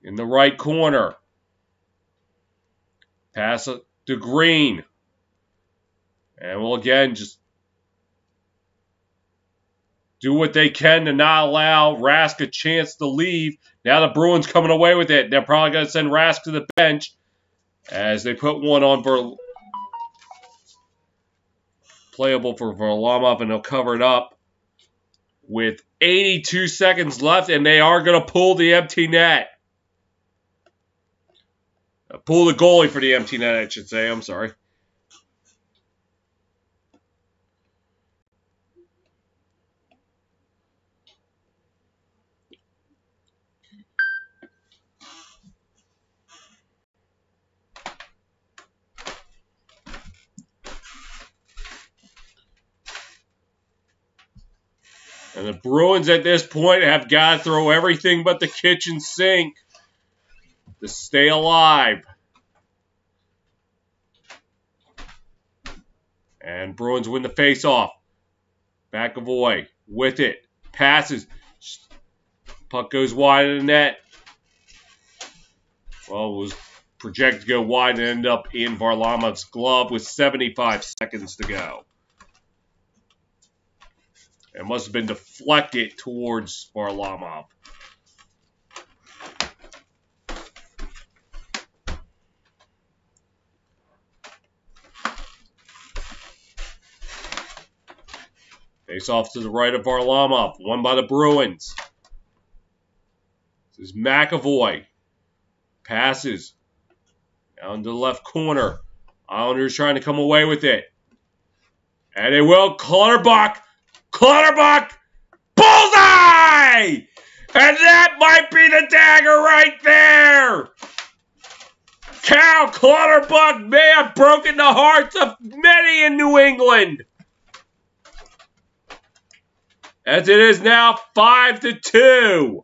In the right corner. Pass it to Green. And we'll again just do what they can to not allow Rask a chance to leave. Now the Bruins coming away with it. They're probably going to send Rask to the bench as they put one on playable for Varlamov, and they'll cover it up with 82 seconds left, and they are going to pull the empty net. Pull the goalie for the empty net, I should say. I'm sorry. And the Bruins at this point have got to throw everything but the kitchen sink to stay alive. And Bruins win the faceoff. McAvoy with it. Passes. Puck goes wide of the net. Well, it was projected to go wide and end up in Varlamov's glove with 75 seconds to go. It must have been deflected towards Varlamov. Face off to the right of Varlamov. Won by the Bruins. This is McAvoy. Passes. Down to the left corner. Islanders trying to come away with it. And they will. Clutterbuck. Clutterbuck. Bullseye! And that might be the dagger right there. Cal Clutterbuck may have broken the hearts of many in New England. As it is now 5-2.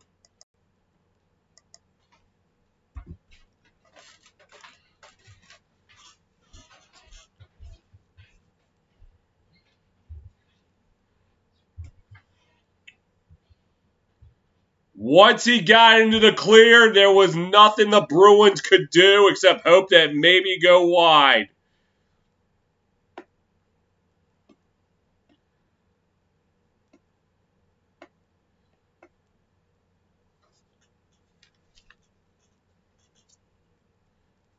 Once he got into the clear, there was nothing the Bruins could do except hope that maybe go wide.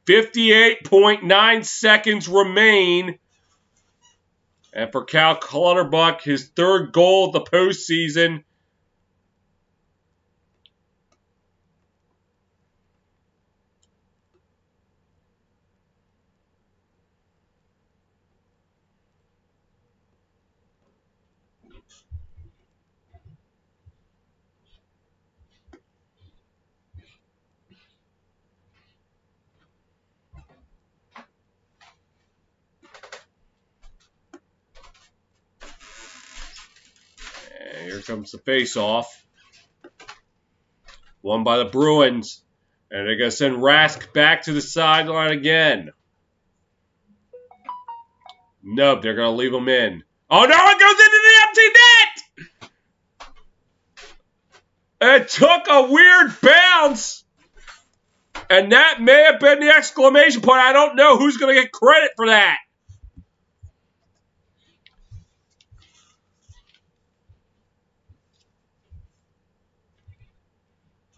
.9 seconds remain. And for Cal Clutterbuck, his third goal of the postseason. Here comes the face-off. Won by the Bruins. And they're going to send Rask back to the sideline again. Nope, they're going to leave him in. Oh, no, it goes into the empty net! It took a weird bounce. And that may have been the exclamation point. I don't know who's going to get credit for that.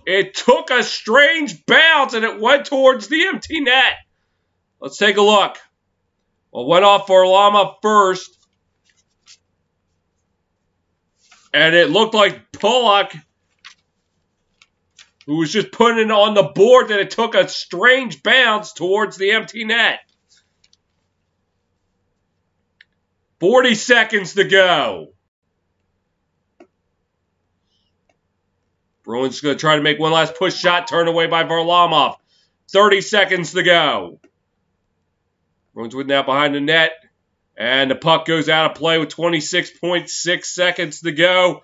It took a strange bounce and it went towards the empty net. Let's take a look. Well, it went off Varlamov first. And it looked like Pollock, who was just putting it on the board, that it took a strange bounce towards the empty net. 40 seconds to go. Bruins going to try to make one last push shot, turned away by Varlamov. 30 seconds to go. Bruins with that behind the net. And the puck goes out of play with 26.6 seconds to go.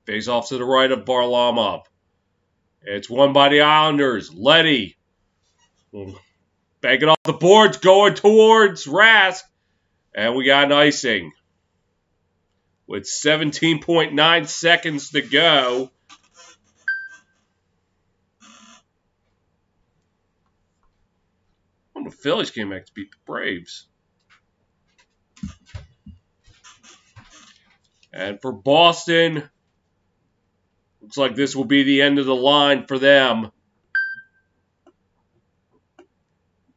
Face off to the right of Varlamov. It's won by the Islanders. Leddy. Banking off the boards, going towards Rask. And we got an icing. With 17.9 seconds to go. The Phillies came back to beat the Braves. And for Boston, looks like this will be the end of the line for them.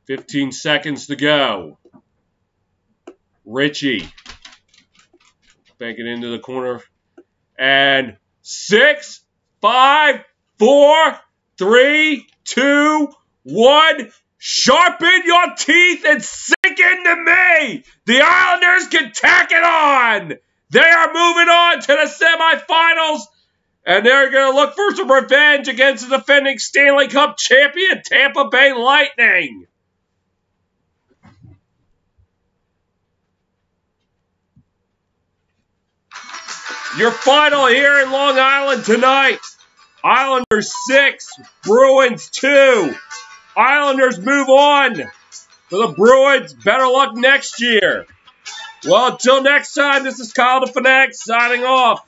15 seconds to go. Ritchie. Banking into the corner. And 6, 5, 4, 3, 2, 1. Sharpen your teeth and sink in listen to me. The Islanders can tack it on. They are moving on to the semifinals, and they're going to look for some revenge against the defending Stanley Cup champion Tampa Bay Lightning. Your final here in Long Island tonight. Islanders 6, Bruins 2. Islanders move on. For the Bruins, better luck next year. Well, until next time, this is Kyle the Fanatic signing off.